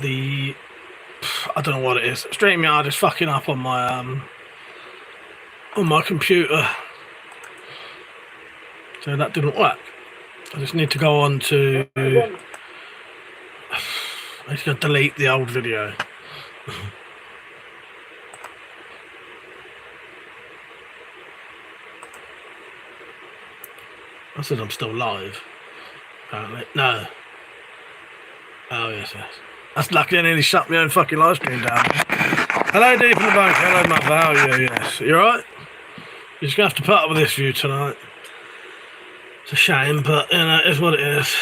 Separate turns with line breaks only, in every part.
the, I don't know what it is. StreamYard is fucking up on my computer, so that didn't work. I just need to go on to. I need to go delete the old video. I said I'm still live. Apparently, no. Oh yes, yes. That's lucky. I nearly shut my own fucking live stream down. Hello, deep in the bank. Hello, mother. How are you? Yes, you alright? You're just gonna have to put up with this view tonight. It's a shame, but you know, it is what it is.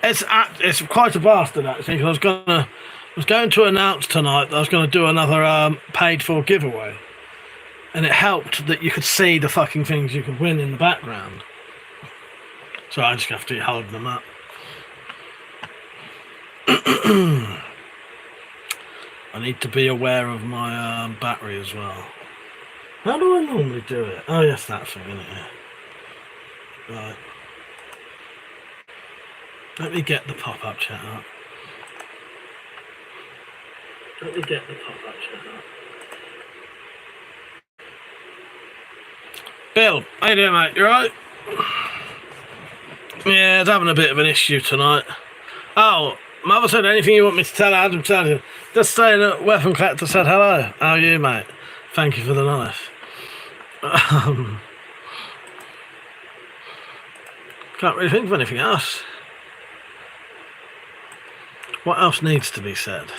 It's quite a bastard actually, because I was going to announce tonight that I was going to do another paid-for giveaway, and it helped that you could see the fucking things you could win in the background. So I just have to keep holding them up. I need to be aware of my battery as well. How do I normally do it? Oh yes, that thing, isn't it? Right. Let me get the pop-up chat up. Bill, how you doing, mate? You alright? Yeah, it's having a bit of an issue tonight. Oh, Mother said anything you want me to tell Adam, tell you. Just saying that WeaponCollector said hello. How are you, mate? Thank you for the knife. Can't really think of anything else. What else needs to be said?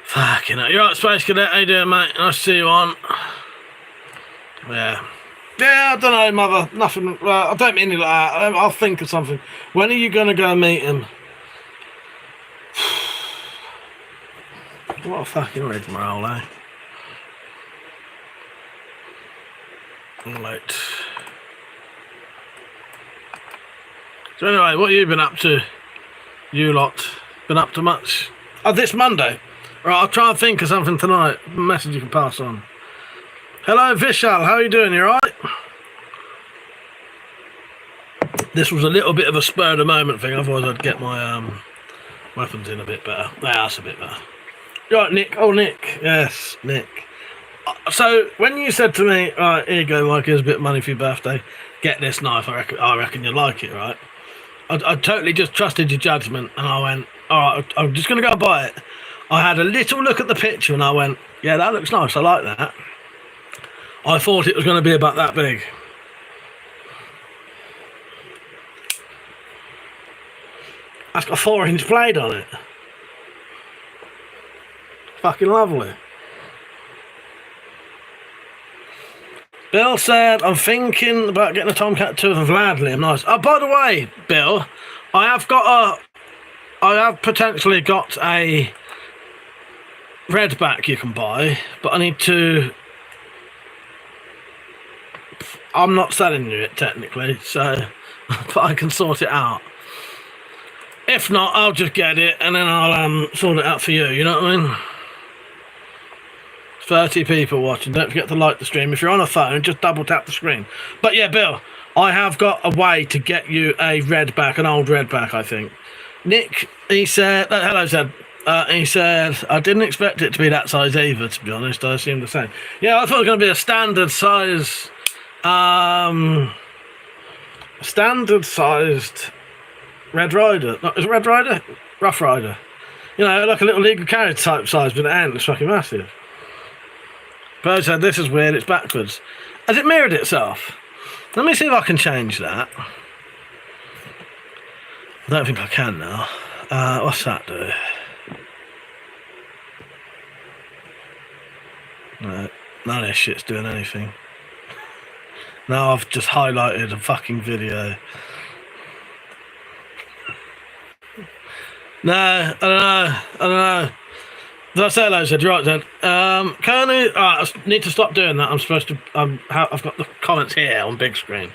Fucking hell. You're right, Space Cadet. How you doing, mate? Nice to see you on. Yeah. Yeah, I don't know, Mother. Nothing. I don't mean it like that. I'll think of something. When are you going to go meet him? What a fucking rigmarole, eh? Right. So anyway, what have you been up to? You lot been up to much? Oh, this Monday? Right, I'll try and think of something tonight. A message you can pass on. Hello, Vishal. How are you doing? You alright? This was a little bit of a spur of the moment thing. Otherwise, I'd get my weapons in a bit better. Yeah, that's a bit better. You alright, Nick? Oh, Nick. Yes, Nick. So when you said to me, "Alright, here you go, Mike. Here's a bit of money for your birthday. Get this knife. I reckon you'll like it, right?" I totally just trusted your judgment, and I went, "Alright, I'm just going to go buy it." I had a little look at the picture, and I went, "Yeah, that looks nice. I like that." I thought it was going to be about that big. That's got a 4-inch blade on it. Fucking lovely. Bill said, "I'm thinking about getting a Tomcat 2 for Vladley. I'm nice." Oh, by the way, Bill, I have potentially got a redback you can buy, but I need to. I'm not selling you it technically, so but I can sort it out. If not, I'll just get it and then I'll sort it out for you. You know what I mean? 30 people watching. Don't forget to like the stream. If you're on a phone, just double tap the screen. But yeah, Bill, I have got a way to get you a redback, an old redback, I think. Nick, he said, hello, Zed. He said, "I didn't expect it to be that size either, to be honest. I assumed the same." Yeah, I thought it was going to be a standard size, standard sized Red Rider. Is it Red Rider? Rough Rider. You know, like a little legal carriage type size, but it ain't. It's fucking massive. Bo said, "This is weird, it's backwards." Has it mirrored itself? Let me see if I can change that. I don't think I can now. What's that do? No, none of this shit's doing anything. Now I've just highlighted a fucking video. No, I don't know. Did I say hello, Zed? You're right, Zed. Colonel, I need to stop doing that. I'm supposed to. I've got the comments here on big screen.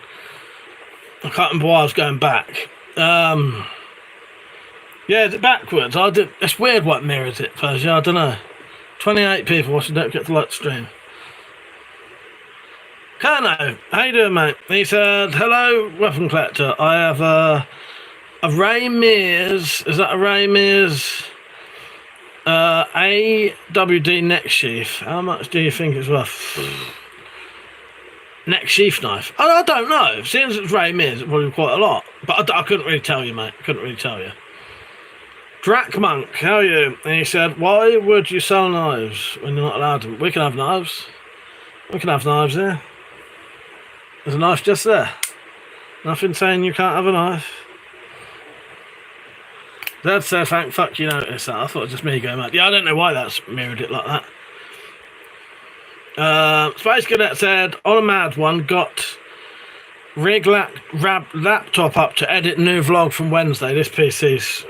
I can't remember why I was going back. Yeah, it's backwards. It's weird what mirrors it first. Yeah, I don't know. 28 people watching. Don't forget to like the stream. Kerno, how you doing, mate? He said, hello, Weapon Collector. I have a Ray Mears. Is that a Ray Mears? AWD neck sheath. How much do you think it's worth? Neck sheath knife. I don't know. Since it's Ray Mears, it's probably quite a lot. But I couldn't really tell you, mate. Couldn't really tell you. Drac Monk, how are you? And he said, why would you sell knives when you're not allowed to? We can have knives. We can have knives here. There's a knife just there. Nothing saying you can't have a knife. Dad said, thank fuck you noticed that. I thought it was just me going mad. Yeah, I don't know why that's mirrored it like that. Space Cadet said, on a mad one, got rig laptop up to edit new vlog from Wednesday. This PC's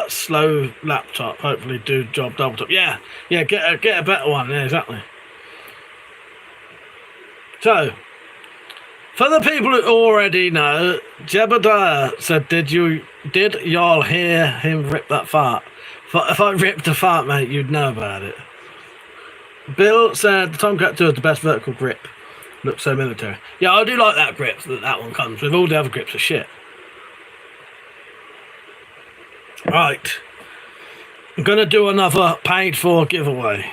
slow laptop. Hopefully do job double top. Yeah, get a better one. Yeah, exactly. So, for the people who already know, Jebediah said, did y'all hear him rip that fart? If I ripped a fart, mate, you'd know about it. Bill said, the Tomcat 2 is the best vertical grip. Looks so military. Yeah, I do like that grip that one comes with. All the other grips are shit. Right. I'm going to do another paid for giveaway.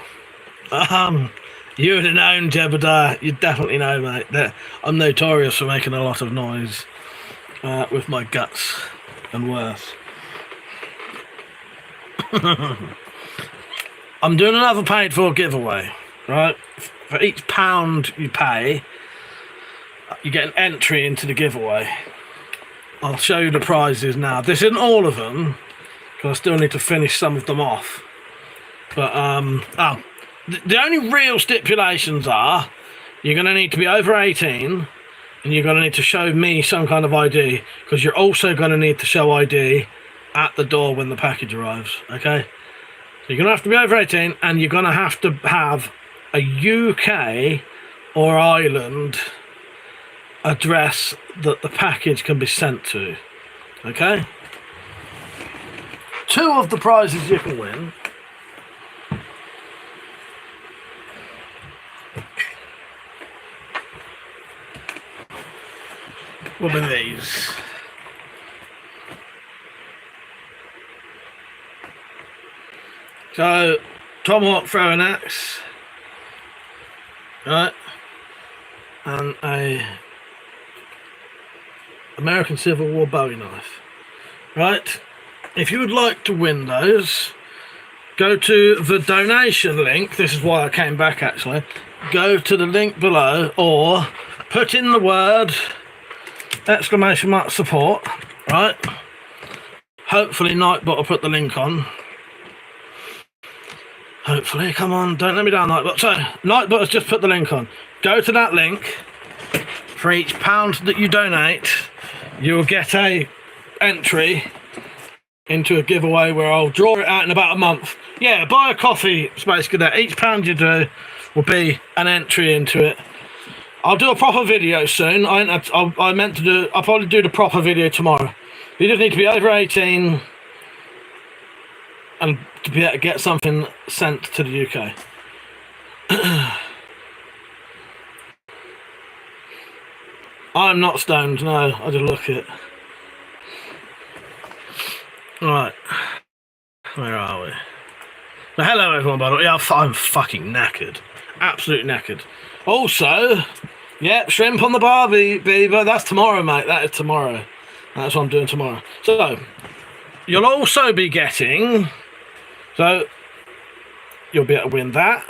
You would have known, Jebediah. You definitely know, mate. I'm notorious for making a lot of noise with my guts and worse. I'm doing another paid for giveaway, right? For each pound you pay, you get an entry into the giveaway. I'll show you the prizes now. This isn't all of them, because I still need to finish some of them off. But, the only real stipulations are you're going to need to be over 18 and you're going to need to show me some kind of ID, because you're also going to need to show ID at the door when the package arrives, okay? So you're going to have to be over 18 and you're going to have a UK or Ireland address that the package can be sent to, okay? 2 of the prizes you can win. What are these? So, Tomahawk throwing axe, right, and a American Civil War Bowie knife, right? If you would like to win those, go to the donation link. This is why I came back, actually. Go to the link below, or put in the word ! support, right? Hopefully Nightbot will put the link on. Hopefully, come on, don't let me down, Nightbot. So, Nightbot has just put the link on. Go to that link. For each pound that you donate, you will get a entry into a giveaway where I'll draw it out in about a month. Yeah, buy a coffee, Space Cadet. Each pound you do will be an entry into it. I'll do a proper video soon. I'll probably do the proper video tomorrow. You just need to be over 18 and to be able to get something sent to the UK. I'm not stoned, no, I did look it. Right, where are we? Now, hello everyone, by the way. Yeah, I'm fucking knackered. Absolutely knackered. Also, yep, shrimp on the barbie, Beaver. That's tomorrow, mate. That is tomorrow. That's what I'm doing tomorrow. So, you'll also be getting... So, you'll be able to win that.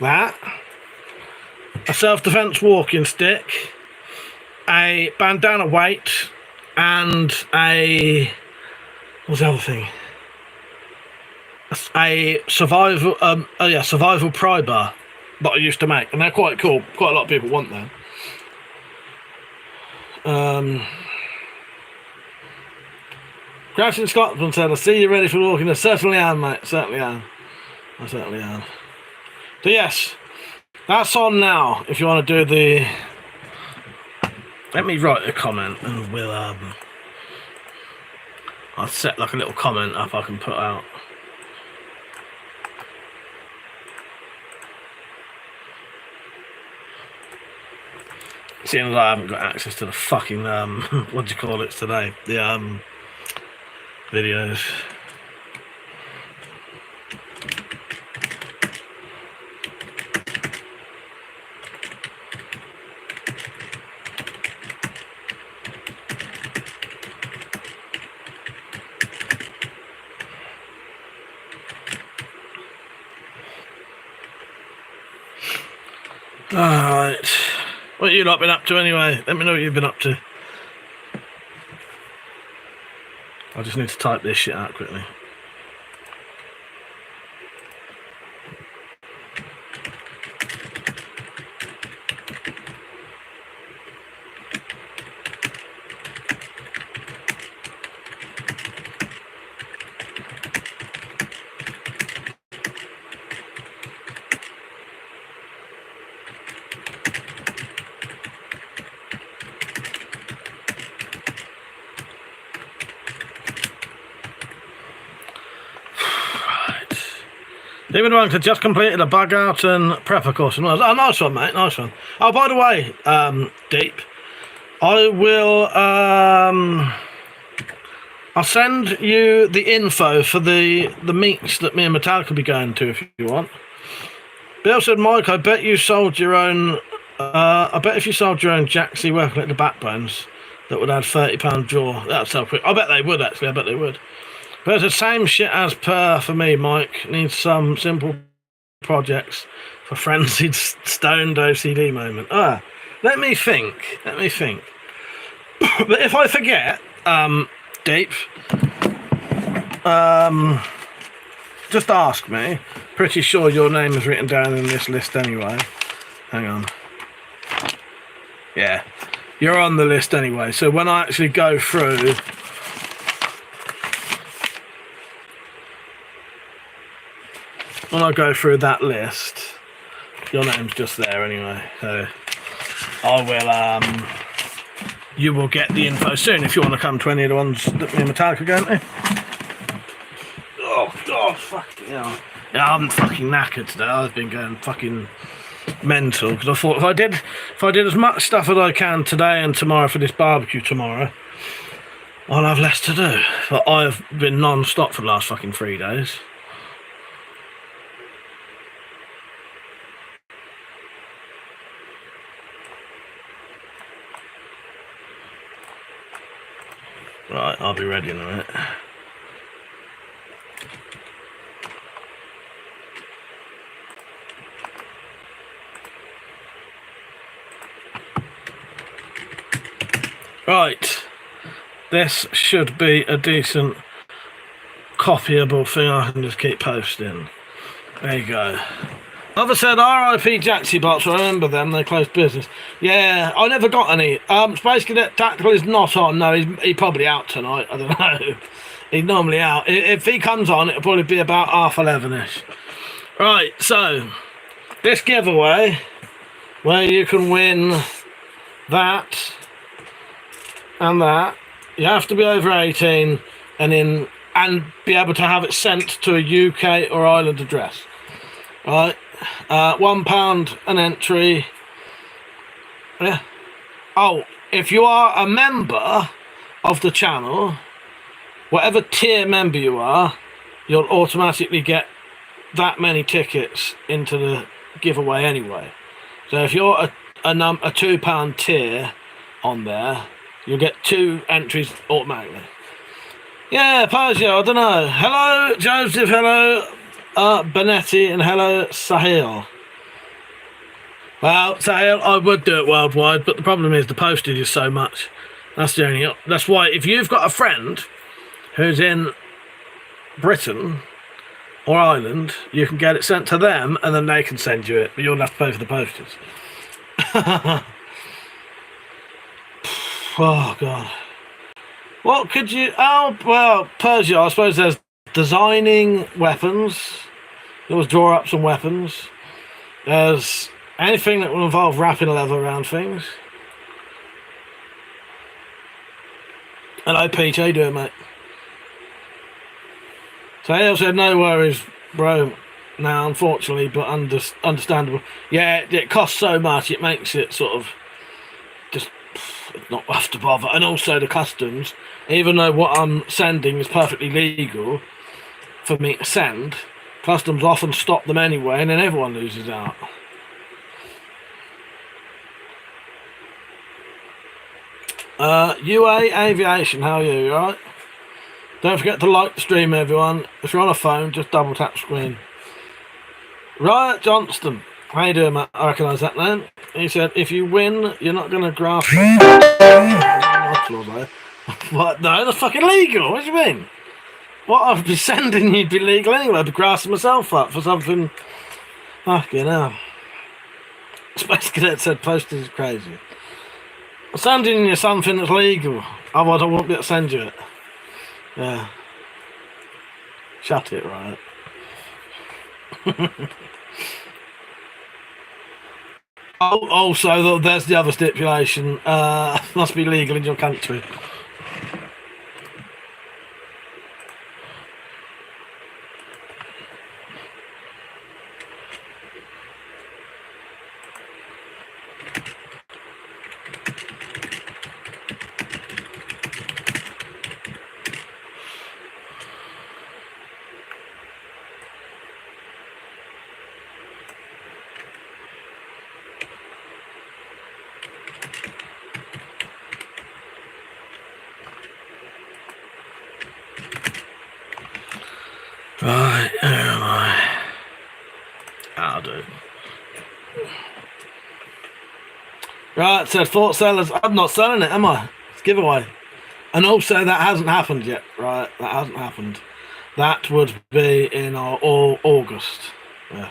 A self-defense walking stick. A bandana weight. And a... What's the other thing? A survival survival pry bar that I used to make, and they're quite cool. Quite a lot of people want them. Crash in Scotland said, I see you ready for walking. I certainly am, mate. Certainly am. I certainly am. So yes, that's on now. If you want to do the... Let me write a comment and we'll I'll set like a little comment up I can put out. Seeing as I haven't got access to the fucking what do you call it today? The videos. Alright. What you lot been up to anyway? Let me know what you've been up to. I just need to type this shit out quickly. David Wanker just completed a bug out and prepper course. Oh, nice one, mate. Nice one. Oh, by the way, Deep, I will. I'll send you the info for the meets that me and Metallica will be going to if you want. Bill said, Mike, I bet you sold your own. I bet if you sold your own Jack C. Weapon at the backbones, that would add £30 draw. That's so quick. I bet they would actually. I bet they would. But it's the same shit as per for me, Mike. Needs some simple projects for frenzied stoned OCD moment. Let me think. But if I forget, Deep, just ask me. Pretty sure your name is written down in this list anyway. Hang on. Yeah, you're on the list anyway. So when I actually go through... When I go through that list, your name's just there anyway. So I will, you will get the info soon if you want to come to any of the ones that me and Metallica are going to. Oh God, fucking hell. Yeah, I'm fucking knackered today. I've been going fucking mental because I thought if I did as much stuff as I can today and tomorrow for this barbecue tomorrow, I'll have less to do. But I've been non-stop for the last fucking 3 days. Right, I'll be ready in a minute. Right, this should be a decent copyable thing I can just keep posting. There you go. Other said RIP Jaxie bots, I remember them, they closed business. Yeah, I never got any. Space Cadet Tactical is not on. No, he's probably out tonight. I don't know. He's normally out. If he comes on, it'll probably be about 11:30ish. Right, so this giveaway where you can win that and that. You have to be over 18 and be able to have it sent to a UK or Ireland address. Right. £1 an entry. Yeah. Oh, if you are a member of the channel, whatever tier member you are, you'll automatically get that many tickets into the giveaway anyway. So if you're a £2 tier on there, you'll get 2 entries automatically. Yeah, Persia, I don't know. Hello, Joseph, hello. Benetti and hello Sahil. Well, Sahil, I would do it worldwide, but the problem is the postage is so much. That's the only. That's why if you've got a friend who's in Britain or Ireland, you can get it sent to them, and then they can send you it, but you'll have to pay for the postage. Oh God. What could you? Oh well, Persia. I suppose there's designing weapons. You always draw up some weapons. There's anything that will involve wrapping leather around things. Hello, Pete. How you doing, mate? So he also said, no worries, bro. Now, unfortunately, but understandable. Yeah, it costs so much. It makes it sort of it's not worth to bother. And also the customs, even though what I'm sending is perfectly legal for me to send, customs often stop them anyway, and then everyone loses out. UA Aviation, how are you? You alright? Don't forget to like the stream, everyone. If you're on a phone, just double tap screen. Riot Johnston, how you doing, Matt? I recognise that name. He said, if you win, you're not going to grasp. What? No, that's fucking legal. What do you mean? What I'd be sending you'd be legal anyway. I'd be grassing myself up for something. Fucking hell. Space Cadet said postage is crazy. I'm sending you something that's legal. Otherwise I won't be able to send you it. Yeah. Shut it, right? Also, there's the other stipulation. Must be legal in your country. Right, where am I? I'll do. Right, so Fort Sellers, I'm not selling it, am I? It's giveaway. And also that hasn't happened yet, right? That hasn't happened. That would be in our August. Yeah.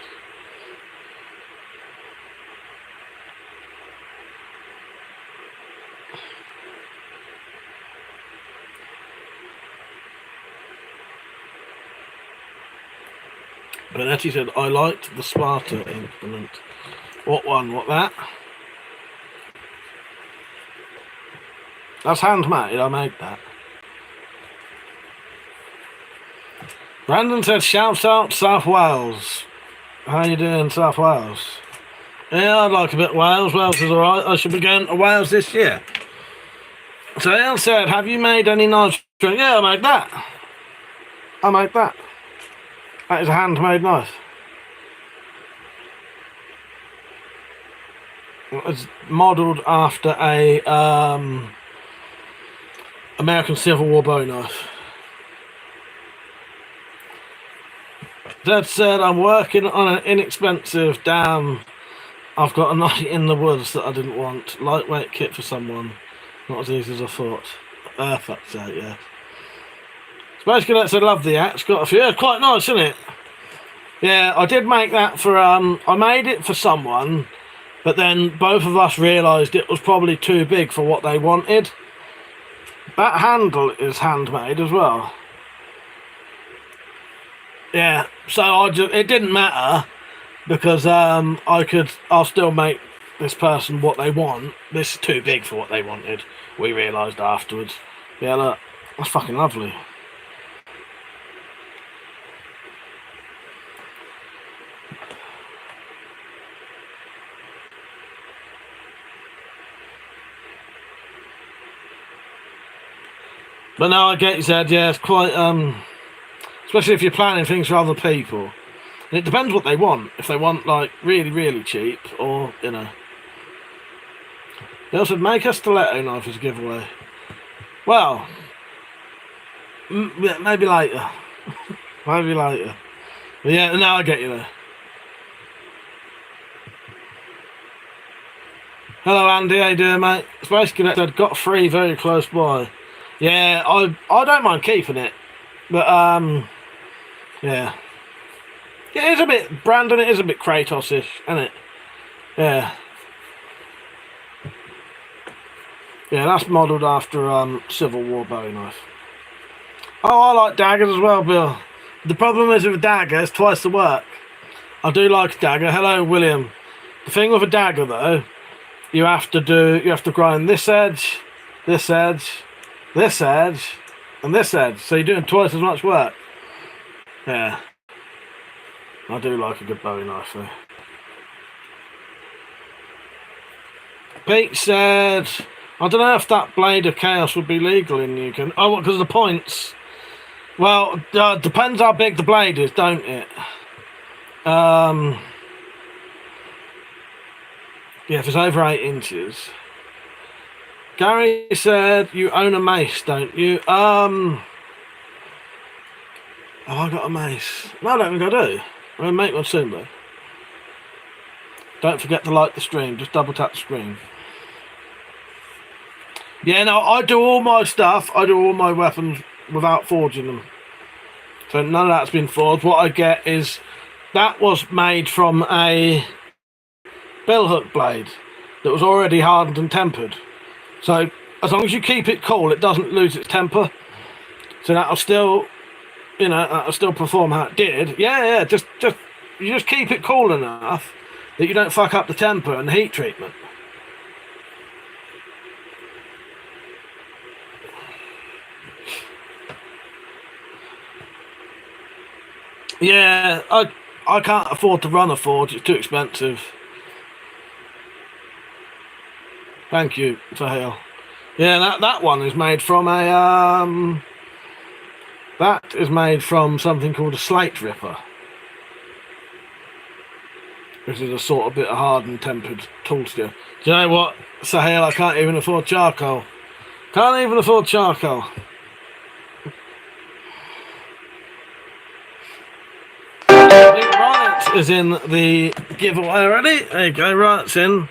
But Nettie said, I liked the Sparta implement. What one? What that? That's handmade, I made that. Brandon said, shouts out South Wales. How you doing, South Wales? Yeah, I'd like a bit of Wales. Wales is alright. I should be going to Wales this year. So Ian said, have you made any knives? Yeah, I made that. I made that. That is a handmade knife. It's modelled after a American Civil War bowie knife. Dad said, I'm working on an inexpensive, damn, I've got a knife in the woods that I didn't want. Lightweight kit for someone. Not as easy as I thought. Fuck's sake, yeah. Space Cadet said, love the axe. Got a few. Yeah, quite nice, isn't it? Yeah, I did make that for, I made it for someone, but then both of us realised it was probably too big for what they wanted. That handle is handmade as well. Yeah, so it didn't matter because I'll still make this person what they want. This is too big for what they wanted. We realised afterwards. Yeah, look, that's fucking lovely. But no, I get you said, yeah, it's quite, especially if you're planning things for other people. And it depends what they want. If they want, like, really, really cheap, or, you know. They also make a stiletto knife as a giveaway. Well, maybe later. Maybe later. But yeah, no, I get you there. Hello, Andy, how you doing, mate? Space Cadet said, got 3 very close by. Yeah, I don't mind keeping it, but yeah, it is a bit Brandon. It is a bit Kratos-ish, isn't it? Yeah, yeah. That's modelled after Civil War bowie knife. Oh, I like daggers as well, Bill. The problem is with a dagger, it's twice the work. I do like a dagger. Hello, William. The thing with a dagger, though, you have to grind this edge, this edge, this edge, and this edge. So you're doing twice as much work. Yeah. I do like a good bowie knife though. Pete said, I don't know if that Blade of Chaos would be legal in the UK. Oh, because of the points. Well, depends how big the blade is, don't it? Yeah, if it's over 8 inches. Gary said you own a mace, don't you? Have I got a mace? No, I don't think I do. I'm going to make one soon, though. Don't forget to like the stream. Just double tap the screen. Yeah, no, I do all my stuff. I do all my weapons without forging them. So none of that's been forged. What I get is that was made from a billhook blade that was already hardened and tempered. So as long as you keep it cool, it doesn't lose its temper. So that'll still, you know, that'll still perform how it did. Yeah, just you just keep it cool enough that you don't fuck up the temper and the heat treatment. Yeah, I can't afford to run a forge. It's too expensive. Thank you, Sahil. Yeah, that one is made from a that is made from something called a slate ripper, which is a sort of bit of hardened tempered tool steel. Do you know what, Sahil? I can't even afford charcoal. Can't even afford charcoal. I think Riot is in the giveaway already. There you go, Riot's in.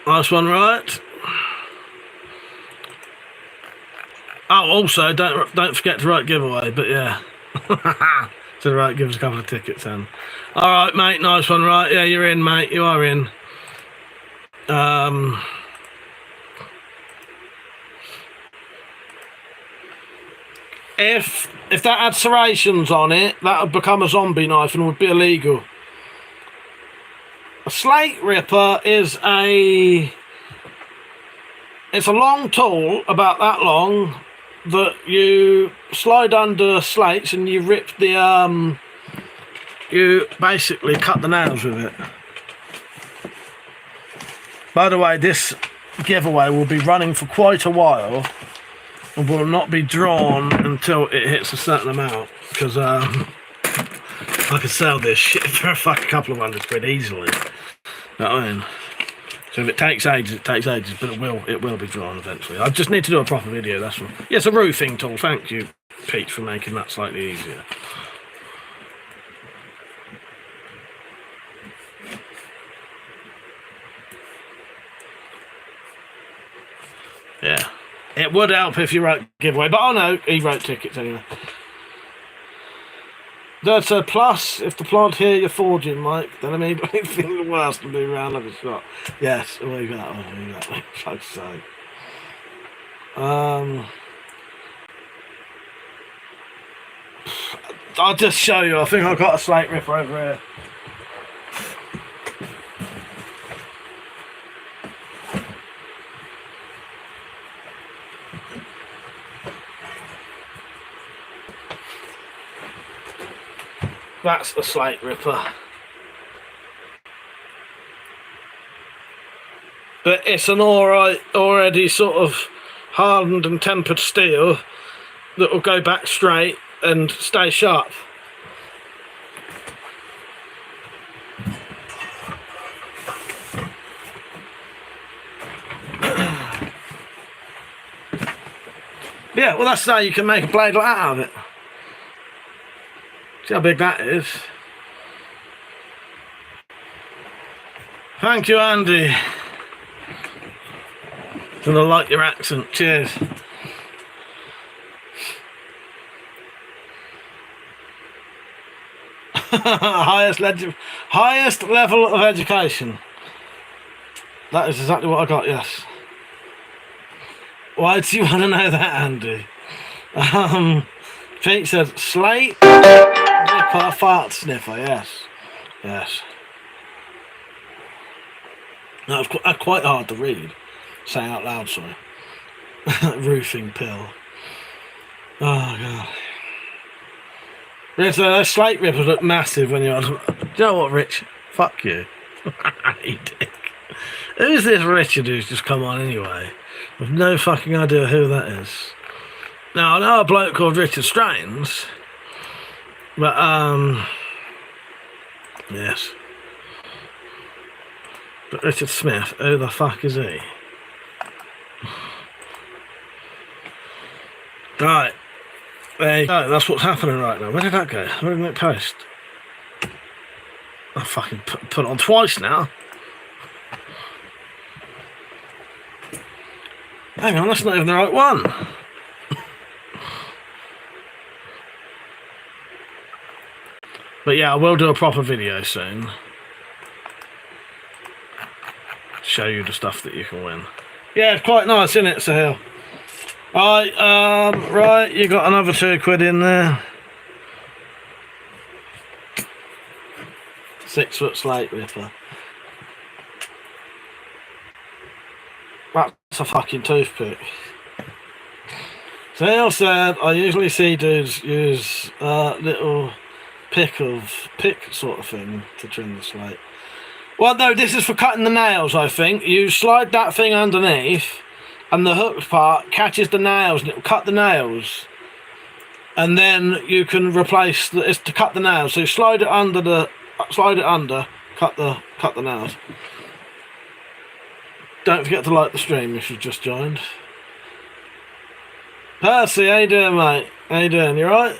Nice one, Riot. Oh, also don't forget to write giveaway. But yeah, so right, give us a couple of tickets then. All right, mate. Nice one, right? Yeah, you're in, mate. You are in. If that had serrations on it, that would become a zombie knife and would be illegal. A slate ripper is it's a long tool, about that long, that you slide under slates and you rip the you basically cut the nails with it. By the way, this giveaway will be running for quite a while and will not be drawn until it hits a certain amount, because I could sell this shit for a fucking couple of £100 easily. You know what I mean? So if it takes ages, it takes ages, but it will be drawn eventually. I just need to do a proper video, that's all. Yeah, it's a roofing tool. Thank you, Pete, for making that slightly easier. Yeah. It would help if you wrote giveaway, but I know he wrote tickets anyway. That's a plus. If the plant here you're forging, Mike, then I mean, I think the worst to move around like a shot. Yes, leave that one, leave that one. Fuck's sake. I'll just show you. I think I've got a slate ripper over here. That's a slate ripper. But it's an alright, already sort of hardened and tempered steel that will go back straight and stay sharp. Yeah, well that's how you can make a blade like that out of it. See how big that is. Thank you, Andy. And I like your accent. Cheers. highest level of education. That is exactly what I got, yes. Why do you want to know that, Andy? Pete said, slate ripper fart sniffer, yes. Yes. That's quite hard to read. Say out loud, sorry. Roofing pill. Oh, God. Yeah, so those slate rippers look massive when you're on. Do you know what, Rich? Fuck you. You dick. Who's this Richard who's just come on anyway? I've no fucking idea who that is. Now, I know a bloke called Richard Strains, but, yes. But Richard Smith, who the fuck is he? Right. There you go, that's what's happening right now. Where did that go? Where did it post? I fucking put it on twice now. Hang on, that's not even the right one. But yeah, I will do a proper video soon. Show you the stuff that you can win. Yeah, it's quite nice, isn't it, Sahil? Right, you got another £2 in there. 6 foot slate ripper. That's a fucking toothpick. Sahil said, I usually see dudes use little pick sort of thing to trim the slate. Well, no, this is for cutting the nails, I think. You slide that thing underneath, and the hook part catches the nails, and it will cut the nails. And then you can replace it's to cut the nails. So you slide it under, cut the nails. Don't forget to like the stream if you've just joined. Percy, how you doing, mate? How you doing? You right?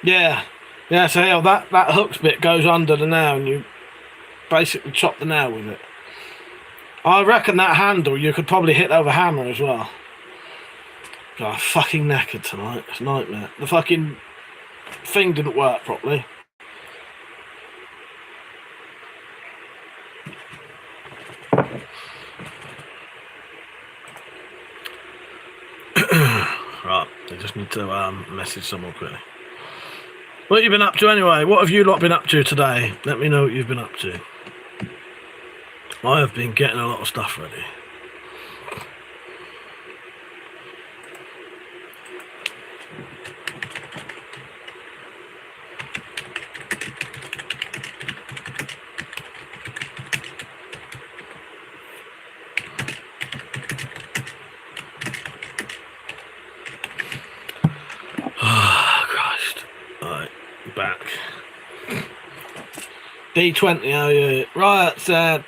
Yeah. Yeah, so hell, that hooks bit goes under the nail and you basically chop the nail with it. I reckon that handle you could probably hit over hammer as well. God, I'm fucking knackered tonight. It's a nightmare. The fucking thing didn't work properly. Right, I just need to message someone quickly. What have you been up to anyway? What have you lot been up to today? Let me know what you've been up to. I have been getting a lot of stuff ready. D20, oh yeah. Right,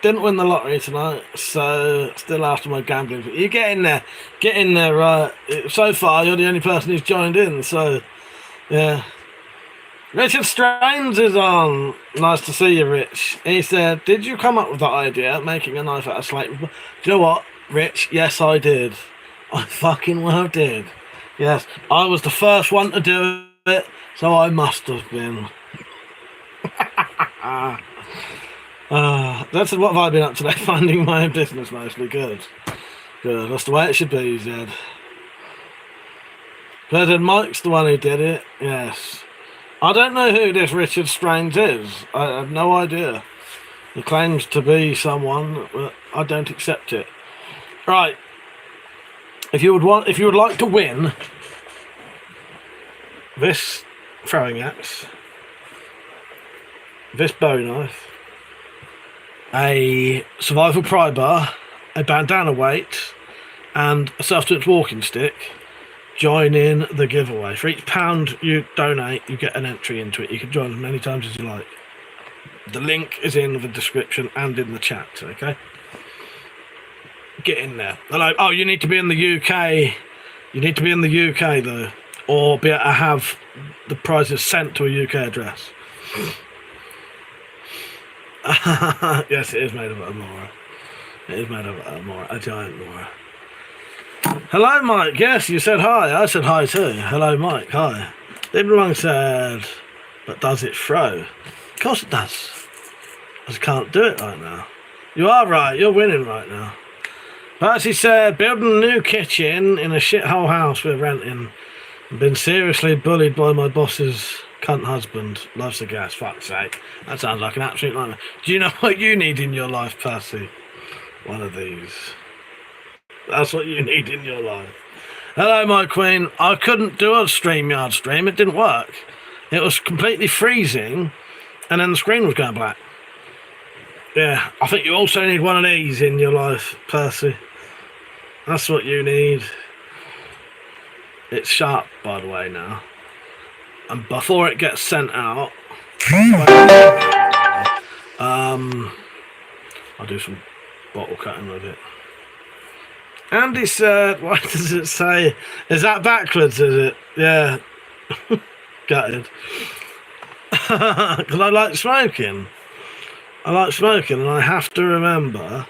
didn't win the lottery tonight, so still after my gambling. You get in there, right. So far, you're the only person who's joined in, so yeah. Richard Strains is on. Nice to see you, Rich. He said, did you come up with that idea, making a knife out of slate? Do you know what, Rich? Yes, I did. I fucking well did. Yes, I was the first one to do it, so I must have been. That's what have I been up today? Finding my own business mostly. Good. That's the way it should be, Zed. But then Mike's the one who did it. Yes. I don't know who this Richard Strains is. I have no idea. He claims to be someone, but I don't accept it. Right. If you would like to win this throwing axe, this bowie knife, a survival pry bar, a bandana weight, and a self-defense walking stick, join in the giveaway. For each £1 you donate, you get an entry into it. You can join as many times as you like. The link is in the description and in the chat, okay? Get in there. Hello. Oh, you need to be in the UK. You need to be in the UK, though, or be able to have the prizes sent to a UK address. Yes, it is made of a Mora. It is made of a Mora, a giant Mora. Hello, Mike. Yes, you said hi. I said hi too. Hello, Mike. Hi. Everyone said, but does it throw? Of course it does. I just can't do it right now. You are right. You're winning right now. Percy said, building a new kitchen in a shithole house we're renting. I've been seriously bullied by my boss's cunt husband. Loves the gas, fuck's sake. That sounds like an absolute nightmare. Do you know what you need in your life, Percy? One of these. That's what you need in your life. Hello, my queen. I couldn't do a StreamYard stream. It didn't work. It was completely freezing, and then the screen was going black. Yeah, I think you also need one of these in your life, Percy. That's what you need. It's sharp, by the way, now. And before it gets sent out, I'll do some bottle cutting with it. Andy said, why does it say, is that backwards, is it? Yeah. Gutted. Because I like smoking. I like smoking, and I have to remember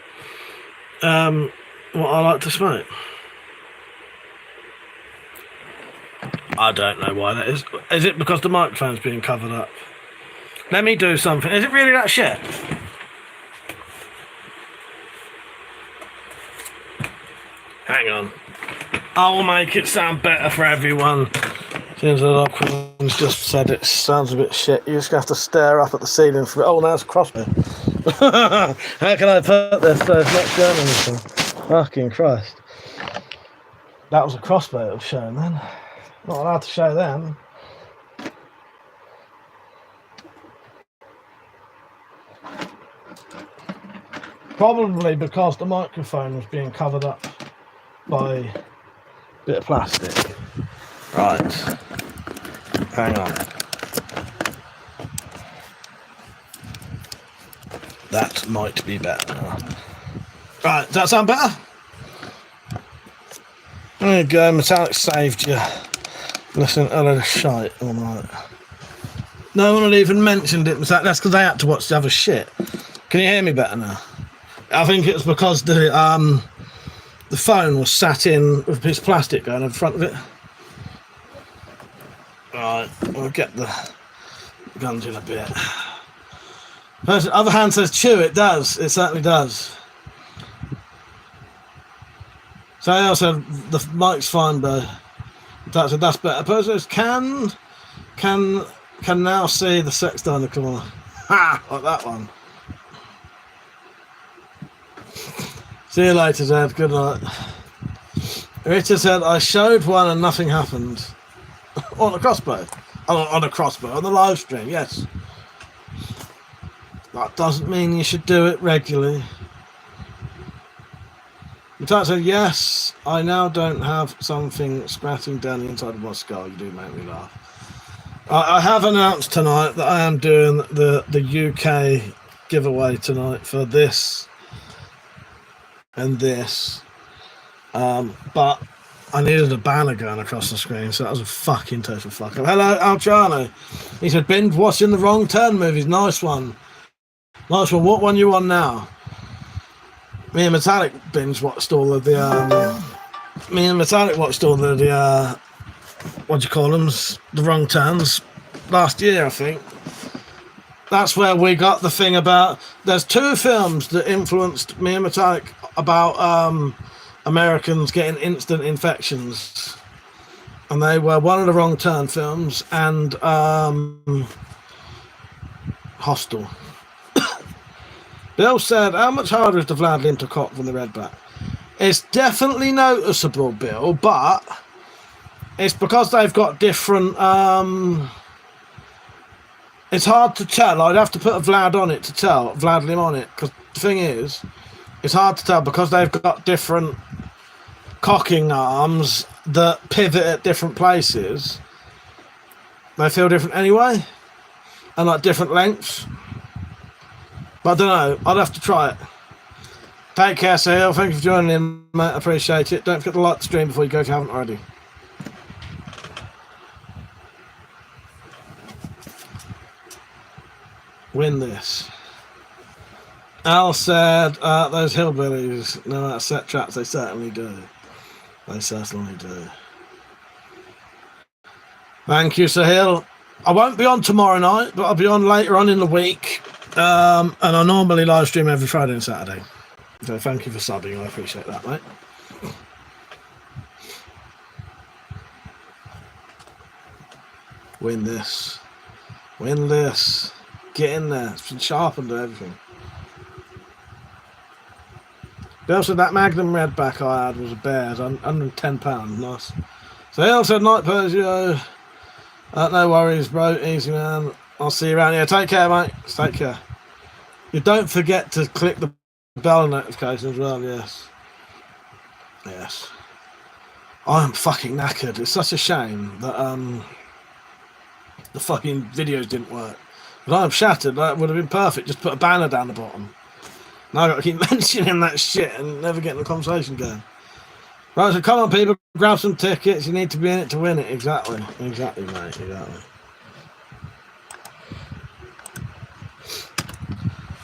what I like to smoke. I don't know why that is. Is it because the microphone's being covered up? Let me do something. Is it really that shit? Hang on. I'll make it sound better for everyone. Seems like Aquaman's just said it sounds a bit shit. You just have to stare up at the ceiling for it. Oh, now it's a crossbow. How can I put this so it's not showing anything? Fucking Christ. That was a crossbow it was showing then. Not allowed to show them. Probably because the microphone was being covered up by a bit of plastic. Right. Hang on. That might be better now. Right, does that sound better? There you go, Metallic saved you. Listen, a load of shite all night. No one had even mentioned it. That's because I had to watch the other shit. Can you hear me better now? I think it's because the phone was sat in with a piece of plastic going in front of it. Right, we'll get the guns in a bit. The other hand says chew, it does. It certainly does. So I said the mic's fine, but that's better. Person says can now see the sex down the corner. Ha! Like that one. See you later, Dad. Good night. Richard said, I showed one and nothing happened. On a crossbow. On a crossbow. On the live stream, yes. That doesn't mean you should do it regularly. Matat said, yes, I now don't have something scratching down the inside of my skull. You do make me laugh. I have announced tonight that I am doing the UK giveaway tonight for this and this. But I needed a banner going across the screen, so that was a fucking total fuck up. Hello, Alciano. He said, binge watching the Wrong Turn movies. Nice one. Nice one. What one you on now? Me and Metallic binge watched all of the what do you call them? The Wrong Turns last year, I think. That's where we got the thing about. There's two films that influenced me and Metallic about Americans getting instant infections, and they were one of the Wrong Turn films and Hostel. Bill said, how much harder is the Vladimir to cock than the Redback? It's definitely noticeable, Bill, but it's because they've got different... it's hard to tell. I'd have to put a Vlad on it to tell, Vladimir on it, because the thing is, it's hard to tell because they've got different cocking arms that pivot at different places. They feel different anyway, and like different lengths. But I don't know. I'd have to try it. Take care, Sahil. Thank you for joining in, mate. I appreciate it. Don't forget to like the stream before you go if you haven't already. Win this. Al said, those hillbillies know how to set traps. They certainly do. They certainly do. Thank you, Sahil. I won't be on tomorrow night, but I'll be on later on in the week. And I normally live stream every Friday and Saturday. So thank you for subbing. I appreciate that, mate. Win this. Win this. Get in there. It's been sharpened and everything. Bill said that Magnum Redback I had was a bear. It's £110. Nice. So he also said, night Persia. No worries, bro. Easy, man. I'll see you around here. Take care, mate. Take care. You don't forget to click the bell notification as well, yes. Yes. I'm fucking knackered. It's such a shame that the fucking videos didn't work. But I'm shattered. That would have been perfect. Just put a banner down the bottom. Now I've got to keep mentioning that shit and never getting the conversation going. Right, so come on, people, grab some tickets. You need to be in it to win it. Exactly. Exactly, mate. Exactly.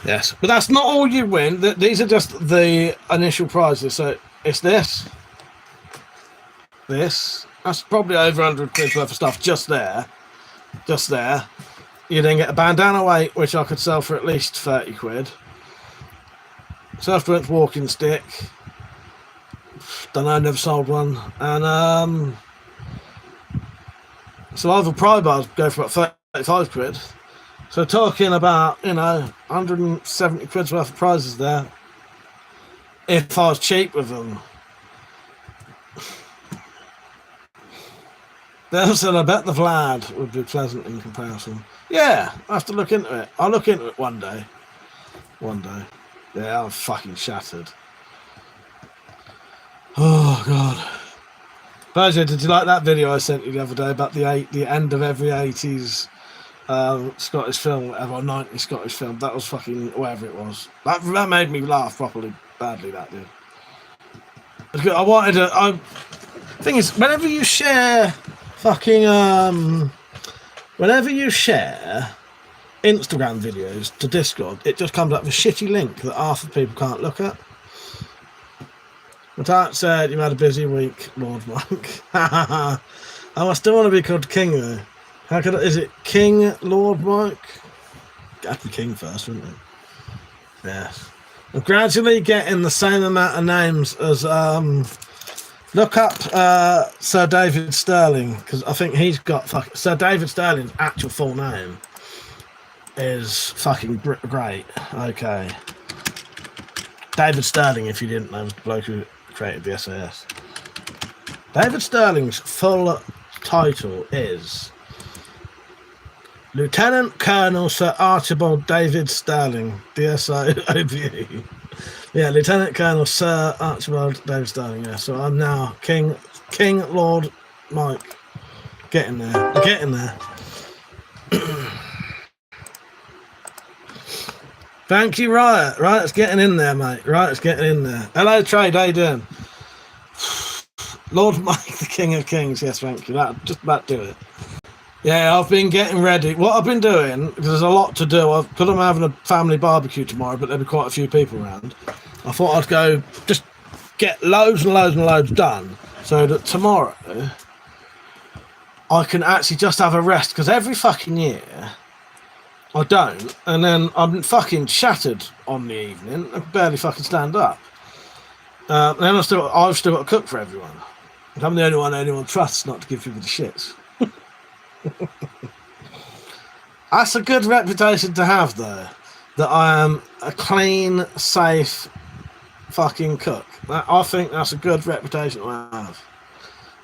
Yes, but that's not all you win. These are just the initial prizes. So it's this. That's probably over 100 quid worth of stuff just there. Just there. You then get a bandana weight, which I could sell for at least 30 quid. Self-strength walking stick. Don't know, never sold one. And survival pry bars go for about 35 quid. So talking about, 170 quid's worth of prizes there. If I was cheap with them. Then I bet the Vlad would be pleasant in comparison. Yeah, I have to look into it. I'll look into it one day. One day. Yeah, I'm fucking shattered. Oh, God. Berger, did you like that video I sent you the other day about the end of every 80s Scottish film, whatever, or 90s Scottish film? That was fucking whatever it was. That made me laugh properly badly, that did. I wanted to... Thing is, whenever you share whenever you share Instagram videos to Discord, it just comes up with a shitty link that half of people can't look at. That said, you had a busy week, Lord Mike. Oh, I still want to be called King though. Is it King Lord Mike? Got to be King first, wouldn't it? Yes. I'm gradually getting the same amount of names as look up Sir David Sterling, because I think he's got Sir David Sterling's actual full name is fucking great. Okay. David Sterling, if you didn't know, was the bloke who created the SAS. David Sterling's full title is Lieutenant Colonel Sir Archibald David Sterling, DSO OBE. Yeah, Lieutenant Colonel Sir Archibald David Sterling. Yeah, so I'm now King Lord Mike. Getting there. Getting there. Thank you, Riot. Riot's getting in there, mate. Riot's getting in there. Hello, Trade. How you doing? Lord Mike, the King of Kings. Yes, thank you. That just about do it. Yeah, I've been getting ready. What I've been doing, because there's a lot to do. Because I'm having a family barbecue tomorrow, but there'll be quite a few people around. I thought I'd go just get loads and loads and loads done, so that tomorrow I can actually just have a rest. Because every fucking year I don't, and then I'm fucking shattered on the evening. I can barely fucking stand up. Then I've still got to cook for everyone. I'm the only one anyone trusts not to give people the shits. That's a good reputation to have, though, that I am a clean, safe fucking cook. I think that's a good reputation to have.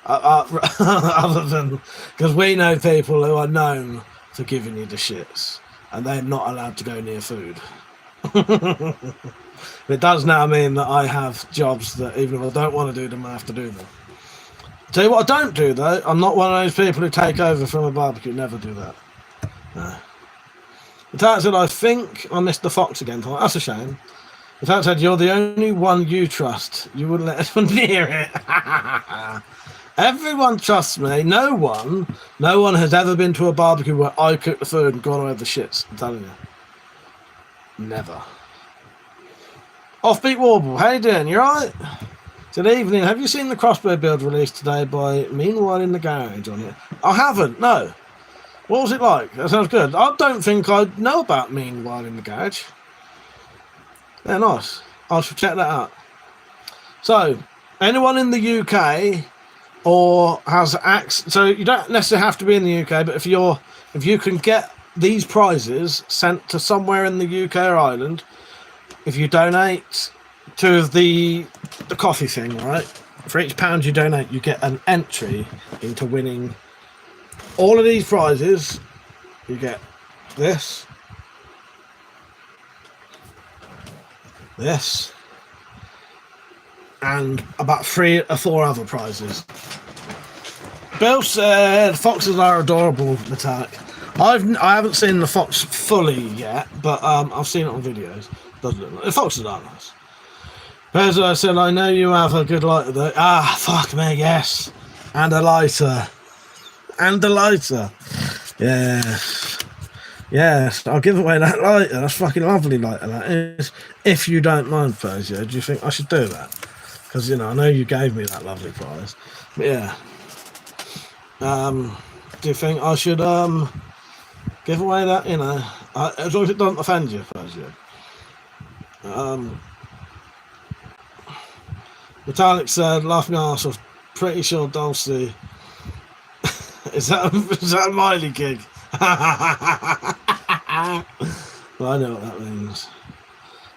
Other than, because we know people who are known for giving you the shits, and they're not allowed to go near food. It does now mean that I have jobs that even if I don't want to do them, I have to do them. Tell you what I don't do, though. I'm not one of those people who take over from a barbecue. Never do that. No. The fact said, I think I missed the fox again. That's a shame. The fact said, you're the only one you trust. You wouldn't let anyone near it. Everyone trusts me. No one has ever been to a barbecue where I cook the food and gone away with the shits. I'm telling you. Never. Offbeat Warble, how you doing? You alright? Good evening. Have you seen the crossbow build released today by Meanwhile in the Garage on it? I haven't, no. What was it like? That sounds good. I don't think I know about Meanwhile in the Garage. Yeah, nice. I should check that out. So, anyone in the UK or has access, so you don't necessarily have to be in the UK, but if you can get these prizes sent to somewhere in the UK or Ireland, if you donate to the coffee thing, right? For each pound you donate, you get an entry into winning all of these prizes. You get this. this, and about 3 or 4 other prizes. Bill said foxes are adorable, Metallic. I haven't seen the fox fully yet, but I've seen it on videos. Doesn't look like the foxes are nice. As I said, I know you have a good lighter though. Ah, fuck me, yes. And a lighter. And a lighter. Yes. Yes, I'll give away that lighter. That's fucking lovely lighter, that is. If you don't mind, Fazio, do you think I should do that? Because, you know, I know you gave me that lovely prize. But yeah. Do you think I should give away that, you know, as long as it doesn't offend you, Fazio? Metallic said, laughing arse off, pretty sure Dulcie. is that a Miley gig? Well, I know what that means.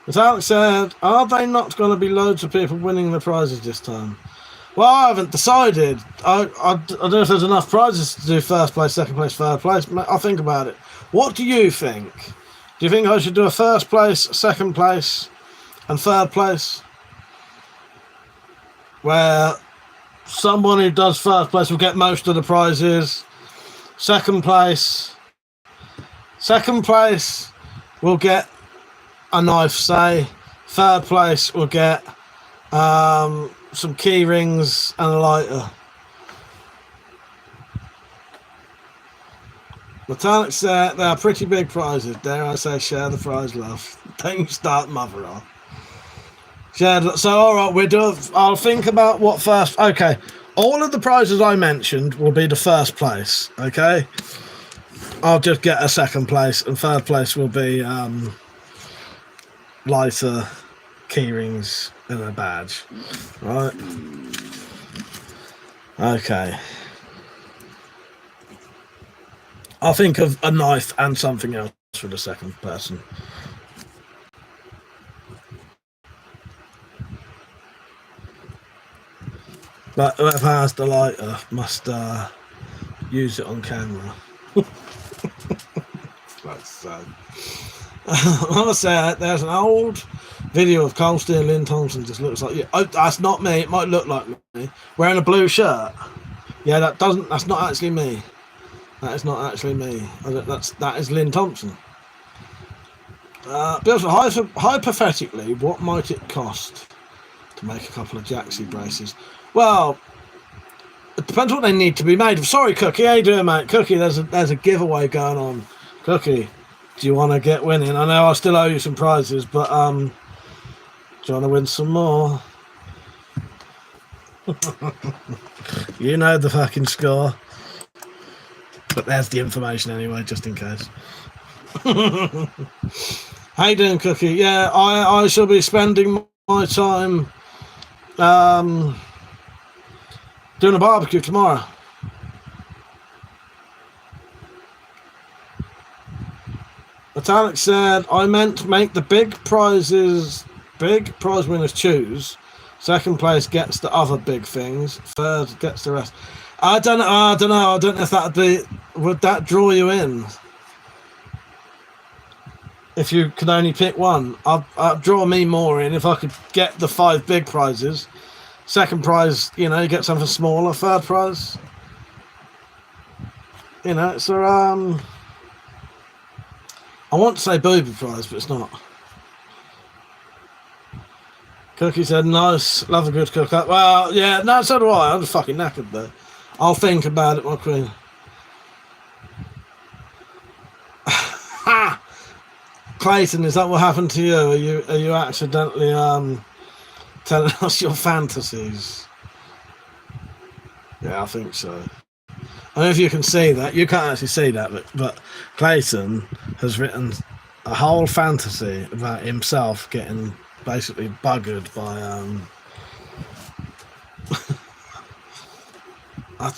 Metallic said, are they not going to be loads of people winning the prizes this time? Well, I haven't decided. I don't know if there's enough prizes to do first place, second place, third place. I'll think about it. What do you think? Do you think I should do a first place, second place, and third place? Where someone who does first place will get most of the prizes. Second place will get a knife, say. Third place will get some key rings and a lighter. Metallic said they are pretty big prizes. Dare I say, share the prize, love. Don't you start mother off. So all right, I'll think about what first. Okay, all of the prizes I mentioned will be the first place. Okay, I'll just get a second place, and third place will be lighter, key rings, and a badge. Right. Okay. I'll think of a knife and something else for the second person. But whoever has the lighter must use it on camera. That's sad. I want to say there's an old video of Postal and Lynn Thompson just looks like you. Oh, that's not me. It might look like me wearing a blue shirt. Yeah, that's not actually me. That is not actually me. That is Lynn Thompson. Hypothetically, what might it cost to make a couple of Jaxie braces? Well, it depends what they need to be made of. Sorry, Cookie. How you doing, mate? Cookie, there's a giveaway going on. Cookie, do you want to get winning? I know I still owe you some prizes, but do you want to win some more? You know the fucking score. But there's the information anyway, just in case. How you doing, Cookie? Yeah, I shall be spending my time doing a barbecue tomorrow. Metallic said, I meant to make the big prize winners choose. Second place gets the other big things. Third gets the rest. I don't know. I don't know if would that draw you in? If you could only pick one, I'd draw me more in if I could get the 5 big prizes. Second prize, you know, you get something smaller. Third prize, you know, it's a I want to say booby prize, but it's not. Cookie said, nice, love a good cook-up. Well, yeah, no, so do I. I'm just fucking knackered though. I'll think about it, my queen. Ha! Clayton, is that what happened to you? Are you accidentally telling us your fantasies? Yeah, I think so. I don't know if you can see that. You can't actually see that, but Clayton has written a whole fantasy about himself getting basically buggered by I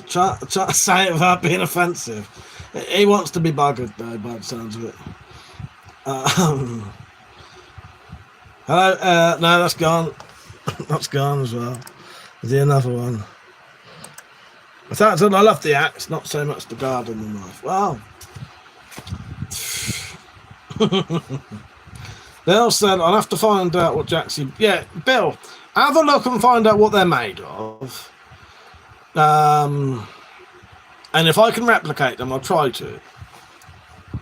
try to say it without being offensive. He wants to be buggered though, by the sounds of it. Hello, no, that's gone. That's gone as well. Is there another one? I love the axe, not so much the garden and knife. Wow. Bill said, I'll have to find out what Jaxie... Yeah, Bill, have a look and find out what they're made of. And if I can replicate them, I'll try to.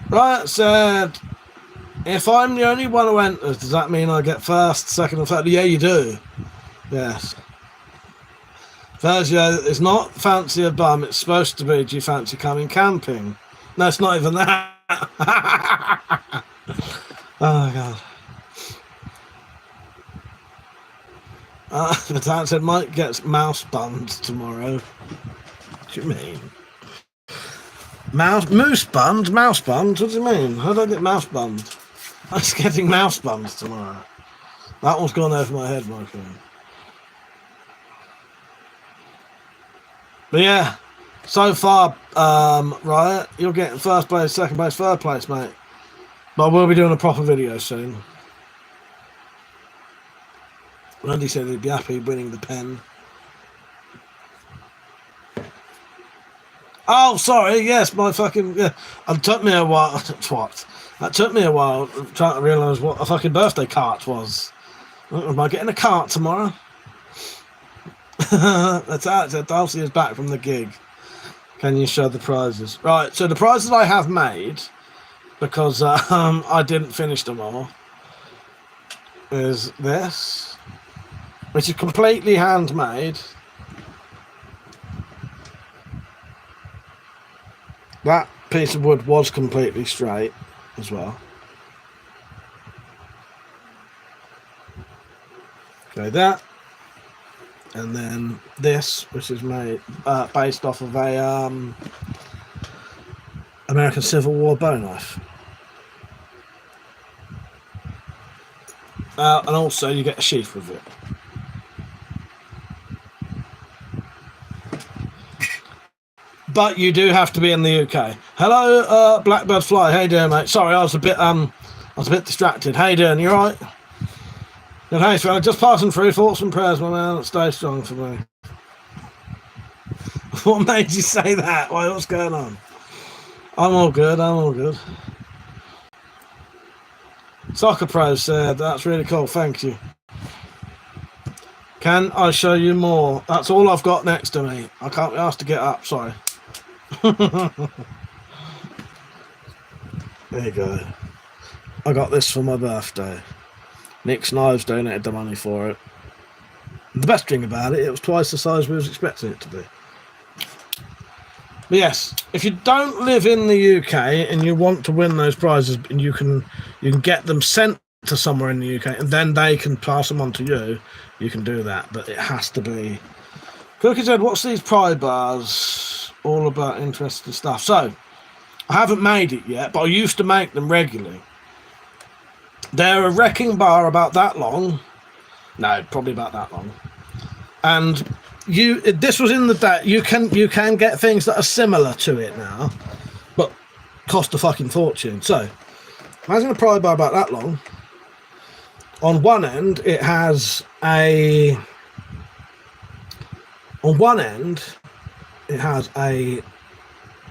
Right, said, if I'm the only one who enters, does that mean I get first, second, and third? Yeah, you do. Yes. Virgio, it's not fancy a bum, it's supposed to be, do you fancy coming camping? No, it's not even that. Oh, God. The dad said Mike gets mouse buns tomorrow. What do you mean? Moose buns? Mouse buns? What do you mean? How do I get mouse buns? I'm just getting mouse buns tomorrow. That one's gone over my head, my friend. But yeah, so far, Riot, you're getting first place, second place, third place, mate. But we'll be doing a proper video soon. Randy said he'd be happy winning the pen. Oh, sorry. Yes, my fucking... Yeah. It took me a while... What? That took me a while trying to realise what a fucking birthday cart was. Am I getting a cart tomorrow? That's how it said. Darcy is back from the gig. Can you show the prizes? Right, so the prizes I have made, because I didn't finish them all, is this, which is completely handmade. That piece of wood was completely straight as well. Okay, that. And then this, which is made based off of a American Civil War bow knife. And also you get a sheath with it. But you do have to be in the UK. Hello, Blackbird Fly. How you doing, mate? Sorry, I was a bit distracted. How you doing? You alright? Good, hey, so just passing through. Thoughts and prayers, my man. Stay strong for me. What made you say that? Why? What's going on? I'm all good. I'm all good. Soccer Pro said, that's really cool. Thank you. Can I show you more? That's all I've got next to me. I can't be asked to get up. Sorry. There you go. I got this for my birthday. Nick's Knives donated the money for it. The best thing about it, it was twice the size we was expecting it to be. But yes, if you don't live in the UK and you want to win those prizes, and you can get them sent to somewhere in the UK, and then they can pass them on to you, you can do that. But it has to be. Cookie said, "What's these pry bars all about? Interesting stuff." So I haven't made it yet, but I used to make them regularly. They're a wrecking bar about that long. No, probably about that long. And this was in the day. You can get things that are similar to it now, but cost a fucking fortune. So imagine a pry bar about that long. On one end, it has a. On one end, it has a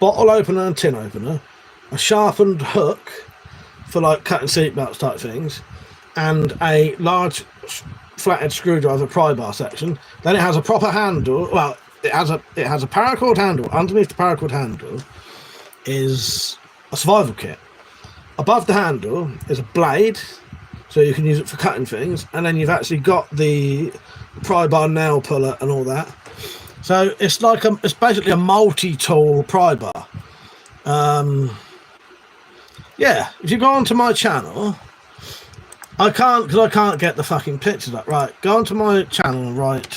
bottle opener and tin opener, a sharpened hook for like cutting seatbelts type things, and a large flathead screwdriver pry bar section. Then it has a proper handle. Well, it has a paracord handle. Underneath the paracord handle is a survival kit. Above the handle is a blade, so you can use it for cutting things, and then you've actually got the pry bar nail puller and all that. So it's like it's basically a multi-tool pry bar. Yeah, if you go onto my channel, I can't get the fucking pictures up. Right, go onto my channel and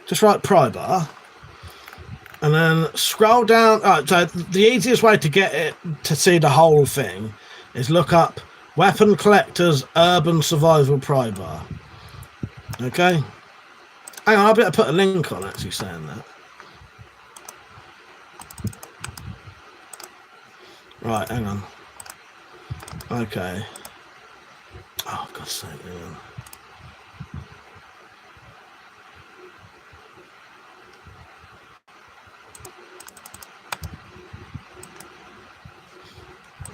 just write pry bar, and then scroll down. Right, so the easiest way to get it to see the whole thing is look up WeaponCollector's Urban Survival Pry Bar. Okay, hang on, I better put a link on actually saying that. Right, hang on. Okay. Oh, God's sake, man.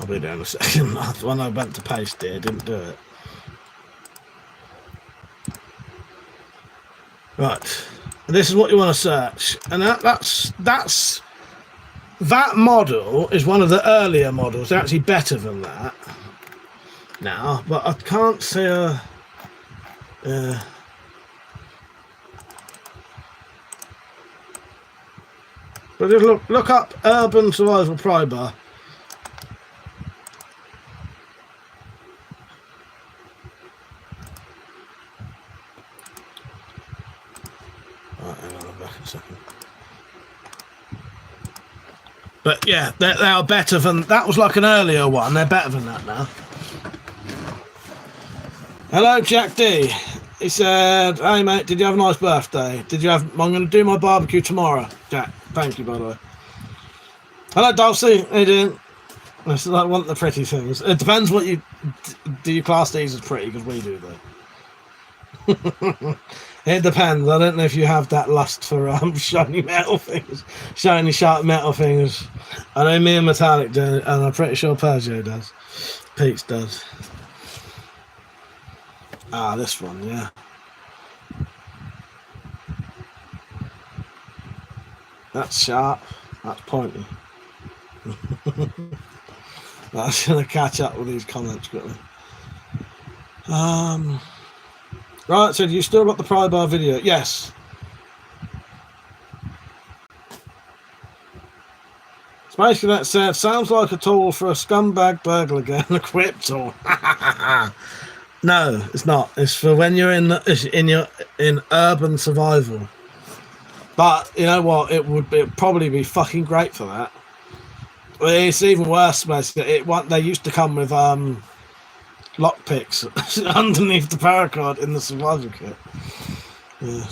I'll be there in a second. When I went to paste it, I didn't do it. Right, this is what you want to search, and that model is one of the earlier models. They're actually better than that now, but I can't see a. But just look up Urban Survival Pry Bar. Right, hang on, I'm back in a second. But yeah, they are better than that. Was like an earlier one. They're better than that now. Hello, Jack D. He said, "Hey mate, did you have a nice birthday? Did you have? I'm going to do my barbecue tomorrow." Jack, thank you by the way. Hello, Dulcie. How you doing? I want the pretty things. It depends what you do. You class these as pretty because we do though. It depends. I don't know if you have that lust for shiny metal things, shiny sharp metal things. I know me and Metallic do, and I'm pretty sure Peugeot does. Pete's does. Ah, this one, yeah. That's sharp. That's pointy. That's gonna catch up with these comments quickly. Right, so you still got the pry bar video? Yes. It's basically that said, sounds like a tool for a scumbag burglar getting equipped or no, it's not. It's for when you're in urban survival. But you know what? It'd probably be fucking great for that. It's even worse, basically. They used to come with lockpicks underneath the paracord in the survival kit. Yeah.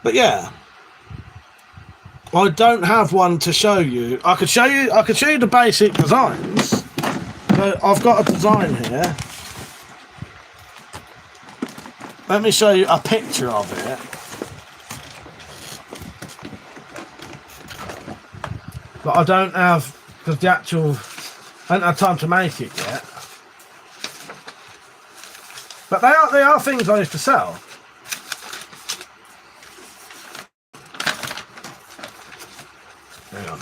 But yeah, I don't have one to show you. I could show you the basic designs. So I've got a design here. Let me show you a picture of it. But I don't have, because I don't have time to make it yet. But they are things I used to sell. Hang on.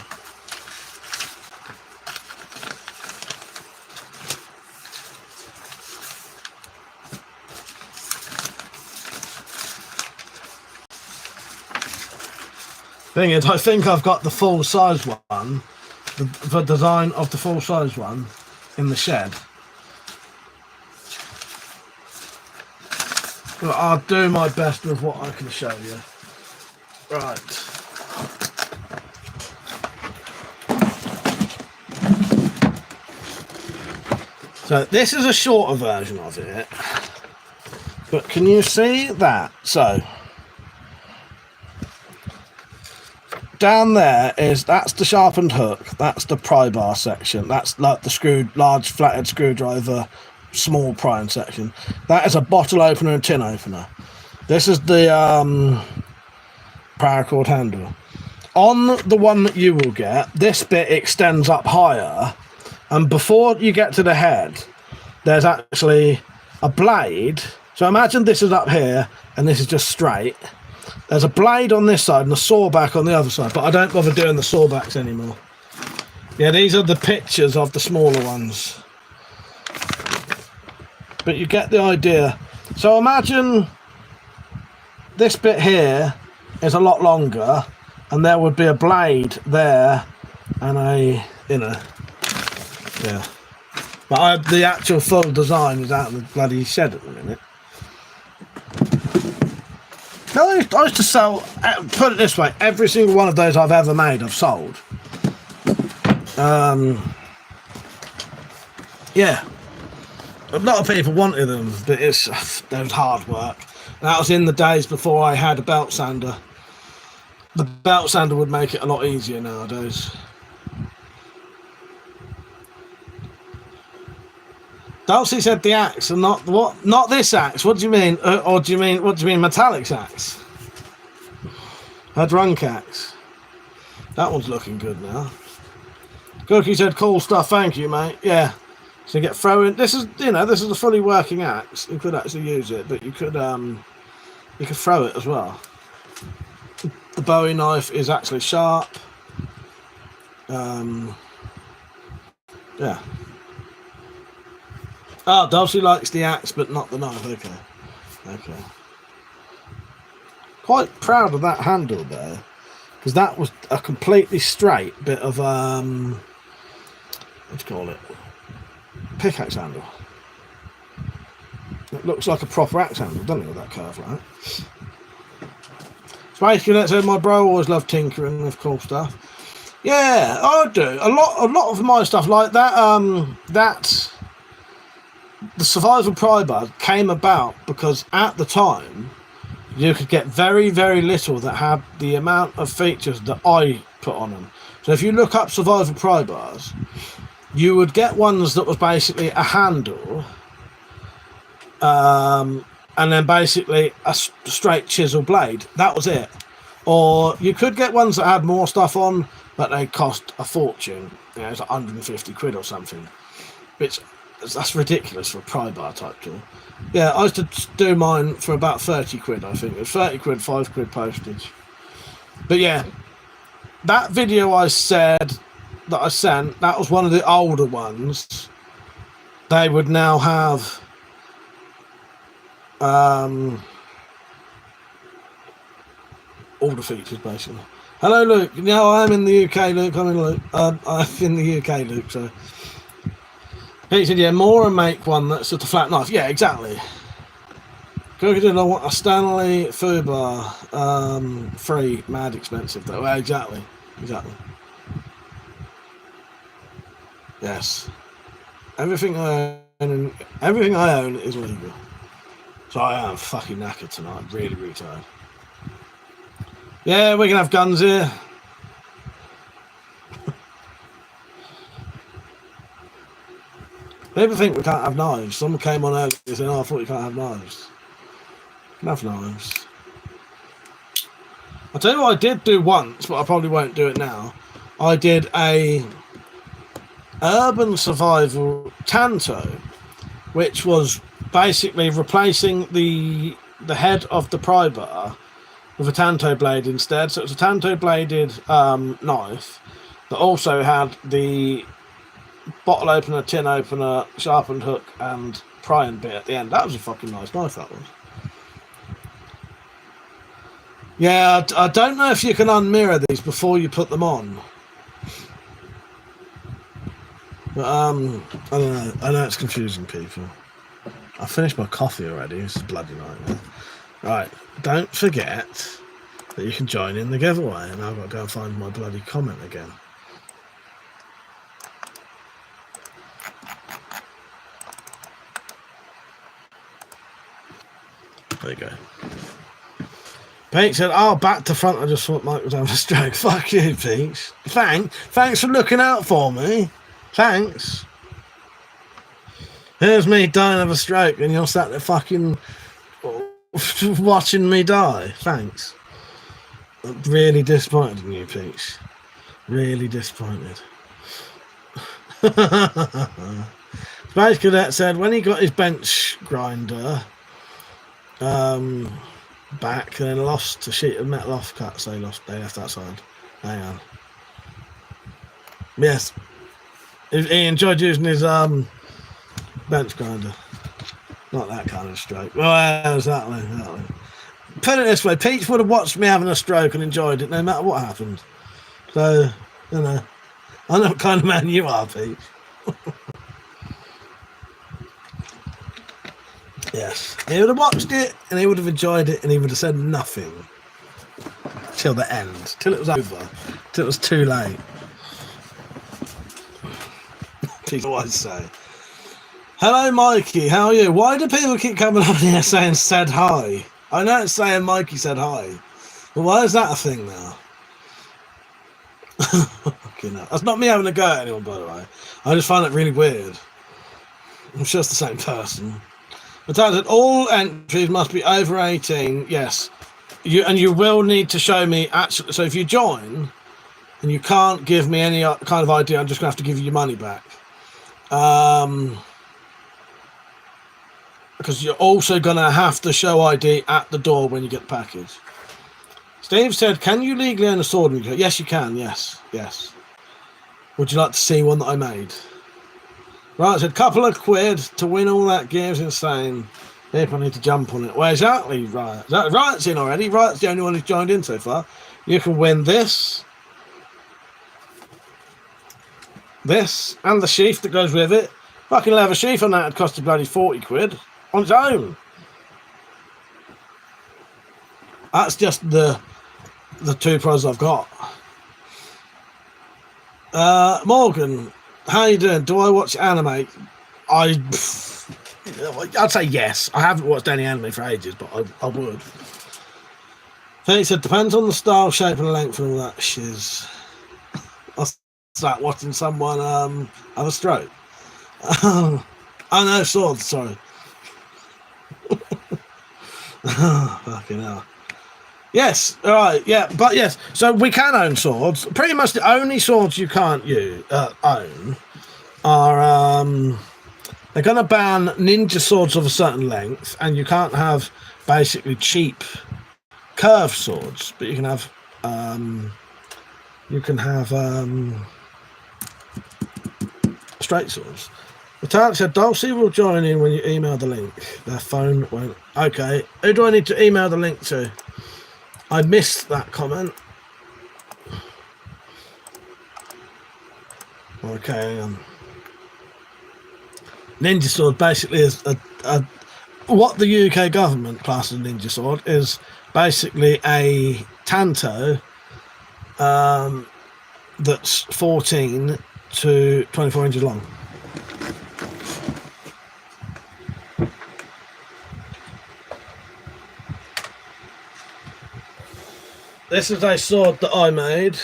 Thing is, I think I've got the full size one, the design of the full size one in the shed. But I'll do my best with what I can show you. Right. So this is a shorter version of it. But can you see that? So down there that's the sharpened hook, that's the pry bar section, that's like the large flathead screwdriver, small prying section. That is a bottle opener and tin opener. This is the paracord handle. On the one that you will get, this bit extends up higher, and before you get to the head, there's actually a blade. So imagine this is up here, and this is just straight. There's a blade on this side and a sawback on the other side, but I don't bother doing the sawbacks anymore. Yeah, these are the pictures of the smaller ones. But you get the idea. So imagine this bit here is a lot longer, and there would be a blade there and a, yeah. But the actual full design is out of the bloody shed at the minute. No, I used to sell, put it this way, every single one of those I've ever made, I've sold. Yeah. A lot of people wanted them, but there was hard work. And that was in the days before I had a belt sander. The belt sander would make it a lot easier nowadays. Dulcie said the axe, and not what? Not this axe. What do you mean? Or do you mean what do you mean? Metallic's axe? Her drunk axe. That one's looking good now. Cookie said, "Cool stuff, thank you, mate." Yeah. So you get throwing. This is, this is a fully working axe. You could actually use it, but you could throw it as well. The Bowie knife is actually sharp. Yeah. Oh, Dulcie likes the axe, but not the knife. Okay. Quite proud of that handle there, because that was a completely straight bit of what do you call it? Pickaxe handle. It looks like a proper axe handle, doesn't it, with that curve like that? Space Cadet said, "My bro always loved tinkering with cool stuff." Yeah, I do. A lot of my stuff like that. The survival pry bar came about because at the time you could get very, very little that had the amount of features that I put on them. So if you look up survival pry bars, you would get ones that was basically a handle, and then basically a straight chisel blade. That was it. Or you could get ones that had more stuff on, but they cost a fortune. It's like 150 quid or something. That's ridiculous for a pry bar type tool. Yeah, I used to do mine for about 30 quid, I think. It was 30 quid, 5 quid postage. But yeah, that video I said that I sent, that was one of the older ones. They would now have all the features, basically. Hello, Luke. No, I'm in the UK, Luke. I'm in the UK, Luke, so... He said, yeah, more and make one that's just a flat knife. Yeah, exactly. Cookie did I want a Stanley Fubar, free, mad expensive though. Well, exactly. Yes. Everything I own is legal. So I am fucking knackered tonight. Really, really tired. Yeah, we can have guns here. People think we can't have knives. Someone came on earlier and said, "Oh, I thought you can't have knives." You can have knives. I'll tell you what I did do once, but I probably won't do it now. I did a urban survival tanto, which was basically replacing the head of the pry bar with a tanto blade instead. So it was a tanto bladed knife that also had the bottle opener, tin opener, sharpened hook and prying bit at the end. That was a fucking nice knife, that was. Yeah, I don't know if you can unmirror these before you put them on. But I don't know. I know it's confusing people. I finished my coffee already. It's a bloody nightmare. Right, don't forget that you can join in the giveaway, and I've got to go and find my bloody comment again. There you go. Pete said, "Oh, back to front. I just thought Mike was having a stroke." Fuck you, Pete. Thanks for looking out for me. Thanks. Here's me dying of a stroke, and you're sat there fucking watching me die. Thanks. I'm really disappointed in you, Pete. Really disappointed. Space Cadet said, when he got his bench grinder back, then lost a sheet of metal offcut, so they left that side. Hang on. Yes, he enjoyed using his bench grinder. Not that kind of stroke. Well, exactly. Put it this way, Peach would have watched me having a stroke and enjoyed it no matter what happened. So, I know what kind of man you are, Peach. Yes, he would have watched it and he would have enjoyed it and he would have said nothing till the end, till it was over, till it was too late. People always say, "Hello, Mikey, how are you?" Why do people keep coming on here saying "said hi"? I know it's saying Mikey said hi, but why is that a thing now? That's not me having a go at anyone, by the way. I just find it really weird. I'm sure it's the same person. But that all entries must be over 18. Yes, you will need to show me actually. So if you join, and you can't give me any kind of idea, I'm just going to have to give you your money back. Because you're also going to have to show ID at the door when you get the package. Steve said, can you legally own a sword? Yes, you can. Yes. Would you like to see one that I made? Right, I said, couple of quid to win all that gear is insane. People need to jump on it. Well, exactly, right. Riot's in already. Riot's the only one who's joined in so far. You can win this, and the sheath that goes with it. Fucking leather sheath on that would cost you bloody 40 quid on its own. That's just the two pros I've got. Morgan, how you doing? Do I watch anime? I'd say yes. I haven't watched any anime for ages, but I would. He said, depends on the style, shape, and length, and all that shiz. I'll start watching someone have a stroke. Oh no, swords, sorry. Fucking hell. Yes, all right, yeah, but yes. So we can own swords. Pretty much the only swords you can't own are they're going to ban ninja swords of a certain length, and you can't have basically cheap curved swords, but you can have straight swords. The Tark said Dulcie will join in when you email the link. Their phone won't. Okay, who do I need to email the link to? I missed that comment. Okay, ninja sword basically is what the UK government classes as a ninja sword is basically a tanto that's 14 to 24 inches long. This is a sword that I made.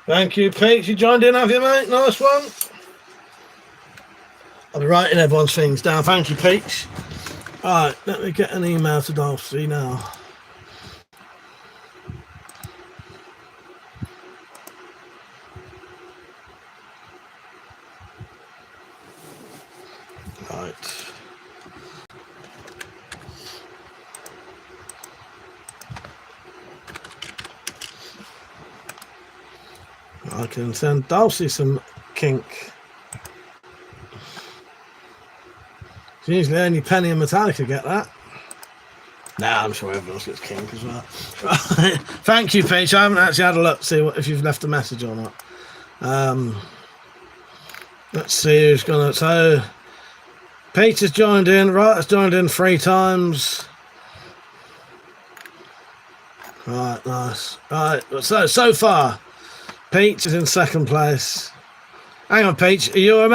Thank you, Pete. You joined in, have you, mate? Nice one. I'll be writing everyone's things down. Thank you, Pete. All right, let me get an email to Dulcie now. Right. I can send Dulcie some kink. It's usually only Penny and Metallica get that. Nah, I'm sure everyone else gets kink as well. Right. Thank you, Peach. I haven't actually had a look to see if you've left a message or not. Let's see who's gonna. So, Peach has joined in. Right, has joined in 3 times. Right, nice. Right, so far. Peach is in 2nd place. Hang on, Peach. Are you a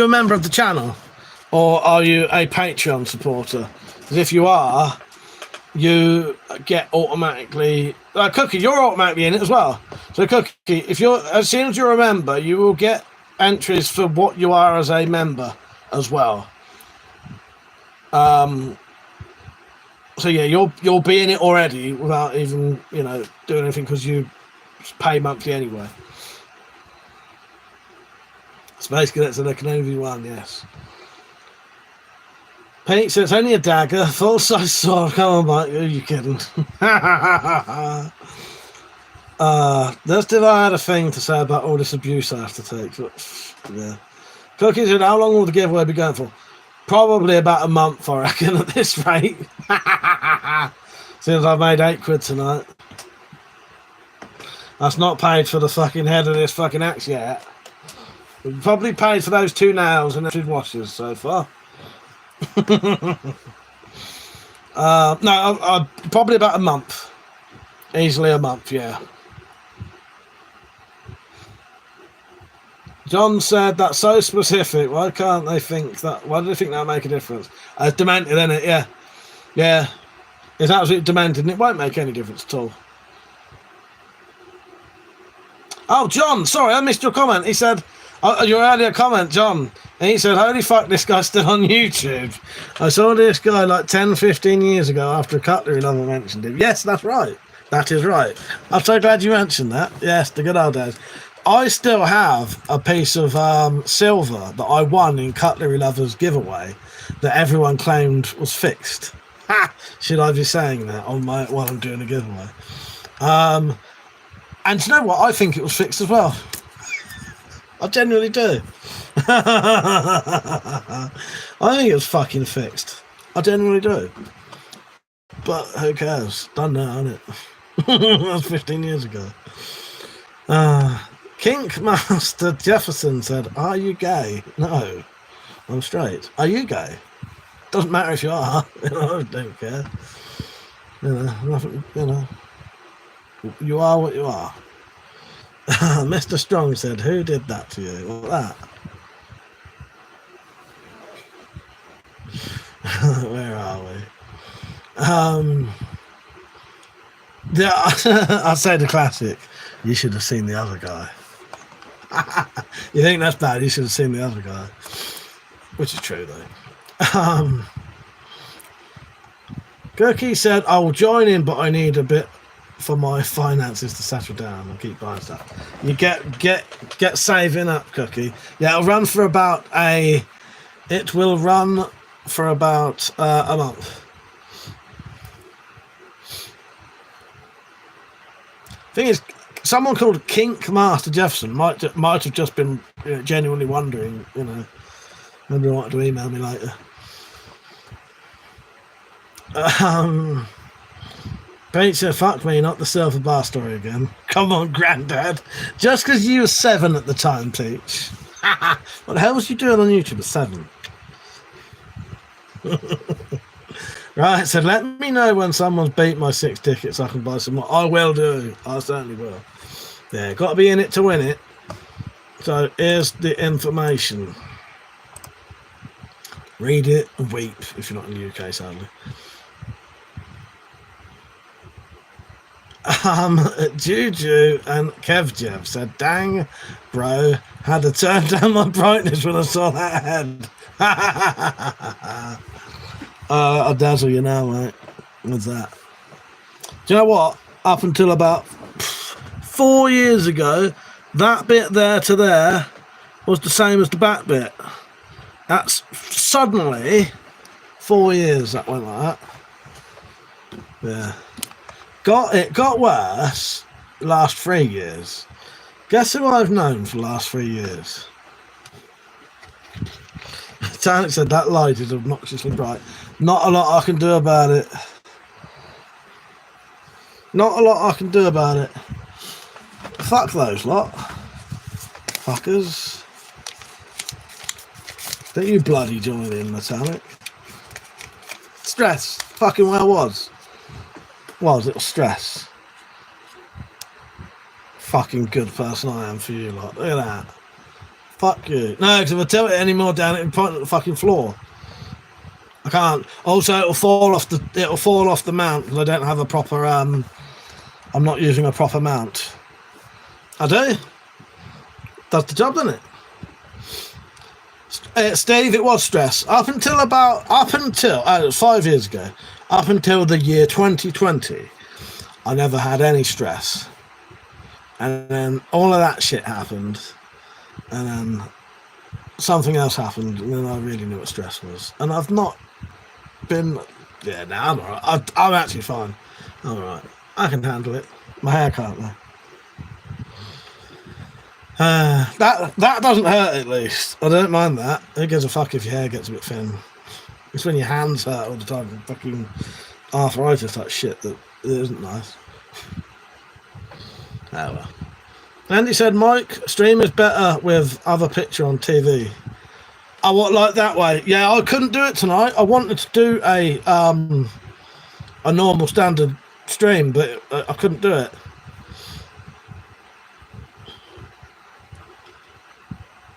member of the channel, or are you a Patreon supporter? Because if you are, you get automatically. Cookie, you're automatically in it as well. So, Cookie, if you're as soon as you're a member, you will get entries for what you are as a member as well. So yeah, you'll be in it already without even doing anything because you pay monthly anyway. Space Cadets and the Canadian one, yes. Pete says it's only a dagger, full size sword. Come on, mate, are you kidding? There's still I had a thing to say about all this abuse I have to take. But, yeah. Cookie said, how long will the giveaway be going for? Probably about a month, I reckon, at this rate. Since I've made 8 quid tonight. That's not paid for the fucking head of this fucking axe yet. We've probably paid for those 2 nails and 2 washers so far. No, probably about a month. Easily a month, yeah. John said that's so specific. Why can't they think that? Why do they think that'll make a difference? It's demented, isn't it? Yeah. Yeah. It's absolutely demented and it won't make any difference at all. Oh, John, sorry, I missed your comment. He said, your earlier comment, John. And he said, holy fuck, this guy's still on YouTube. I saw this guy like 10, 15 years ago after a cutlery lover mentioned him. Yes, that's right. That is right. I'm so glad you mentioned that. Yes, the good old days. I still have a piece of silver that I won in Cutlery Lovers giveaway that everyone claimed was fixed. Ha! Should I be saying that while I'm doing a giveaway? And you know what? I think it was fixed as well. I genuinely do. I think it was fucking fixed. I genuinely do. But who cares? Done now, isn't it? That was 15 years ago. Kink Master Jefferson said, are you gay? No, I'm straight. Are you gay? Doesn't matter if you are. I don't care. Nothing, you are what you are. Mr. Strong said, who did that to you? What that? Where are we? Yeah, I say the classic. You should have seen the other guy. You think that's bad? You should have seen the other guy. Which is true, though. Gurky said, I will join in, but I need a bit for my finances to settle down and keep buying stuff. You get saving up, Cookie. Yeah, it'll run for about a month. Thing is, someone called Kink Master Jefferson might have just been genuinely wondering, maybe wanted to email me later. Pete said, fuck me, not the silver bar story again. Come on, Grandad. Just because you were 7 at the time, Peach. What the hell was you doing on YouTube at 7? Right, so let me know when someone's beat my 6 tickets so I can buy some more. I will do. I certainly will. Yeah, got to be in it to win it. So here's the information. Read it and weep if you're not in the UK, sadly. Juju and Kevjev said, dang, bro, had to turn down my brightness when I saw that head. I'll dazzle you now, mate. What's that? Do you know what? Up until about 4 years ago, that bit there to there was the same as the back bit. That's suddenly 4 years that went like that. Yeah. It got worse the last 3 years. Guess who I've known for the last 3 years? Tarek said that light is obnoxiously bright. Not a lot I can do about it. Not a lot I can do about it. Fuck those lot. Fuckers. Don't you bloody join in, Metallic. Stress. Fucking well was. It was stress. Fucking good person I am for you lot. Look at that. Fuck you. No, because if I tilt it any more down, it'll point at the fucking floor. I can't. Also, it'll fall off the mount because I don't have a proper. I'm not using a proper mount. I do. Does the job, doesn't it? Steve, it was stress up until it was 5 years ago. Up until the year 2020, I never had any stress, and then all of that shit happened, and then something else happened, and then I really knew what stress was. And I've not been. Yeah, now I'm alright. I'm actually fine. I'm alright. I can handle it. My hair can't though. That doesn't hurt at least. I don't mind that. Who gives a fuck if your hair gets a bit thin? It's when your hands hurt all the time from fucking arthritis, that shit that it isn't nice. Oh well. Andy said, Mike, stream is better with other picture on TV. I want like that way. Yeah, I couldn't do it tonight. I wanted to do a a normal standard stream, but I couldn't do it.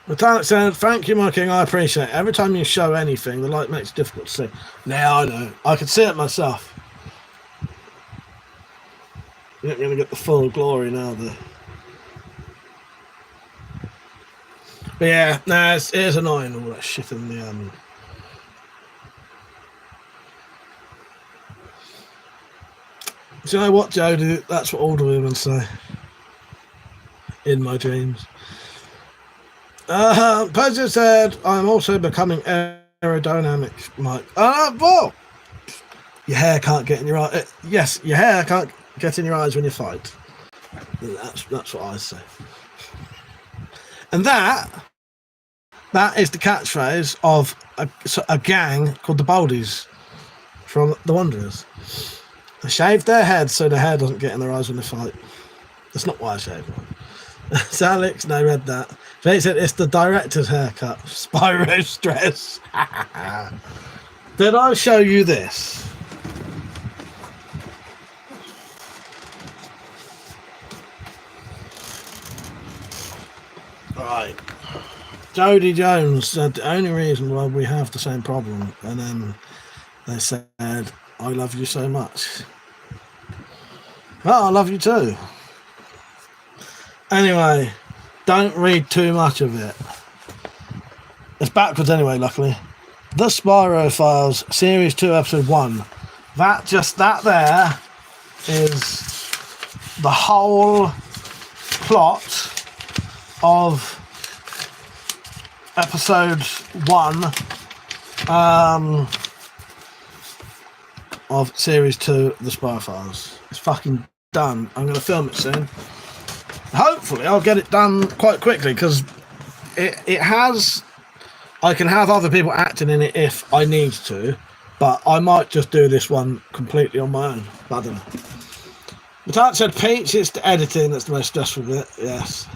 Metallic said, "Thank you, my king. I appreciate it. Every time you show anything, the light makes it difficult to see." Now I know. I can see it myself. You're not going to get the full glory now, though. But yeah, nah, it is annoying, all that shit in the Do you know what, Jodie? That's what older women say. In my dreams. Postal said, "I'm also becoming aerodynamic, Mike." Well, your hair can't get in your eye. Yes, your hair can't get in your eyes when you fight. That's what I say. And that is the catchphrase of a gang called the Baldies from The Wanderers. They shave their heads so the hair doesn't get in their eyes when they fight. That's not why I shaved one. So Alex, no, read that. They said it's the director's haircut. Spyro stress. Did I show you this? Right. Jodie Jones said the only reason why we have the same problem, and then they said, "I love you so much." Well, I love you too. Anyway, don't read too much of it. It's backwards anyway, luckily. The Spyro Files, Series 2, Episode 1. That there is the whole plot of Episode 1 of Series 2, The Spyro Files. It's fucking done. I'm going to film it soon. Hopefully I'll get it done quite quickly, because it has... I can have other people acting in it if I need to, but I might just do this one completely on my own. I don't know. But said, "Peach, it's the editing that's the most stressful bit." Yes.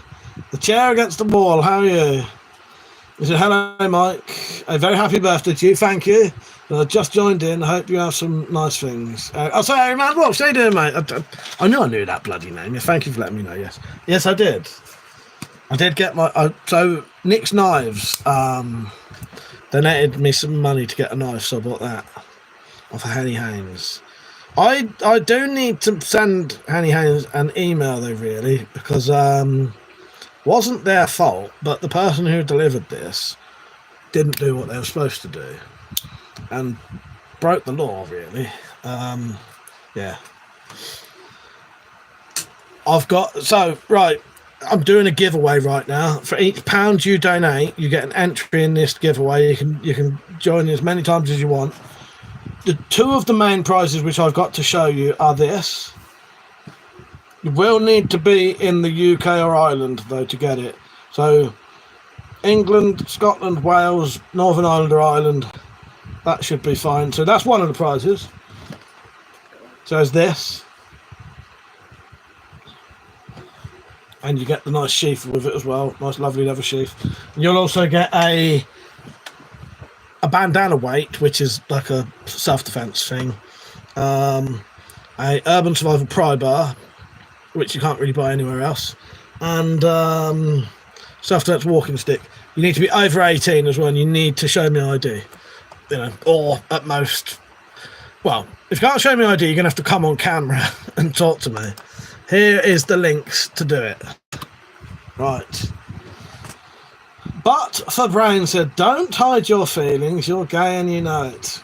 The chair against the wall, how are you? He said, "Hello, Mike. A very happy birthday to you. Thank you. I just joined in. I hope you have some nice things." Sorry, man. What are you doing, mate? I knew that bloody name. Thank you for letting me know. Yes, I did. I did get my... so, Nick's Knives donated me some money to get a knife, so I bought that off of Henny Haynes. I do need to send Henny Haynes an email, though, really, because wasn't their fault, but the person who delivered this didn't do what they were supposed to do and broke the law, really. Yeah. I'm doing a giveaway right now. For each pound you donate, you get an entry in this giveaway. You can join as many times as you want. The two of the main prizes which I've got to show you are this. You will need to be in the UK or Ireland, though, to get it. So, England, Scotland, Wales, Northern Ireland or Ireland, that should be fine. So that's one of the prizes. So there's this. And you get the nice sheath with it as well. Nice, lovely leather sheath. And you'll also get a bandana weight, which is like a self-defense thing. A Urban Survival pry bar, which you can't really buy anywhere else. And self-defense walking stick. You need to be over 18 as well, and you need to show me ID. Or at most... Well, if you can't show me ID, you're going to have to come on camera and talk to me. Here is the links to do it. Right. But for Brain said, "Don't hide your feelings. You're gay and you know it."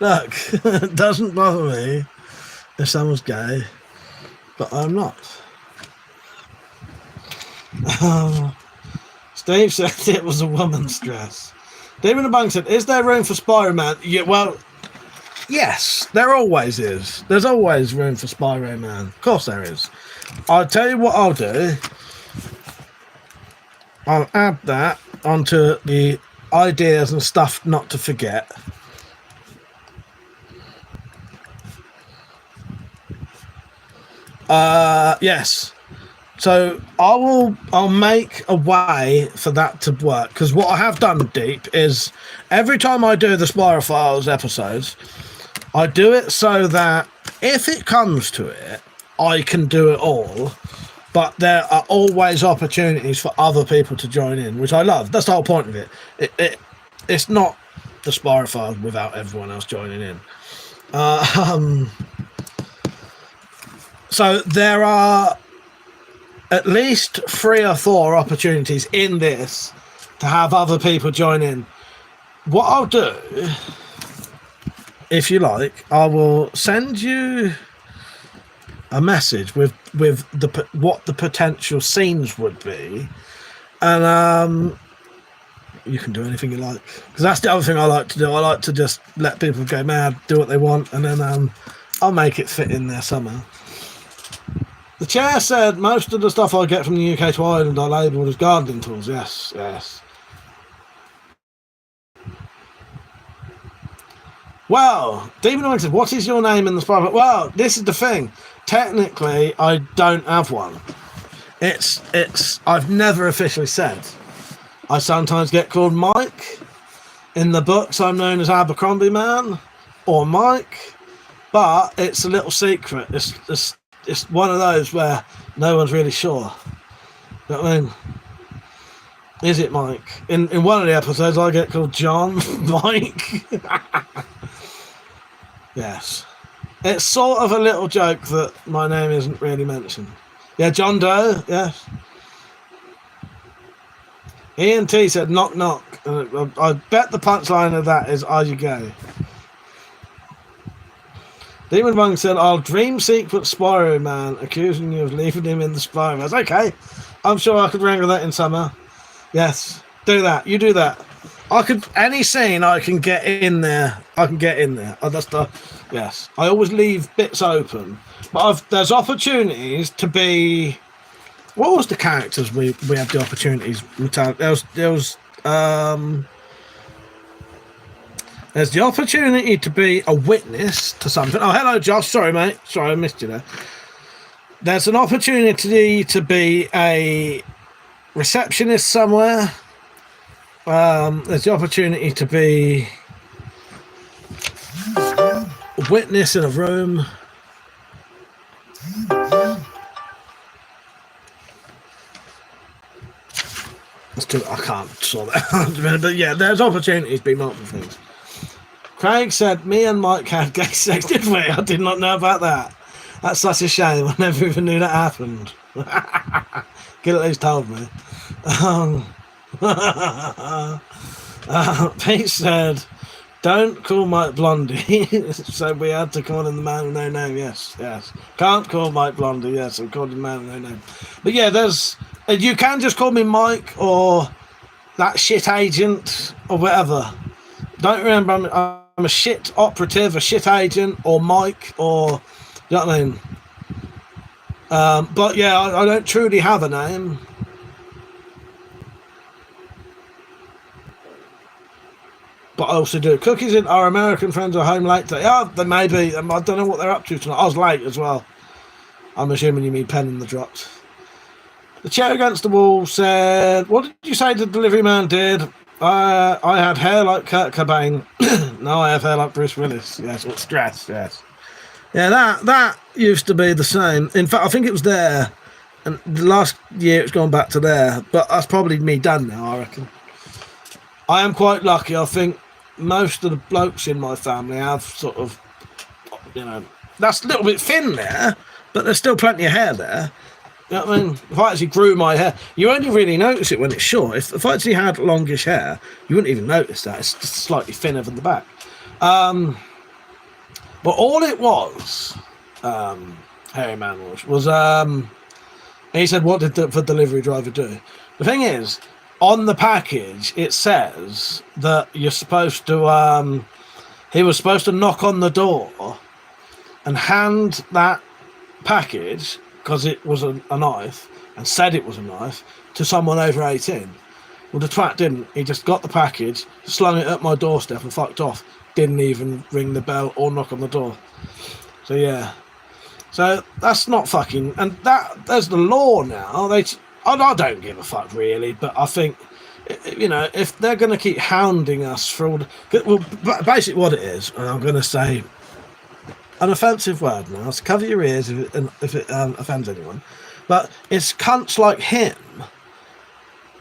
Look, it doesn't bother me if someone's gay, but I'm not. Steve said it was a woman's dress. David the Bank said, "Is there room for Spyro Man?" Yeah, well, yes, there always is. There's always room for Spyro Man. Of course there is. I'll tell you what I'll do. I'll add that onto the ideas and stuff not to forget. Yes. So I'll make a way for that to work, because what I have done, Deep, is every time I do the Spyro Files episodes, I do it so that if it comes to it, I can do it all. But there are always opportunities for other people to join in, which I love. That's the whole point of it. It's not the Spyrophile without everyone else joining in. So there are at least 3 or 4 opportunities in this to have other people join in. What I'll do, if you like, I will send you a message with what the potential scenes would be, and you can do anything you like, because that's the other thing I like to do. I like to just let people go mad, do what they want, and then I'll make it fit in there somehow. The chair said most of the stuff I get from the UK to Ireland I labelled as gardening tools. Yes. Well, Demon Wing said, what is your name in the Spyro? Well, this is the thing. Technically, I don't have one. I've never officially said. I sometimes get called Mike. In the books, I'm known as Abercrombie Man or Mike, but it's a little secret. It's one of those where no one's really sure. You know what I mean? Is it Mike? In one of the episodes, I get called John Mike. Yes. It's sort of a little joke that my name isn't really mentioned. Yeah, John Doe, yes. Ian T said, knock, knock. I bet the punchline of that is, are you gay? Demon Monk said, I'll dream sequence Spyro Man, accusing you of leaving him in the Spyro. Okay, I'm sure I could wrangle that in summer. Yes, do that. You do that. Any scene I can get in there. Yes. I always leave bits open, but there's opportunities to be. What was the characters we had the opportunities? There's the opportunity to be a witness to something. Oh, hello, Josh. Sorry, mate. Sorry, I missed you there. There's an opportunity to be a receptionist somewhere. There's the opportunity to be a witness in a room. I can't sort that out. But yeah, there's opportunities to be multiple things. Craig said, me and Mike had gay sex, did we? I did not know about that. That's such a shame. I never even knew that happened. Could at least told me. Pete said, don't call Mike Blondie. So we had to call him the man with no name. Yes. Can't call Mike Blondie. Yes, we called him man with no name. But yeah, you can just call me Mike or that shit agent or whatever. Don't remember I'm a shit operative, a shit agent, or Mike, or you know what I mean. But yeah, I don't truly have a name. But I also do. Cookies and our American friends are home late today. Oh, they may be. I don't know what they're up to tonight. I was late as well. I'm assuming you mean pen in the drops. The chair against the wall said, what did you say the delivery man did? I had hair like Kurt Cobain. No, I have hair like Bruce Willis. Yes, or stress, yes. Yeah, that used to be the same. In fact, I think it was there. And the last year it's gone back to there. But that's probably me done now, I reckon. I am quite lucky. I think most of the blokes in my family have sort of, that's a little bit thin there, but there's still plenty of hair there. You know what I mean? If I actually grew my hair, you only really notice it when it's short. If I actually had longish hair, you wouldn't even notice that. It's just slightly thinner than the back. But all it was, Hairy Man was he said, what did the delivery driver do? The thing is, on the package, it says that you're supposed to, he was supposed to knock on the door and hand that package, because it was a knife, and said it was a knife, to someone over 18. Well, the twat didn't. He just got the package, slung it at my doorstep and fucked off. Didn't even ring the bell or knock on the door. So, yeah. So, that's not fucking... And there's the law now. I don't give a fuck, really, but I think, if they're going to keep hounding us for all... Well, basically what it is, and I'm going to say an offensive word now, so cover your ears if it offends anyone. But it's cunts like him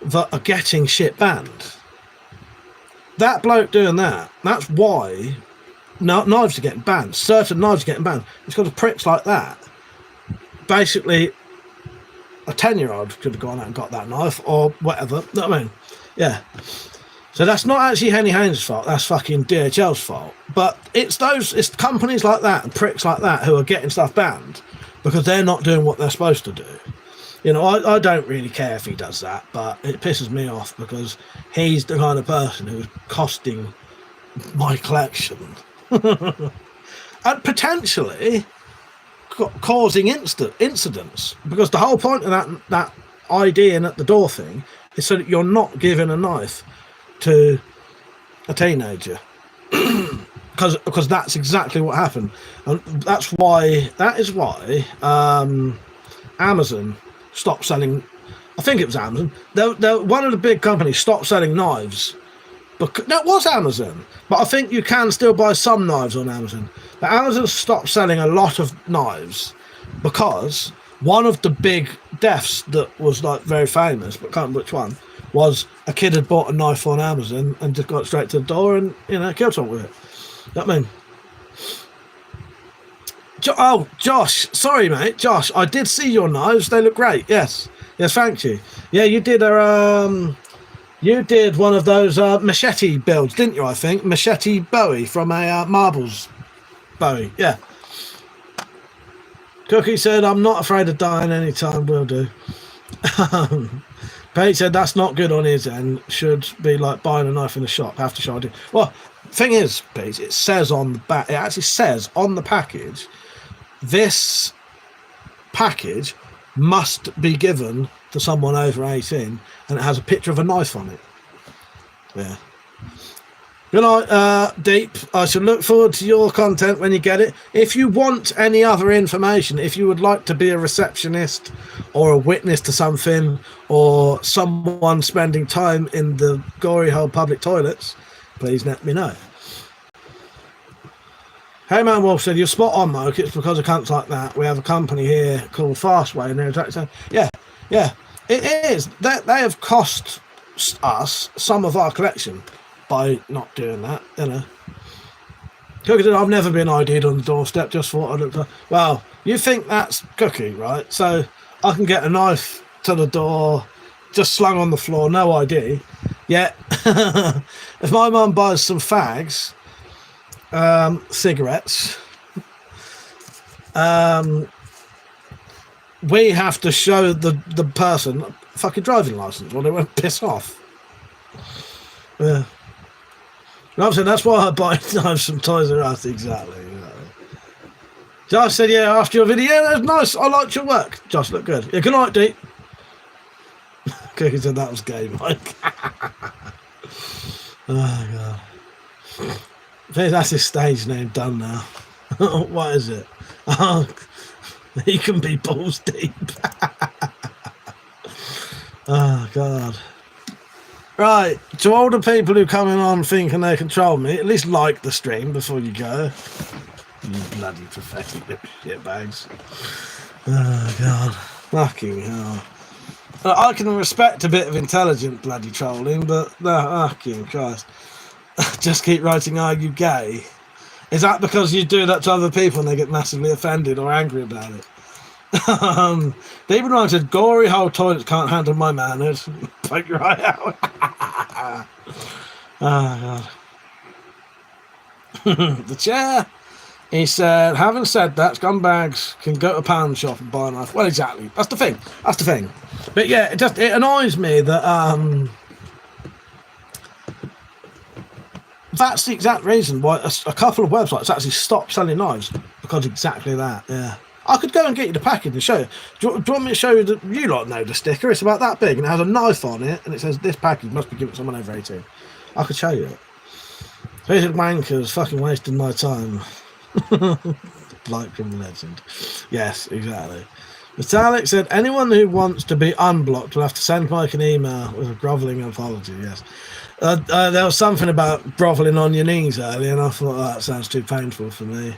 that are getting shit banned. That bloke doing that, that's why knives are getting banned. Certain knives are getting banned. It's because of pricks like that. Basically, a 10-year-old could have gone out and got that knife or whatever. You know what I mean? Yeah. So that's not actually Henny Haynes' fault. That's fucking DHL's fault. But it's companies like that and pricks like that who are getting stuff banned because they're not doing what they're supposed to do. You know, I don't really care if he does that, but it pisses me off because he's the kind of person who's costing my collection and potentially causing incidents, because the whole point of that ID and at the door thing is so that you're not giving a knife to a teenager. because that's exactly what happened, and that is why Amazon stopped selling. I think it was Amazon. They're one of the big companies stopped selling knives. That was Amazon, but I think you can still buy some knives on Amazon. But Amazon stopped selling a lot of knives because one of the big deaths that was like very famous, but can't remember which one, was a kid had bought a knife on Amazon and just got straight to the door and killed someone with it. You know what I mean? Oh, Josh, sorry, mate. Josh, I did see your knives. They look great. Yes, thank you. Yeah, you did you did one of those machete builds, didn't you? I think machete Bowie from a marbles Bowie. Yeah. Cookie said, "I'm not afraid of dying anytime. Will do." Pete said, "That's not good on his end. Should be like buying a knife in the shop. Have to show it." Well, thing is, Pete, it says on the back. It actually says on the package, this package must be given to someone over 18, and it has a picture of a knife on it. Yeah. Good night, Deep. I shall look forward to your content when you get it. If you want any other information, if you would like to be a receptionist or a witness to something, or someone spending time in the gory hole public toilets, please let me know. Hey Man Wolf said, "You're spot on, Moke. It's because of cunts like that. We have a company here called Fastway, and they're exactly." Yeah, it is. They have cost us some of our collection by not doing that, you know. Cookie said, "I've never been ID'd on the doorstep, just thought I looked like..." Well, you think that's Cookie, right? So I can get a knife to the door, just slung on the floor, no ID. Yeah. If my mum buys some fags, cigarettes, we have to show the person a fucking driving license or they won't piss off. Yeah. I'm saying that's why I buy knives from Toys R Us. Exactly. Josh said, "Yeah, after your video, that's nice. I liked your work. Josh, look good. Yeah, good night, Deep." Cookie said that was gay, Mike. Oh god. That's his stage name done now. What is it? Oh, he can be balls deep. Oh god. Right, to all the people who coming on thinking they control me, at least like the stream before you go. You bloody pathetic shitbags. Oh god. Fucking hell. I can respect a bit of intelligent bloody trolling, but fucking Christ. Just keep writing, "Are you gay?" Is that because you do that to other people and they get massively offended or angry about it? David Ryan said, "Gory hole toilets can't handle my manners." Poke your eye out. Oh, God. The chair. He said, "Having said that, scumbags can go to a pound shop and buy a knife." Well, exactly. That's the thing. But yeah, it annoys me that that's the exact reason why a couple of websites actually stopped selling knives, because exactly that. Yeah. I could go and get you the package and show you. Do you want me to show you you lot know the sticker? It's about that big and it has a knife on it and it says this package must be given to someone over 18. I could show you it. These wankers fucking wasting my time. Like from Legend. Yes, exactly. Metallic said, "Anyone who wants to be unblocked will have to send Mike an email with a grovelling apology." Yes. There was something about grovelling on your knees earlier and I thought, that sounds too painful for me.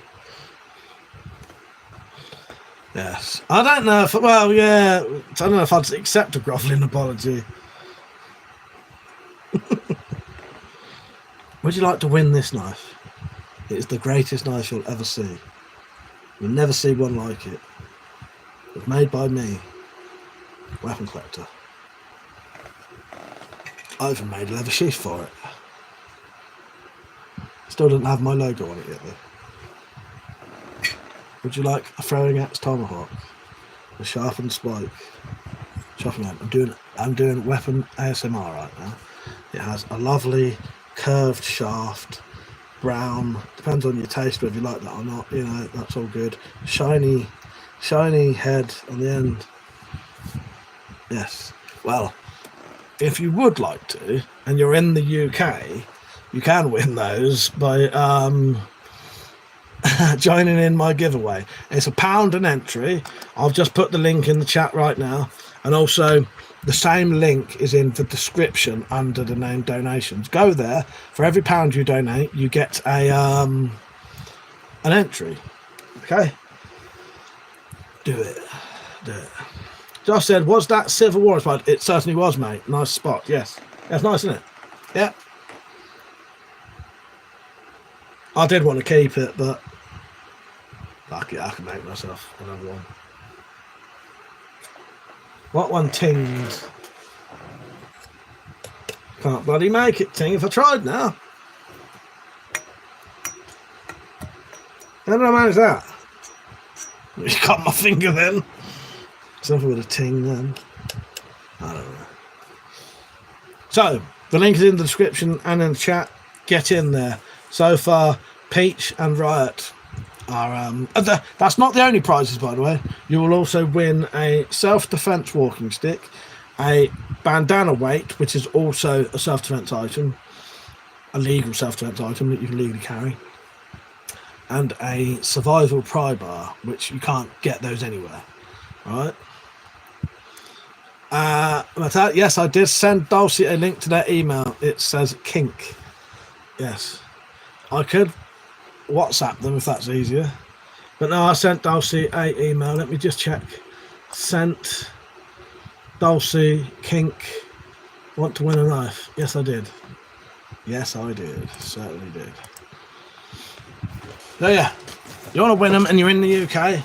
Yes. I don't know if, well, yeah, I don't know if I'd accept a grovelling apology. Would you like to win this knife? It is the greatest knife you'll ever see. You'll never see one like it. It's made by me, WeaponCollector. I even made a leather sheath for it. Still doesn't have my logo on it yet though. Would you like a throwing axe tomahawk? A sharpened spike? Chopping out. I'm doing weapon ASMR right now. It has a lovely curved shaft, brown, depends on your taste whether you like that or not, you know, that's all good. Shiny head on the end. Yes. Well, if you would like to, and you're in the UK, you can win those by joining in my giveaway. It's £1 an entry. I've just put the link in the chat right now, and also the same link is in the description under the name donations. Go there. For every £1 you donate, you get a an entry. Okay, do it. Josh said, was that Civil War inspired? It certainly was, mate. Nice spot. Yes, that's nice, isn't it? Yeah. I did want to keep it, but fuck it, I can make myself another one. What one tinged? Can't bloody make it ting if I tried now. How did I manage that? Just cut my finger then. Something with a ting then. I don't know. So, the link is in the description and in the chat. Get in there. So far, Peach and Riot are... that's not the only prizes, by the way. You will also win a self-defense walking stick, a bandana weight, which is also a self-defense item, a legal self-defense item that you can legally carry, and a survival pry bar, which you can't get those anywhere. All right. Yes, I did send Dulcie a link to their email. It says kink. Yes. I could WhatsApp them if that's easier. But no, I sent Dulcie a email. Let me just check. Sent Dulcie kink. Want to win a knife? Yes, I did. Yes, I did. Certainly did. So yeah, you want to win them and you're in the UK?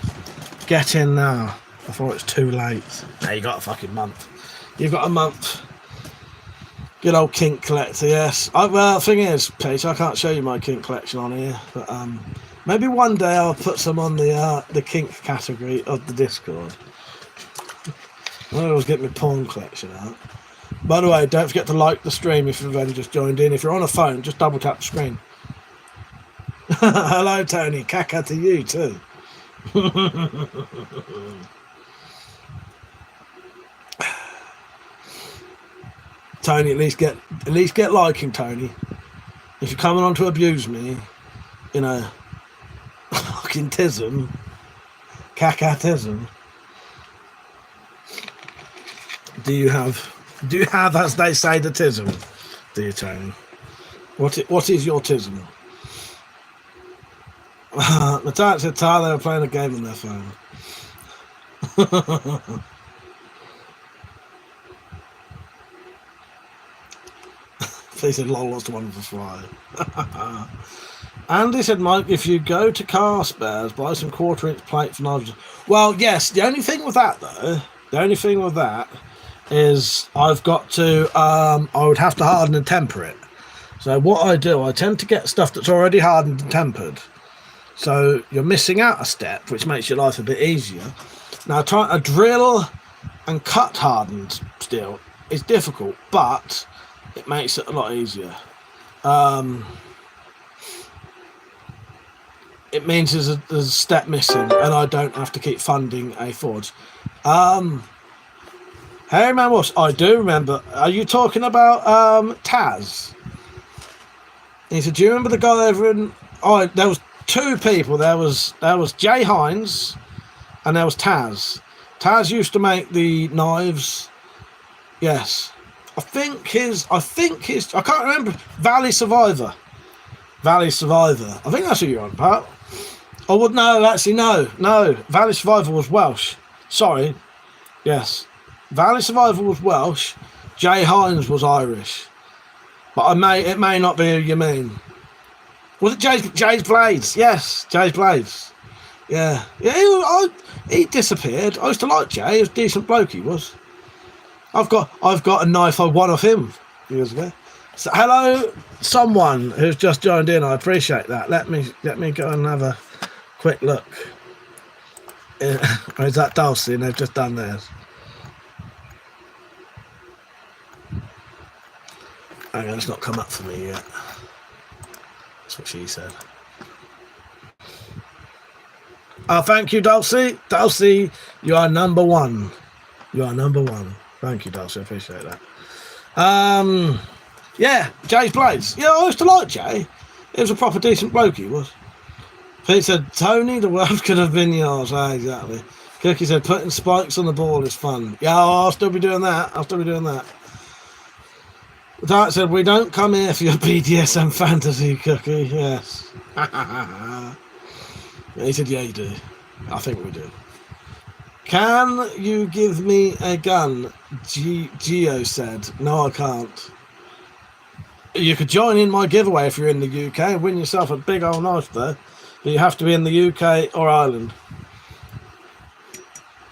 Get in now before it's too late. Now you got a fucking month. You've got a month. Good old kink collector, yes. Well, the thing is, Peter, I can't show you my kink collection on here, but maybe one day I'll put some on the kink category of the Discord. I always get my porn collection out. By the way, don't forget to like the stream if you've only just joined in. If you're on a phone, just double tap the screen. Hello, Tony. Caca to you too. Tony, at least get liking, Tony. If you're coming on to abuse me, you know, fucking tism, cacatism. Do you have, as they say, the tism? Do you, Tony? What is your tism? Natalia said Tyler were playing a game on their phone. They said lol, lost one for fly. Andy said, Mike, if you go to Car Spares, buy some 1/4-inch plate for knives. Well, yes, the only thing with that is I've got to I would have to harden and temper it. So what I do, I tend to get stuff that's already hardened and tempered. So you're missing out a step, which makes your life a bit easier. Now, trying to drill and cut hardened steel is difficult, but it makes it a lot easier. It means there's a step missing, and I don't have to keep funding a forge. Hey, man, what? I do remember. Are you talking about Taz? He said, do you remember the guy over in... Oh, there was two people. There was Jay Hines and there was Taz. Taz used to make the knives. Yes. I think his I can't remember. Valley Survivor. I think that's who you're on about. Oh, well, no, actually, no. Valley Survival was Welsh. Sorry. Yes. Valley Survival was Welsh. Jay Hines was Irish. But it may not be who you mean. Was it Jay's Blades? Yes, Jay's Blades. Yeah. He disappeared. I used to like Jay. He was a decent bloke, he was. I've got a knife I won off him years ago. So, hello, someone who's just joined in. I appreciate that. Let me go and have a quick look. Or is that Dulcie? And they've just done theirs. Hang on, it's not come up for me yet. That's what she said. Oh, thank you, Dulcie. Dulcie, you are number one. You are number one. Thank you, Dulcie. I appreciate that. Yeah, Jay's Blades. Yeah, I used to like Jay. He was a proper decent bloke, he was. Pete said, Tony, the world could have been yours. Ah, exactly. Cookie said, putting spikes on the ball is fun. Yeah, I'll still be doing that. Dark said, we don't come here for your BDSM fantasy, Cookie. Yes. He said, yeah, you do. I think we do. Can you give me a gun? Geo said, no, I can't. You could join in my giveaway if you're in the UK and win yourself a big old knife there. But you have to be in the UK or Ireland.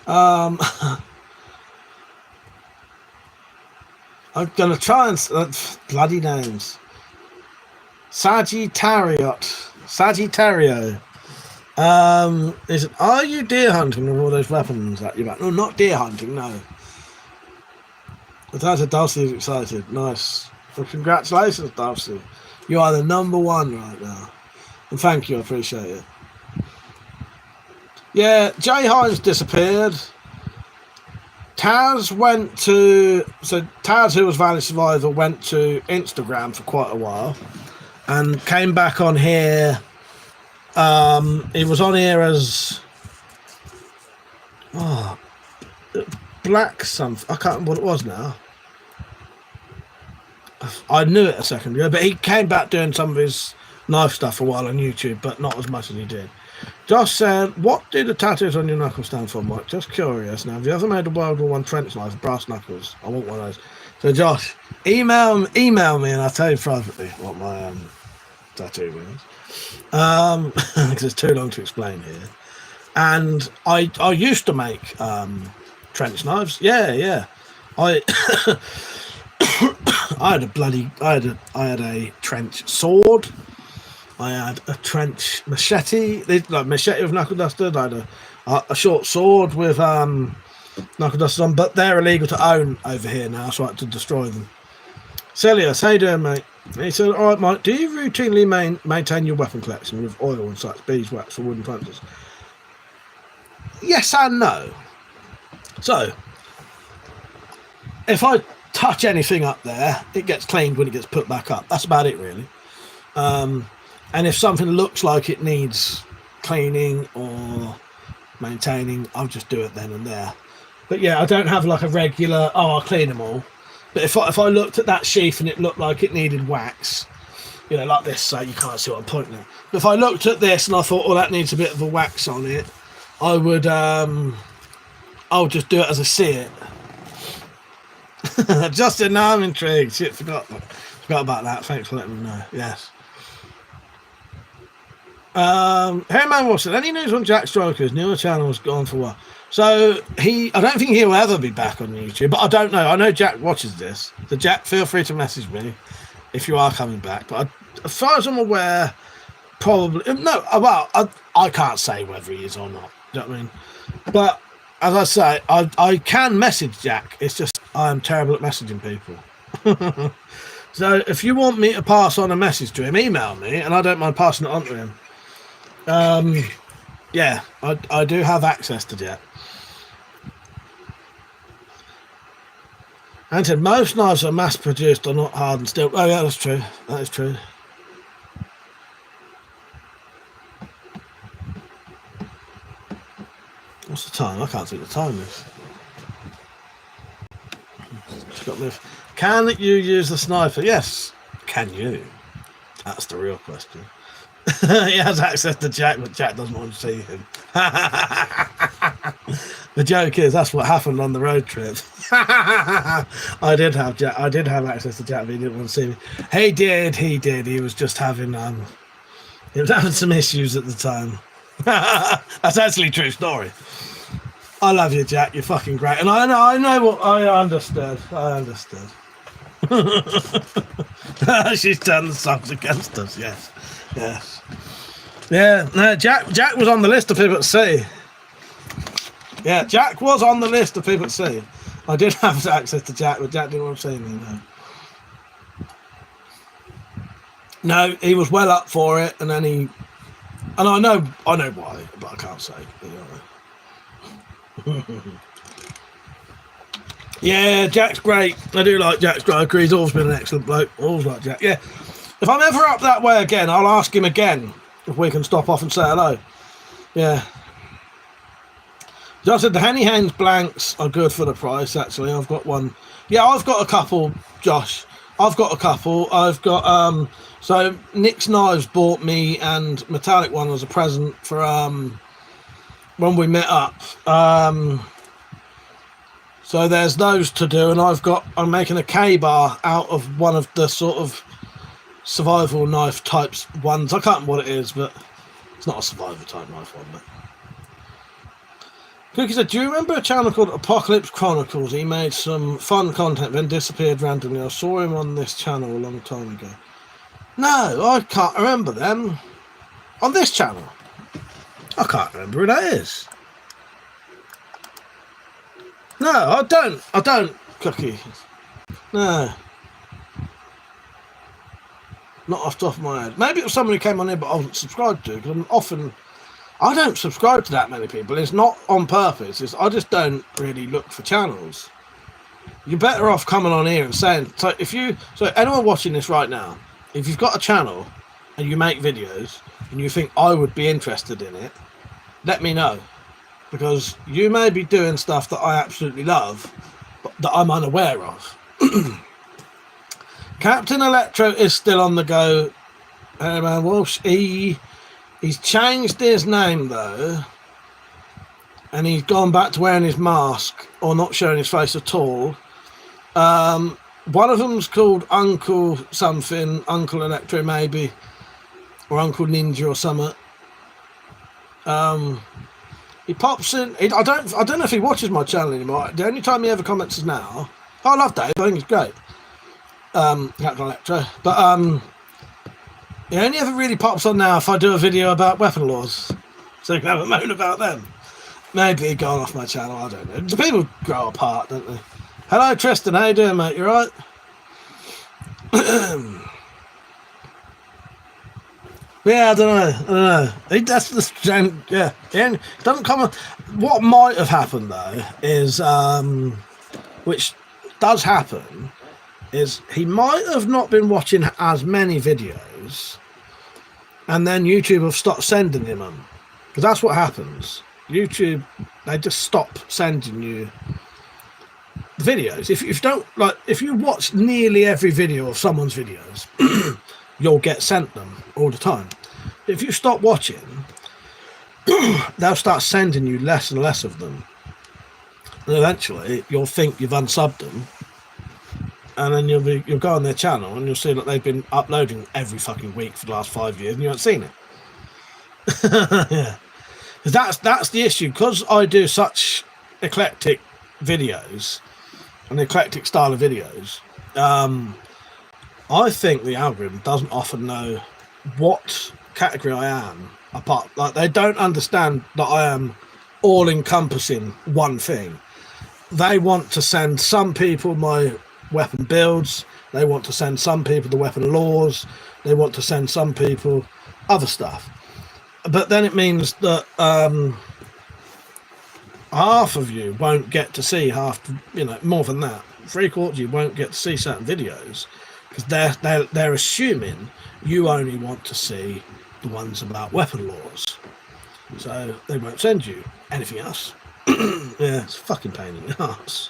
I'm going to try and... bloody names. Sagittario. Are you deer hunting with all those weapons at your back? No, not deer hunting, no. But that's a Dulcie is excited. Nice. Well, congratulations, Dulcie. You are the number one right now. And thank you, I appreciate it. Yeah, Jay Hines disappeared. Taz went to... So Taz, who was Valley Survivor, went to Instagram for quite a while. And came back on here... he was on here as Black something. I can't remember what it was now. I knew it a second ago, but he came back doing some of his knife stuff for a while on YouTube, but not as much as he did. Josh said, what do the tattoos on your knuckles stand for, Mike? Just curious. Now, have you ever made a World War I trench knife with brass knuckles? I want one of those. So Josh, email me and I'll tell you privately what my tattoo means. Because it's too long to explain here. And I used to make trench knives. Yeah. I had a trench sword. I had a trench machete, like machete with knuckle dusters. I had a short sword with knuckle dusters on, but they're illegal to own over here now, so I had to destroy them. Celius, how you doing, mate? He said, all right, Mike, do you routinely maintain your weapon collection with oil and such, beeswax or wooden punches? Yes and no. So, if I touch anything up there, it gets cleaned when it gets put back up. That's about it, really. And if something looks like it needs cleaning or maintaining, I'll just do it then and there. But yeah, I don't have like a regular, I'll clean them all. But if I looked at that sheath and it looked like it needed wax, you know, like this, so you can't see what I'm pointing at. But if I looked at this and I thought, that needs a bit of a wax on it, I would, I'll just do it as I see it. Justin, now I'm intrigued. Shit, forgot about that. Thanks for letting me know. Yes. Hey man Wilson, any news on Jack Striker's newer channel has gone for a while? So I don't think he'll ever be back on YouTube, but I don't know. I know Jack watches this. So Jack, feel free to message me if you are coming back. But as far as I'm aware, probably no. Well, I can't say whether he is or not. Do you know what I mean? But as I say, I can message Jack. It's just I am terrible at messaging people. So if you want me to pass on a message to him, email me, and I don't mind passing it on to him. Yeah, I do have access to Jack. And said most knives are mass produced or not hardened steel. Oh yeah, that's true. That is true. What's the time? I can't see the time is. Can you use the sniper? Yes. Can you? That's the real question. He has access to Jack, but Jack doesn't want to see him. The joke is that's what happened on the road trip. I did have access to Jack, but he didn't want to see me. He did. He was just having some issues at the time. That's actually a true story. I love you, Jack. You're fucking great, and I know what I understood. She's turned the subs against us. Yes. Yeah. No, Jack was on the list of people to see. Yeah, Jack was on the list of people to see. I did have access to Jack, but Jack didn't want to see me. No, he was well up for it, and then I know why, but I can't say. Yeah, Jack's great. I do like Jack Striker. He's always been an excellent bloke. Always like Jack. Yeah. If I'm ever up that way again, I'll ask him again if we can stop off and say hello. Yeah. John said the Henny Hens blanks are good for the price, actually. I've got one. Yeah, I've got a couple, Josh. I've got a couple. I've got, so Nick's Knives bought me and Metallic one as a present for, when we met up. So there's those to do, and I'm making a K-bar out of one of the sort of survival knife types ones. I can't remember what it is, but it's not a survival type knife one, but. Cookie said, do you remember a channel called Apocalypse Chronicles? He made some fun content, then disappeared randomly. I saw him on this channel a long time ago. No, I can't remember them. On this channel? I can't remember who that is. No, I don't, Cookie. No. Not off the top of my head. Maybe it was someone who came on here but I wasn't subscribed to, because I don't subscribe to that many people. It's not on purpose. I just don't really look for channels. You're better off coming on here and saying, so anyone watching this right now, if you've got a channel and you make videos and you think I would be interested in it, let me know. Because you may be doing stuff that I absolutely love, but that I'm unaware of. Captain Electro is still on the go. Hey man, Walsh, He's changed his name though, and he's gone back to wearing his mask or not showing his face at all. One of them's called Uncle something, Uncle Electro maybe, or Uncle Ninja or something. He pops in. I don't know if he watches my channel anymore. The only time he ever comments is now. I love Dave. I think he's great. Captain Electro, but he only ever really pops on now if I do a video about weapon laws, so you can have a moan about them. Maybe he'd gone off my channel, I don't know. The people grow apart, don't they? Hello Tristan, how you doing, mate? You alright? Yeah, I don't know. That's the same. Yeah, he doesn't come. What might have happened though is, which does happen, is he might have not been watching as many videos, and then YouTube have stopped sending him them, because that's what happens. YouTube, they just stop sending you the videos. If you don't if you watch nearly every video of someone's videos, you'll get sent them all the time. If you stop watching, they'll start sending you less and less of them, and eventually you'll think you've unsubbed them, and then you'll go on their channel and you'll see that they've been uploading every fucking week for the last 5 years and you haven't seen it. Yeah, that's the issue, because I do such eclectic videos, an eclectic style of videos. I think the algorithm doesn't often know what category I am apart. Like, they don't understand that I am all encompassing one thing. They want to send some people my weapon builds, they want to send some people the weapon laws, they want to send some people other stuff, but then it means that half of you won't get to see more than that, 3/4 you won't get to see certain videos, because they're assuming you only want to see the ones about weapon laws, so they won't send you anything else. Yeah, it's a fucking pain in the ass.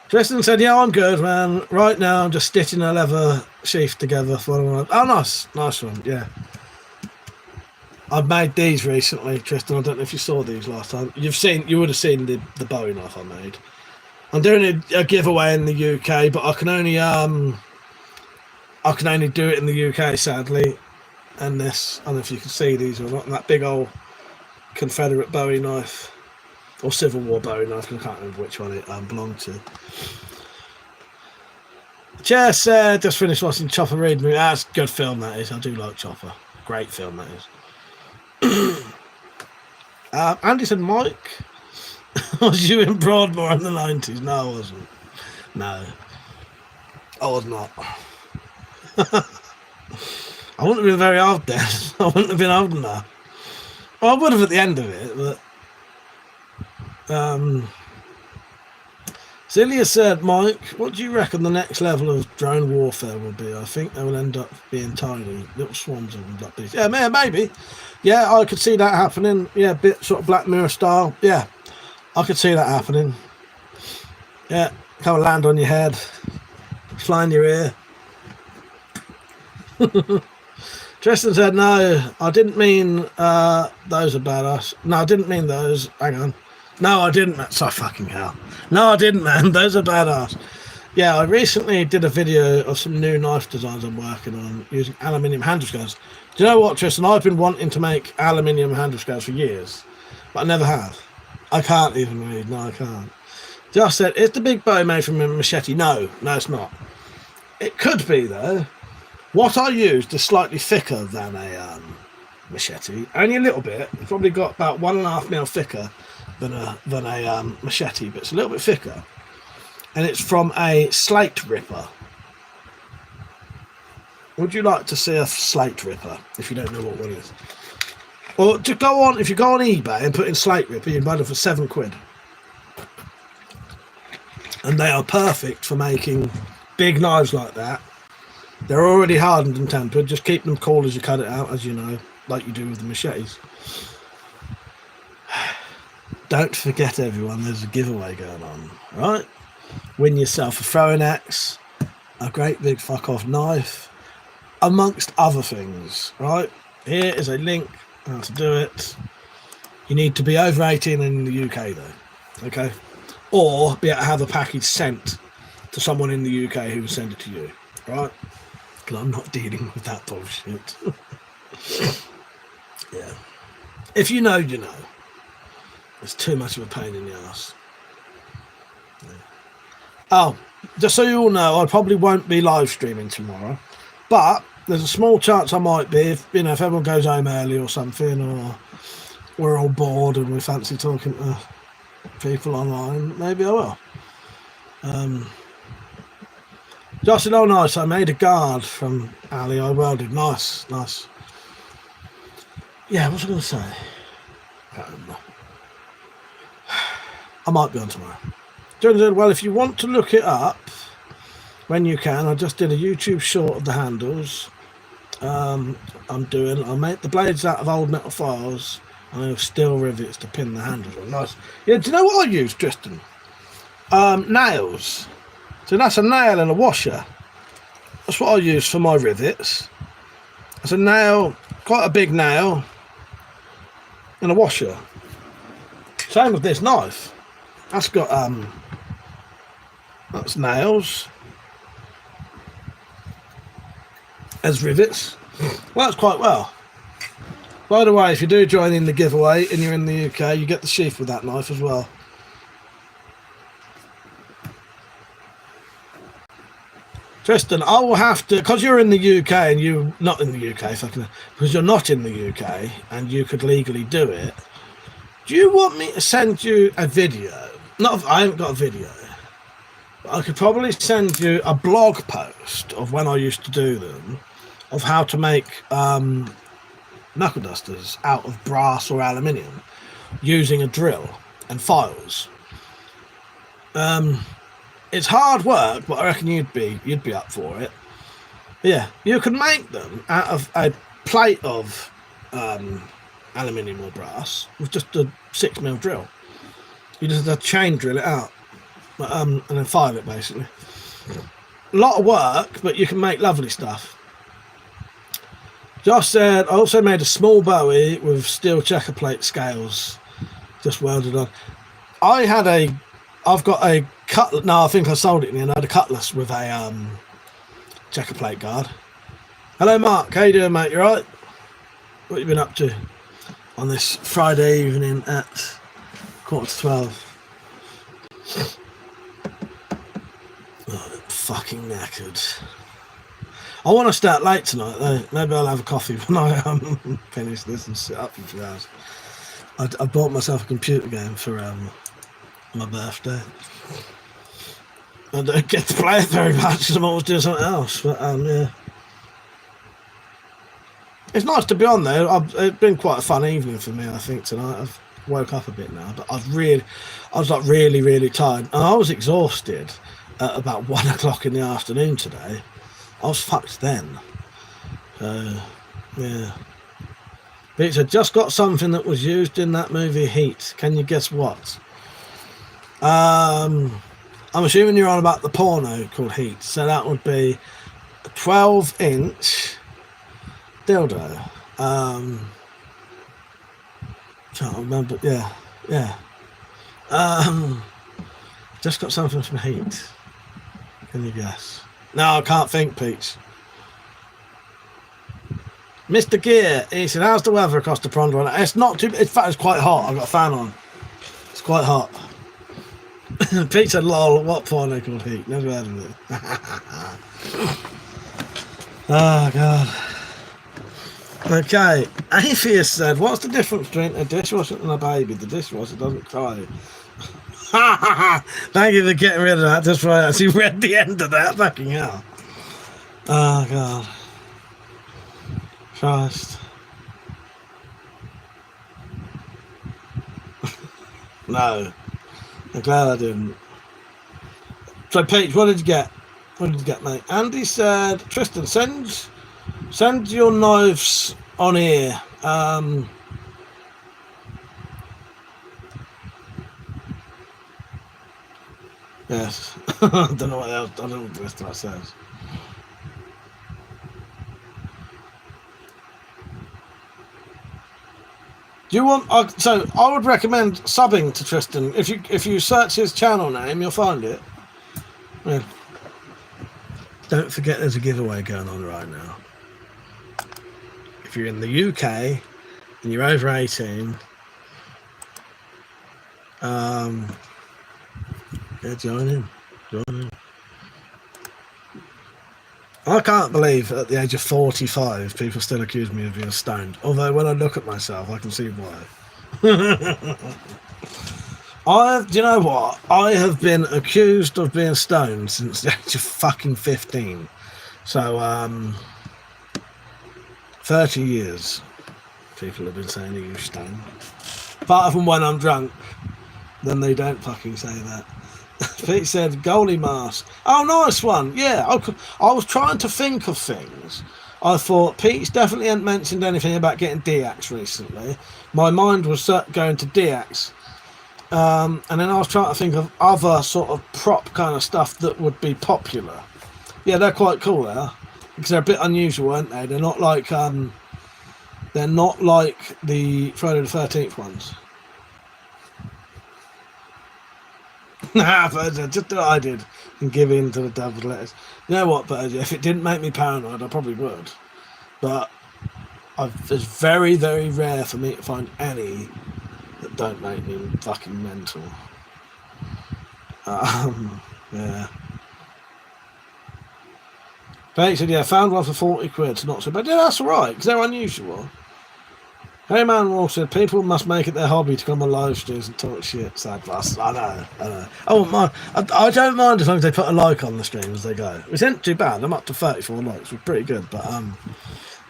Tristan said, yeah, I'm good, man. Right now I'm just stitching a leather sheath together for one. Oh, nice one, yeah. I've made these recently, Tristan. I don't know if you saw these last time. You would have seen the Bowie knife I made. I'm doing a giveaway in the UK, but I can only do it in the UK, sadly. And this, I don't know if you can see these or not. That big old Confederate Bowie knife, or Civil War Bowie knife. I can't remember which one it belonged to. Just finished watching Chopper Read movie. That's a good film, that is. I do like Chopper. Great film, that is. Andy said, Mike, was you in Broadmoor in the 90s? No, I wasn't. No, I was not. I wouldn't have been very old then. I wouldn't have been old enough. Well, I would have at the end of it, but... Celia said, Mike, what do you reckon the next level of drone warfare will be? I think they will end up being tiny little swarms of them, black bees. Yeah, maybe. Yeah, I could see that happening. Yeah, a bit sort of Black Mirror style. Yeah, I could see that happening. Yeah, come and land on your head, fly in your ear. Tristan said, no, I didn't mean those are badass. No, I didn't mean those. Hang on. No, I didn't, man. So fucking hell. No, I didn't, man. Those are badass. Yeah, I recently did a video of some new knife designs I'm working on using aluminium handle scales. Do you know what, Tristan? I've been wanting to make aluminium handle scales for years, but I never have. I can't even read. No, I can't. Just said, is the big bow made from a machete? No, it's not. It could be, though. What I used is slightly thicker than a machete. Only a little bit. It's probably got about 1.5 mil thicker than a machete, but it's a little bit thicker, and it's from a slate ripper. Would you like to see a slate ripper if you don't know what one is? Or to go on, if you go on eBay and put in slate ripper, you can buy them for £7, and they are perfect for making big knives like that. They're already hardened and tempered. Just keep them cool as you cut it out, as you know, like you do with the machetes. Don't forget, everyone, there's a giveaway going on, right? Win yourself a throwing axe, a great big fuck off knife, amongst other things, right? Here is a link how to do it. You need to be over 18 in the UK, though, okay? Or be able to have a package sent to someone in the UK who will send it to you, right? Because I'm not dealing with that bullshit. Yeah. If you know, you know. It's too much of a pain in the ass. Yeah. Oh, just so you all know, I probably won't be live streaming tomorrow, but there's a small chance I might be if everyone goes home early or something, or we're all bored and we fancy talking to people online. Maybe I will. Just said, oh nice, I made a guard from Ali. I welded. Nice. Yeah, what was I going to say? I can't remember. I might be on tomorrow. Well, if you want to look it up when you can, I just did a YouTube short of the handles. I make the blades out of old metal files, and I have steel rivets to pin the handles on. Nice. Yeah, do you know what I use, Tristan? Nails. So that's a nail and a washer. That's what I use for my rivets. It's a nail, quite a big nail, and a washer. Same with this knife. That's got that's nails as rivets. Works quite well. By the way, if you do join in the giveaway and you're in the UK, you get the sheath with that knife as well. Tristan, I will have to, because you're in the UK and you're not in the UK, because you're not in the UK and you could legally do it. Do you want me to send you a video? I haven't got a video. But I could probably send you a blog post of when I used to do them, of how to make knuckle dusters out of brass or aluminium using a drill and files. It's hard work, but I reckon you'd be up for it. But yeah, you can make them out of a plate of aluminium or brass with just a 6mm drill. You just have to chain drill it out, and then file it basically. A lot of work, but you can make lovely stuff. Josh said, I also made a small Bowie with steel checker plate scales, just welded on. I've got a cutlass. No, I think I sold it in the end. I had a cutlass with a checker plate guard. Hello, Mark. How you doing, mate? You right? What you been up to on this Friday evening at 11:45? Oh, fucking knackered. I want to start late tonight though. Maybe I'll have a coffee when I finish this and sit up for a few hours. I bought myself a computer game for my birthday. I don't get to play it very much because I'm always doing something else. But yeah, it's nice to be on there. It's been quite a fun evening for me. I think tonight I've woke up a bit now, but I was like really tired, and I was exhausted at about 1 o'clock in the afternoon today. I was fucked then. So, yeah. Peter, just got something that was used in that movie Heat. Can you guess what? I'm assuming you're on about the porno called Heat. So that would be a 12-inch dildo. Can't remember. Yeah. Just got something from Heat. Can you guess? No, I can't think, Peach. Mr. Gear, he said, how's the weather across the pond right now? It's not too, in fact, it's quite hot. I've got a fan on. It's quite hot. Pete said, lol, what porno called Heat? Never heard of it. Oh, God. Okay. Atheist said, what's the difference between a dishwasher and a baby? The dishwasher doesn't cry. Thank you for getting rid of that. Just right. I actually read the end of that. Fucking hell. Oh, God. Christ. No. I'm glad I didn't. So, Pete, what did you get? What did you get, mate? Andy said, Tristan, send your knives on here. Yes. I don't know what else. I don't know what the rest of that says. Do you want? So I would recommend subbing to Tristan. If you search his channel name, you'll find it. Yeah. Don't forget, there's a giveaway going on right now. If you're in the UK and you're over 18, yeah, join in. I can't believe at the age of 45 people still accuse me of being stoned. Although when I look at myself, I can see why. Do you know what? I have been accused of being stoned since the age of fucking 15. So, 30 years people have been saying that you're stoned. Apart from when I'm drunk, then they don't fucking say that. Pete said, goalie mask. Oh, nice one. Yeah, I was trying to think of things. I thought, Pete's definitely hadn't mentioned anything about getting D-Ax recently. My mind was going to D-Ax. And then I was trying to think of other sort of prop kind of stuff that would be popular. Yeah, they're quite cool there. Because they're a bit unusual, aren't they? They're not like the Friday the 13th ones. Nah, but just what I did and give in to the devil's letters. You know what, but if it didn't make me paranoid, I probably would. But it's very, very rare for me to find any that don't make me fucking mental. Yeah. Pete said, yeah, found one for 40 quid. Not so bad. Yeah, that's all right, because they're unusual. Hey Man Wolf said, people must make it their hobby to come on live streams and talk shit. Sad bastard. I know. I wouldn't mind. I don't mind as long as they put a like on the stream as they go. Which isn't too bad. I'm up to 34 likes. We're pretty good. But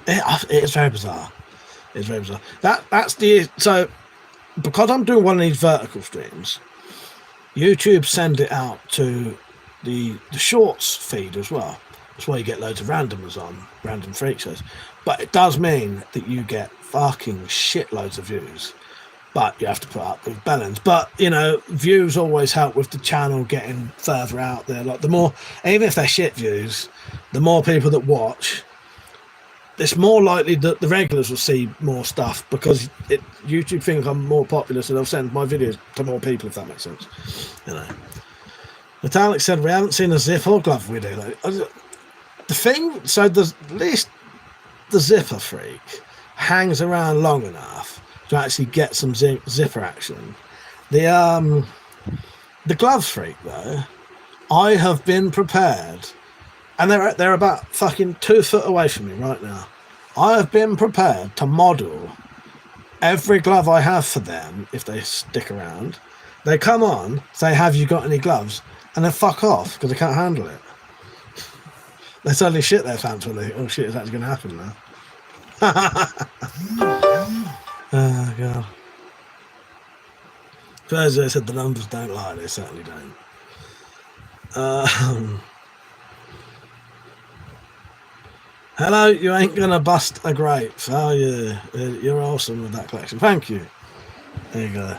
it's very bizarre. It's very bizarre. So because I'm doing one of these vertical streams, YouTube send it out to the shorts feed as well. That's why you get loads of randomers on, random freak shows. But it does mean that you get fucking shitloads of views. But you have to put up with bellends. But, you know, views always help with the channel getting further out there. Like, the more, even if they're shit views, the more people that watch, it's more likely that the regulars will see more stuff because YouTube think I'm more popular, so they'll send my videos to more people, if that makes sense. You know. Metallic said we haven't seen a zip or glove video. The thing, so at least the zipper freak hangs around long enough to actually get some zipper action. The glove freak though, I have been prepared. And they're about fucking 2 foot away from me right now. I have been prepared to model every glove I have for them if they stick around. They come on, say, have you got any gloves? And then fuck off because they can't handle it. They suddenly shit their pants when they, oh shit, is that going to happen now? Oh, God. Thursday said the numbers don't lie, they certainly don't. Hello, you ain't gonna bust a grape. Oh yeah, you're awesome with that collection. Thank you. There you go.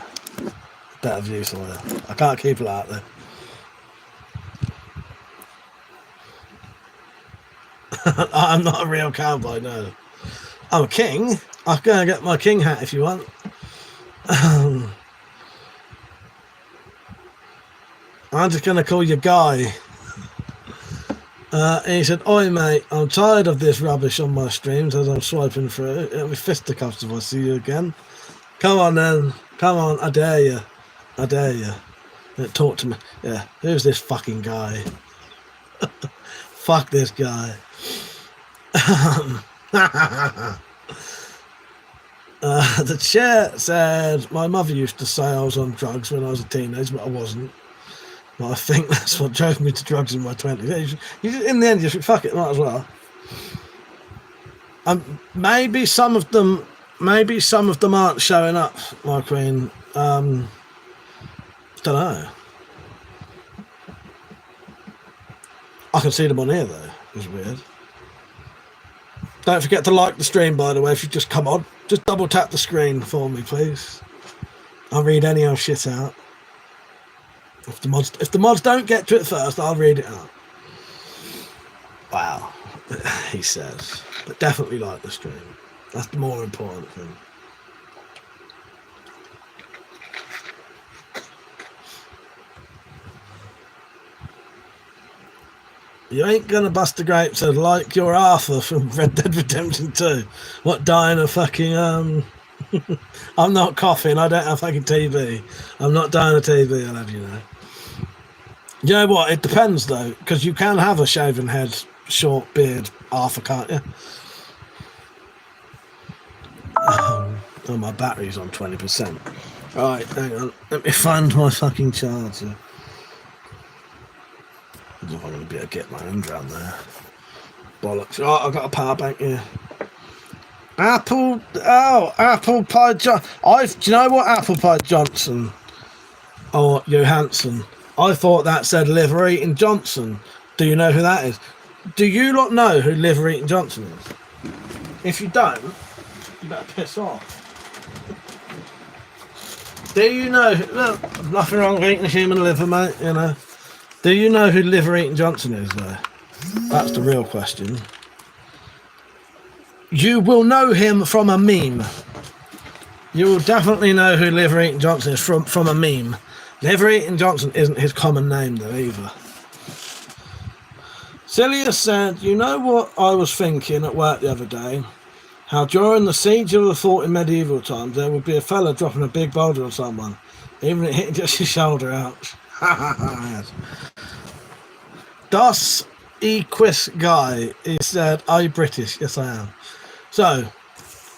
Better view somewhere. I can't keep it out there. I'm not a real cowboy, no. I'm a king. I'm gonna get my king hat if you want. I'm just gonna call you Guy. And he said, oi mate, I'm tired of this rubbish on my streams as I'm swiping through. It'll be fisticuffs if I see you again. Come on then. Come on, I dare you. I dare you. Talk to me. Yeah, who's this fucking guy? Fuck this guy. The chat said, my mother used to say I was on drugs when I was a teenager, but I wasn't. But I think that's what drove me to drugs in my 20s. In the end, you should fuck it, might as well. Maybe some of them aren't showing up, my queen. Don't know. I can see them on here though. It's weird. Don't forget to like the stream, by the way. If you just come on, just double tap the screen for me, please. I'll read any old shit out. If the mods don't get to it first, I'll read it out. Wow, he says. But definitely like the stream. That's the more important thing. You ain't gonna bust the grape, so like your Arthur from Red Dead Redemption 2. What, dying of fucking I'm not coughing, I don't have fucking TV. I'm not dying of TV, I'll have you know. You know what, it depends though, because you can have a shaven head, short beard Arthur, can't you? Oh, my battery's on 20%. Right, hang on, let me find my fucking charger. I don't know if I'm going to be able to get my hand around there. Bollocks. Oh, I've got a power bank here. Apple Pie John. Do you know what Apple Pie Johnson or Johansson? I thought that said Liver Eating Johnson. Do you know who that is? Do you lot know who Liver Eating Johnson is? If you don't, you better piss off. Do you know? Look, nothing wrong with eating a human liver, mate. You know. Do you know who Liver Eating Johnson is, though? That's the real question. You will know him from a meme. You will definitely know who Liver Eating Johnson is from a meme. Liver Eating Johnson isn't his common name, though, either. Celia said, you know what I was thinking at work the other day? How during the siege of the fort in medieval times, there would be a fella dropping a big boulder on someone, even if it hit just his shoulder out. Yes. Das Equus Guy, he said, are you British? Yes, I am. So,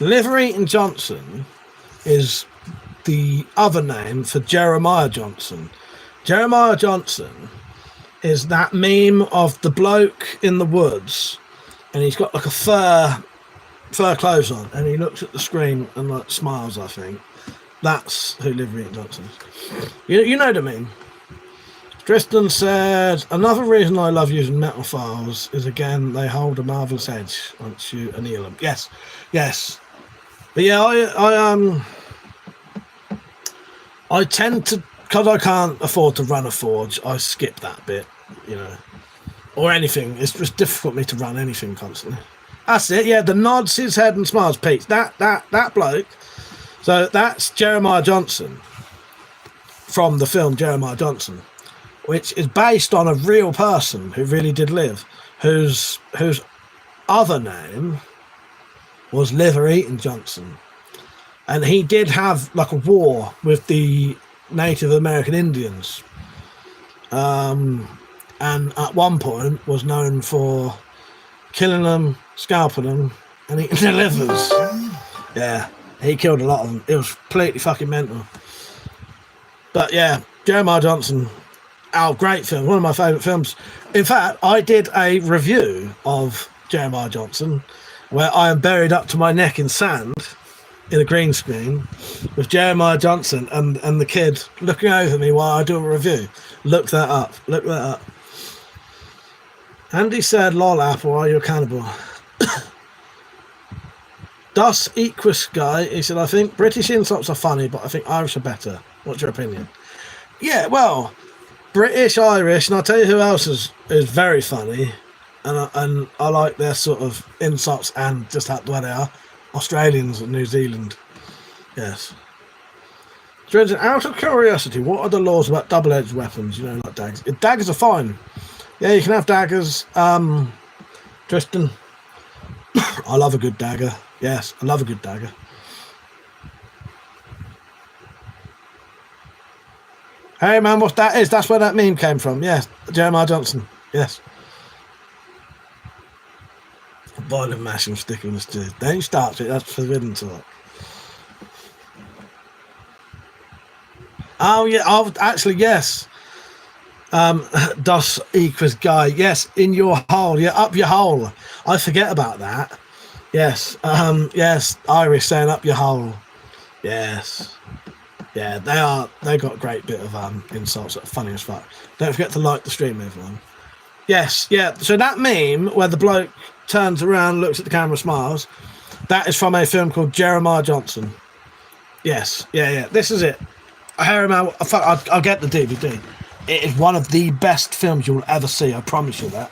Liver Eating Johnson is the other name for Jeremiah Johnson. Jeremiah Johnson is that meme of the bloke in the woods, and he's got like a fur clothes on, and he looks at the screen and like smiles, I think. That's who Liver Eating Johnson is. You know the meme. Tristan said, another reason I love using metal files is, again, they hold a marvelous edge once you anneal them. Yes, yes. But yeah, I tend to, because I can't afford to run a forge, I skip that bit, you know. Or anything. It's just difficult for me to run anything constantly. That's it. Yeah, the nods his head and smiles. Pete. That bloke. So that's Jeremiah Johnson from the film Jeremiah Johnson, which is based on a real person who really did live, whose other name was Liver Eaton Johnson, and he did have like a war with the Native American Indians, and at one point was known for killing them, scalping them, and eating their livers. Yeah, he killed a lot of them. It was completely fucking mental. But yeah, Jeremiah Johnson, great film, one of my favourite films. In fact, I did a review of Jeremiah Johnson where I am buried up to my neck in sand in a green screen with Jeremiah Johnson and the kid looking over me while I do a review. Look that up. Andy said, "Lol, Apple, are you a cannibal?" Das Equus guy, he said, "I think British insults are funny, but I think Irish are better. What's your opinion?" Yeah, well, British, Irish, and I'll tell you who else is very funny, and I like their sort of insults and just how where they are. Australians and New Zealand. Yes. Out of curiosity, what are the laws about double-edged weapons? You know, like daggers. Daggers are fine. Yeah, you can have daggers. Tristan, I love a good dagger. Yes, I love a good dagger. Hey man, what that is? That's where that meme came from. Yes, Jeremiah Johnson. Yes. Boiling, mashing, sticking the stew. Don't you start it. That's forbidden talk. Oh yeah. Oh, actually, yes. Das Equus guy. Yes, in your hole. Yeah, up your hole. I forget about that. Yes. Yes. Irish saying up your hole. Yes. Yeah, they got a great bit of insults that are funny as fuck. Don't forget to like the stream, everyone. Yes, yeah. So that meme where the bloke turns around, looks at the camera, smiles, that is from a film called Jeremiah Johnson. Yes, yeah. This is it. I'll get the DVD. It is one of the best films you'll ever see. I promise you that.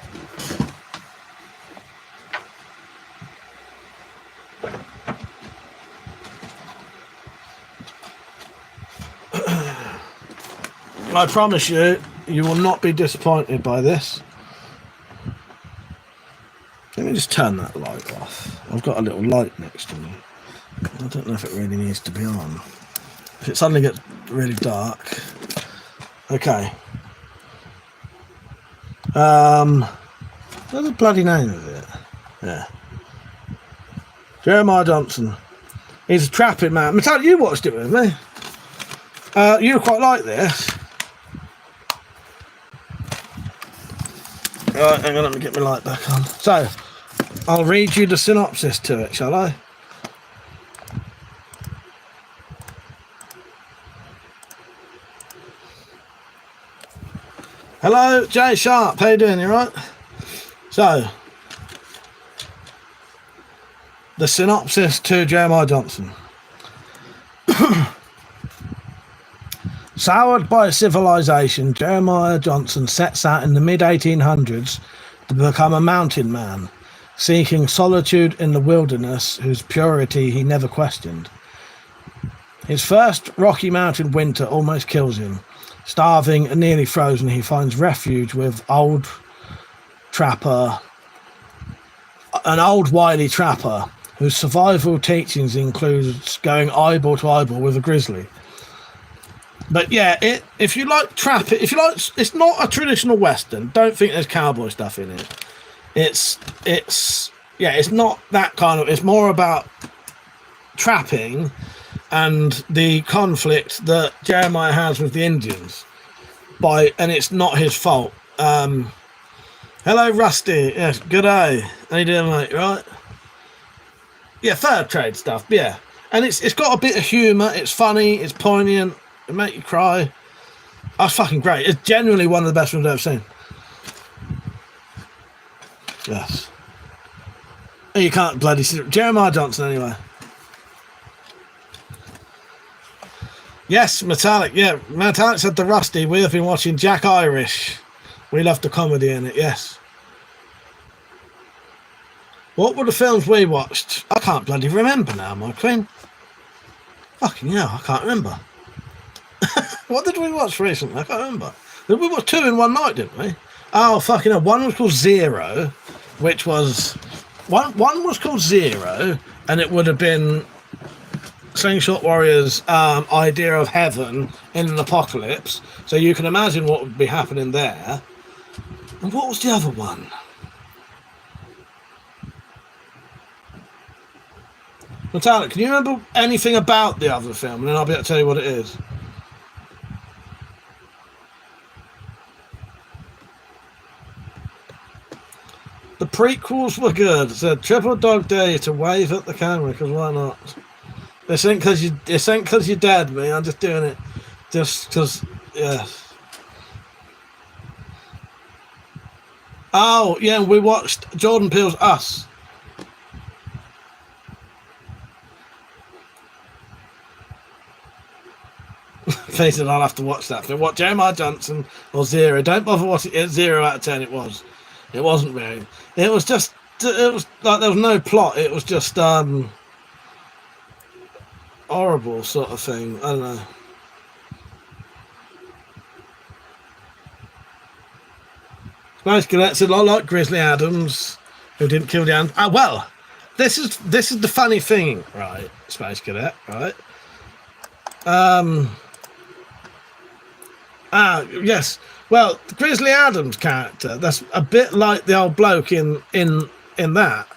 I promise you, you will not be disappointed by this. Let me just turn that light off. I've got a little light next to me. I don't know if it really needs to be on. If it suddenly gets really dark. Okay. What's the bloody name of it? Yeah. Jeremiah Johnson. He's a trapping man. Metallic, you watched it with me. You quite like this. Right, hang on, let me get my light back on. So, I'll read you the synopsis to it, shall I? Hello, Jay Sharp. How you doing? You right? So, the synopsis to Jeremiah Johnson. Soured by civilization, Jeremiah Johnson sets out in the mid-1800s to become a mountain man, seeking solitude in the wilderness whose purity he never questioned. His first Rocky Mountain winter almost kills him. Starving and nearly frozen, he finds refuge with an old wily trapper, whose survival teachings includes going eyeball to eyeball with a grizzly. But yeah, if you like it's not a traditional Western. Don't think there's cowboy stuff in it. It's not that kind of. It's more about trapping and the conflict that Jeremiah has with the Indians. And it's not his fault. Hello, Rusty. Yes, good day. How you doing, mate? Right? Yeah, fair trade stuff. Yeah, and it's got a bit of humour. It's funny. It's poignant. It make you cry. That's fucking great. It's genuinely one of the best films I've ever seen. Yes. You can't bloody see it. Jeremiah Johnson, anyway. Yes, Metallic. Yeah, Metallic said to Rusty, we have been watching Jack Irish. We love the comedy in it, yes. What were the films we watched? I can't bloody remember now, my queen. Fucking hell, I can't remember. What did we watch recently? I can't remember. We watched 2 in one night, didn't we? Oh, fucking hell. One was called Zero, which was... One was called Zero, and it would have been Slingshot Warrior's idea of heaven in an apocalypse. So you can imagine what would be happening there. And what was the other one? Natalia, can you remember anything about the other film? And then I'll be able to tell you what it is. The prequels were good. It said Triple Dog Dare you to wave at the camera, because why not? This ain't because you're dead, me. I'm just doing it just because, yeah. Oh, yeah, we watched Jordan Peele's Us. Peter, I'll have to watch that. What, Jeremiah Johnson or Zero? Don't bother watching it. 0 out of 10 it was. It wasn't very. It was just. It was like there was no plot. It was just horrible sort of thing. I don't know. Space Cadet said, I like Grizzly Adams, who didn't kill the ant. Ah, well, this is the funny thing, right? Space Cadet, right? Yes. Well, the Grizzly Adams character, that's a bit like the old bloke in that.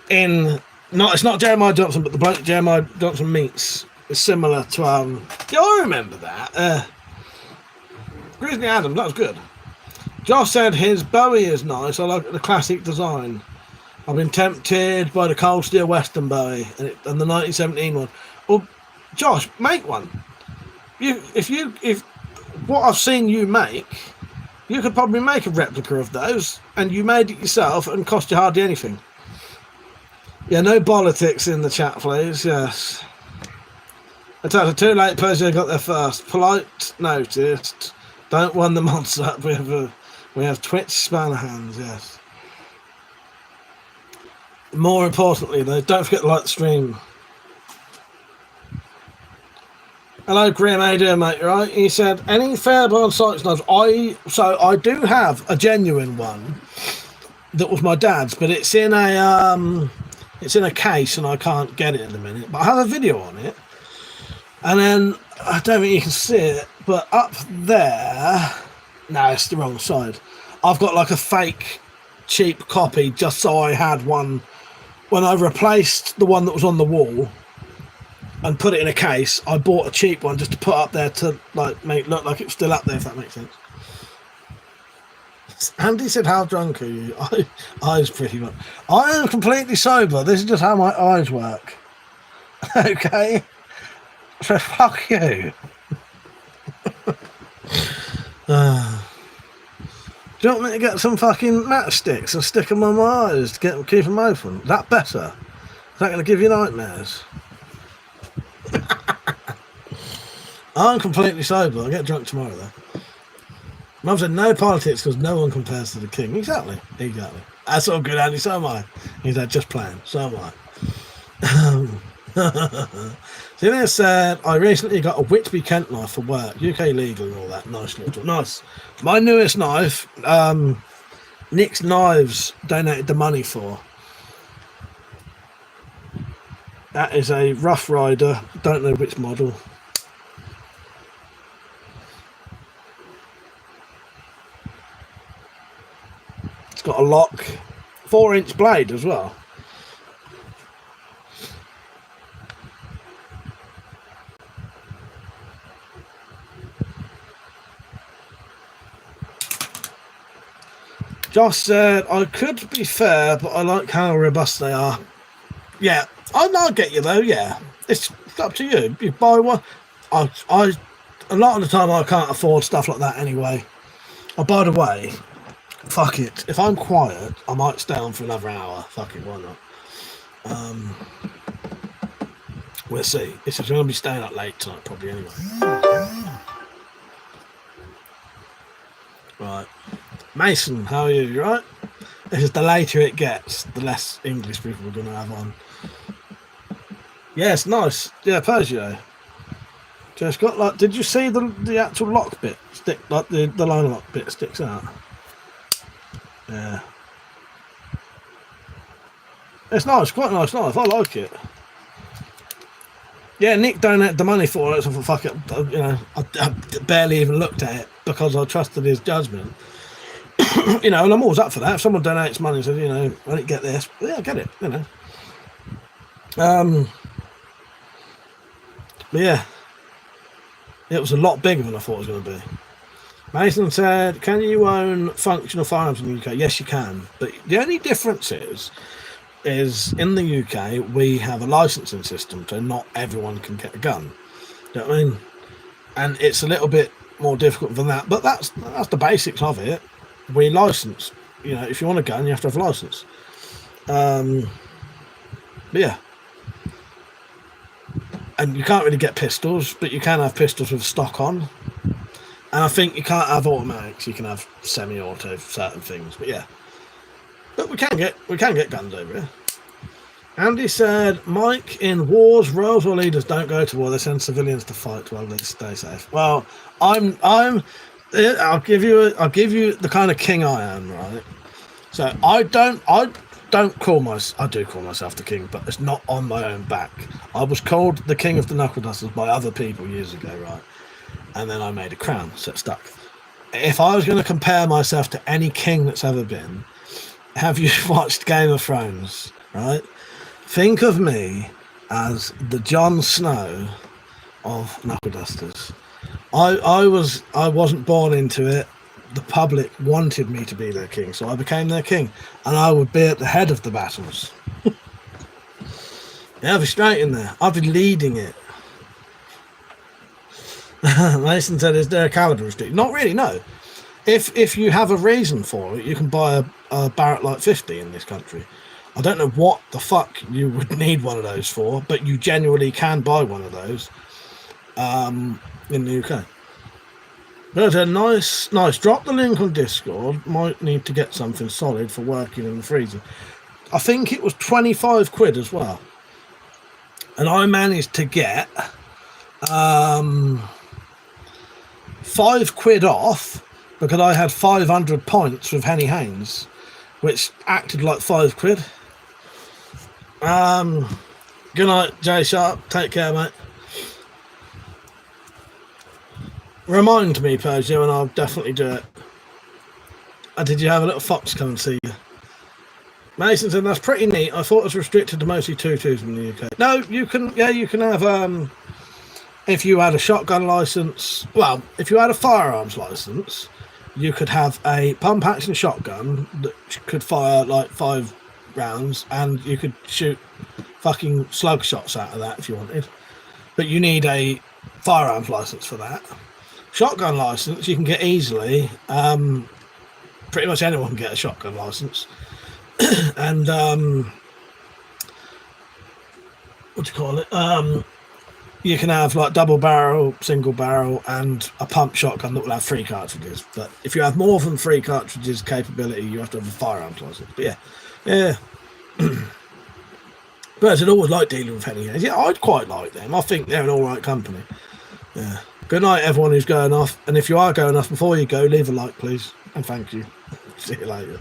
It's not Jeremiah Johnson, but the bloke Jeremiah Johnson meets is similar to yeah, I remember that. Grizzly Adams, that was good. Josh said his Bowie is nice. I like the classic design. I've been tempted by the Cold Steel Western Bowie and the 1917 one. Well, Josh, make one. If what I've seen you make, you could probably make a replica of those, and you made it yourself and cost you hardly anything. Yeah, no politics in the chat, please. Yes. It's too late. Persia got there first. Polite noticed. Don't wind the mods up. We have Twitch spanner hands. Yes. More importantly, though, don't forget to like the stream. Hello, Graham. How you doing, mate? You right? He said, any Fairbairn Sykes knives? I do have a genuine one that was my dad's, but it's in a case and I can't get it in a minute. But I have a video on it, and then I don't think you can see it, but up there, no, it's the wrong side. I've got like a fake, cheap copy just so I had one when I replaced the one that was on the wall. And put it in a case. I bought a cheap one just to put up there to like make it look like it's still up there, if that makes sense. Andy said, "How drunk are you?" I was pretty much. I am completely sober. This is just how my eyes work. Okay, so fuck you. Do you want me to get some fucking matchsticks and stick them on my eyes to keep them open? Is that better? Is that going to give you nightmares? I'm completely sober. I'll get drunk tomorrow though. Mum said no politics because no one compares to the king. Exactly. That's all good, Andy. So am I. He said just playing. So am I. Celia said I recently got a Whitby Kent knife for work. UK legal and all that. Nice little nice. My newest knife. Nick's Knives donated the money for. That is a Rough Rider. Don't know which model. It's got a lock, 4-inch blade as well. Josh said, I could be fair, but I like how robust they are. Yeah, I'll get you though, yeah. It's up to you. You buy one. A lot of the time I can't afford stuff like that anyway. Oh, by the way, fuck it. If I'm quiet, I might stay on for another hour. Fuck it, why not? We'll see. This is going to be staying up late tonight, probably anyway. Right. Mason, how are you? You right? It's the later it gets, the less English people we're going to have on. Yeah, it's nice. Yeah, Peugeot. Just got like, did you see the actual lock bit stick, like the line lock bit sticks out? Yeah. It's nice, quite nice. I like it. Yeah, Nick donated the money for it, so fuck it, you know, I barely even looked at it because I trusted his judgment. You know, and I'm always up for that. If someone donates money and says, you know, I didn't get this, yeah, I get it, you know. But yeah, it was a lot bigger than I thought it was going to be. Mason said, can you own functional firearms in the UK? Yes, you can. But the only difference is in the UK, we have a licensing system, so not everyone can get a gun. You know what I mean? And it's a little bit more difficult than that, but that's the basics of it. We license. You know, if you want a gun, you have to have a license. But yeah. And you can't really get pistols, but you can have pistols with stock on. And I think you can't have automatics. You can have semi-auto for certain things. But yeah, but we can get guns over here. Andy said, Mike, in wars, royals or leaders don't go to war. They send civilians to fight while they stay safe. Well, I'll give you the kind of king I am, right? So I do call myself the king, but it's not on my own back. I was called the king of the knuckle dusters by other people years ago, right? And then I made a crown, so it stuck. If I was going to compare myself to any king that's ever been, have you watched Game of Thrones, right? Think of me as the Jon Snow of knuckle dusters. I wasn't born into it. The public wanted me to be their king, so I became their king, and I would be at the head of the battles. Yeah, I'd be straight in there. I'd be leading it. Mason said, is there a caliber restriction? Not really, no. If you have a reason for it, you can buy a Barrett Light 50 in this country. I don't know what the fuck you would need one of those for, but you genuinely can buy one of those in the UK. But a nice. Drop the link on Discord. Might need to get something solid for working in the freezer. I think it was 25 quid as well. And I managed to get 5 quid off because I had 500 points with Henny Haynes, which acted like 5 quid. Good night, Jay Sharp. Take care, mate. Remind me, Persia, and I'll definitely do it. Did you have a little fox come and see you? Mason said, that's pretty neat. I thought it was restricted to mostly 2.2s in the UK. No, you can have, if you had a shotgun license, well, if you had a firearms license, you could have a pump action shotgun that could fire like 5 rounds, and you could shoot fucking slug shots out of that if you wanted. But you need a firearms license for that. Shotgun license you can get easily. Pretty much anyone can get a shotgun license. And what do you call it? You can have like double barrel, single barrel, and a pump shotgun that will have 3 cartridges. But if you have more than 3 cartridges capability, you have to have a firearms license. But yeah. But I'd always like dealing with Henny Haynes. Yeah, I'd quite like them. I think they're an alright company. Yeah. Good night, everyone who's going off. And if you are going off, before you go, leave a like, please. And thank you. See you later.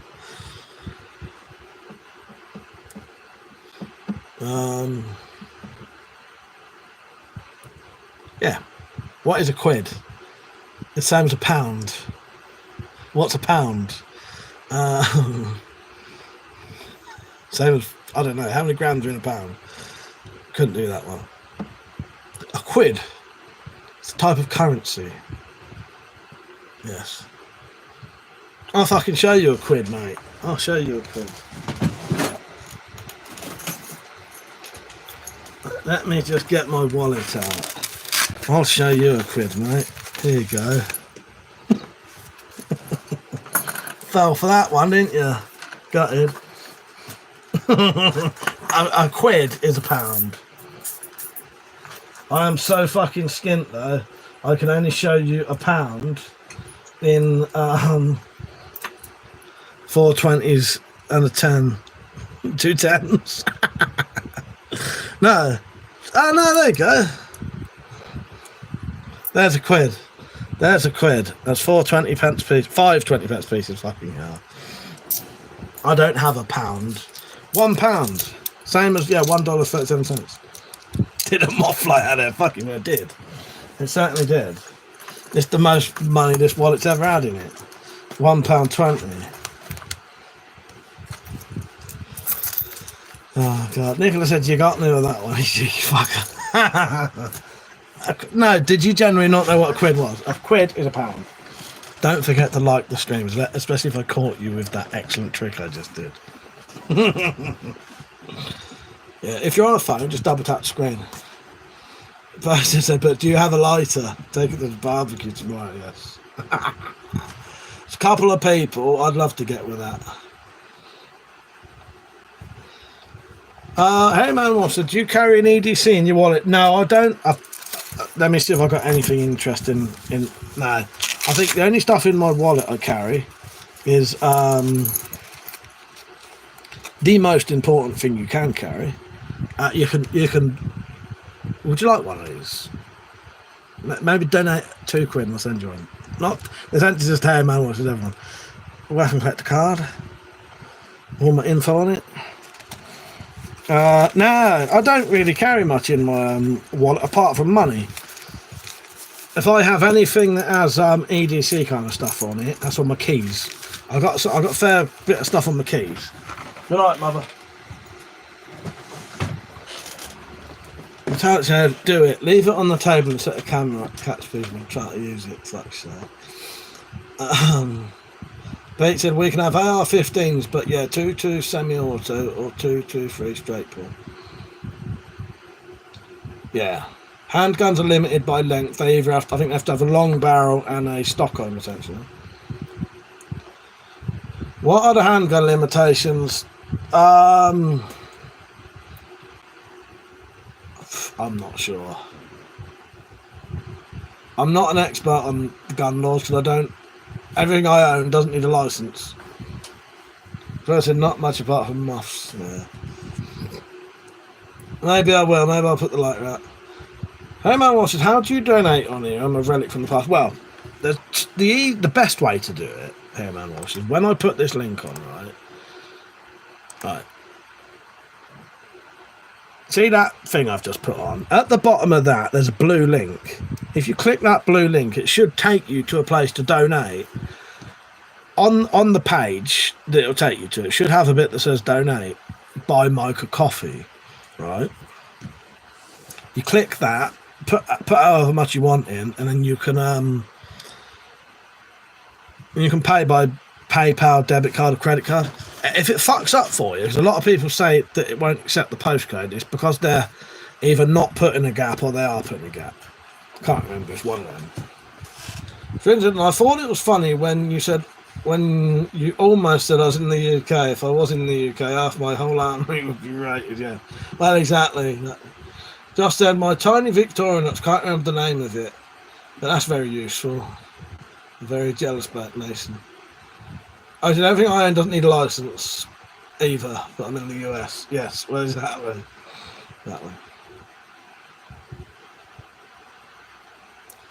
Yeah. What is a quid? It sounds a pound. What's a pound? Same as, I don't know, how many grams are in a pound? Couldn't do that one. A quid. It's a type of currency. Yes. I'll fucking show you a quid, mate. I'll show you a quid. Let me just get my wallet out. I'll show you a quid, mate. Here you go. Fell for that one, didn't you? Gutted. A quid is a pound. I am so fucking skint though. I can only show you a pound in 420s and a 10. 2 tens. No. Oh, no, there you go. There's a quid. There's a quid. That's 4 20p pieces. 5 20p pieces. Fucking hell. I don't have a pound. £1. Same as, yeah, $1.37. Did a moth like out there? Fucking it did. It certainly did. It's the most money this wallet's ever had in it. £1.20. Oh god. Nicola said you got me with that one. You fucker. No, did you generally not know what a quid was? A quid is a pound. Don't forget to like the streams, especially if I caught you with that excellent trick I just did. Yeah, if you're on a phone, just double tap the screen. Person said, but do you have a lighter? Take it to the barbecue tomorrow, yes. There's a couple of people I'd love to get with that. Hey man, what's it? Do you carry an EDC in your wallet? No, I don't. Let me see if I've got anything interesting in. No, I think the only stuff in my wallet I carry is the most important thing you can carry. You can. Would you like one of these? Maybe donate £2 and I'll send you one. Not. There's empty just hey man, what's it? Everyone. WeaponCollector card. All my info on it. No, I don't really carry much in my wallet apart from money. If I have anything that has EDC kind of stuff on it, that's on my keys. I got a fair bit of stuff on my keys. Good night, mother. The toilet said, do it. Leave it on the table and set a camera up to catch people and try to use it. Fuck's sake. Pete said we can have AR-15s, but yeah, 2.2 semi-auto or 2.3 straight pull. Yeah, handguns are limited by length. They either have, I think, they have to have a long barrel and a Stockholm essentially. What are the handgun limitations? I'm not sure. I'm not an expert on gun laws because I don't. Everything I own doesn't need a license. So I said not much apart from muffs. Yeah. Maybe I will. Maybe I'll put the lighter out. Hey man, watches. How do you donate on here? I'm a relic from the past. Well, the best way to do it. Hey man, watches. When I put this link on, right. See that thing I've just put on? At the bottom of that, there's a blue link. If you click that blue link, it should take you to a place to donate. On the page that it'll take you to, it should have a bit that says donate. Buy Mike a coffee, right? You click that, put however much you want in, and then you can pay by PayPal, debit card, or credit card. If it fucks up for you, because a lot of people say that it won't accept the postcode, it's because they're either not putting a gap or they are putting a gap. I can't remember, it's one of them. For instance, I thought it was funny when you almost said I was in the UK. If I was in the UK, half my whole army would be rated, yeah. Well, exactly. Just said my tiny Victorinox, can't remember the name of it, but that's very useful. I'm very jealous about Mason. I said everything I own doesn't need a license either, but I'm in the US. Yes, well, exactly. That way.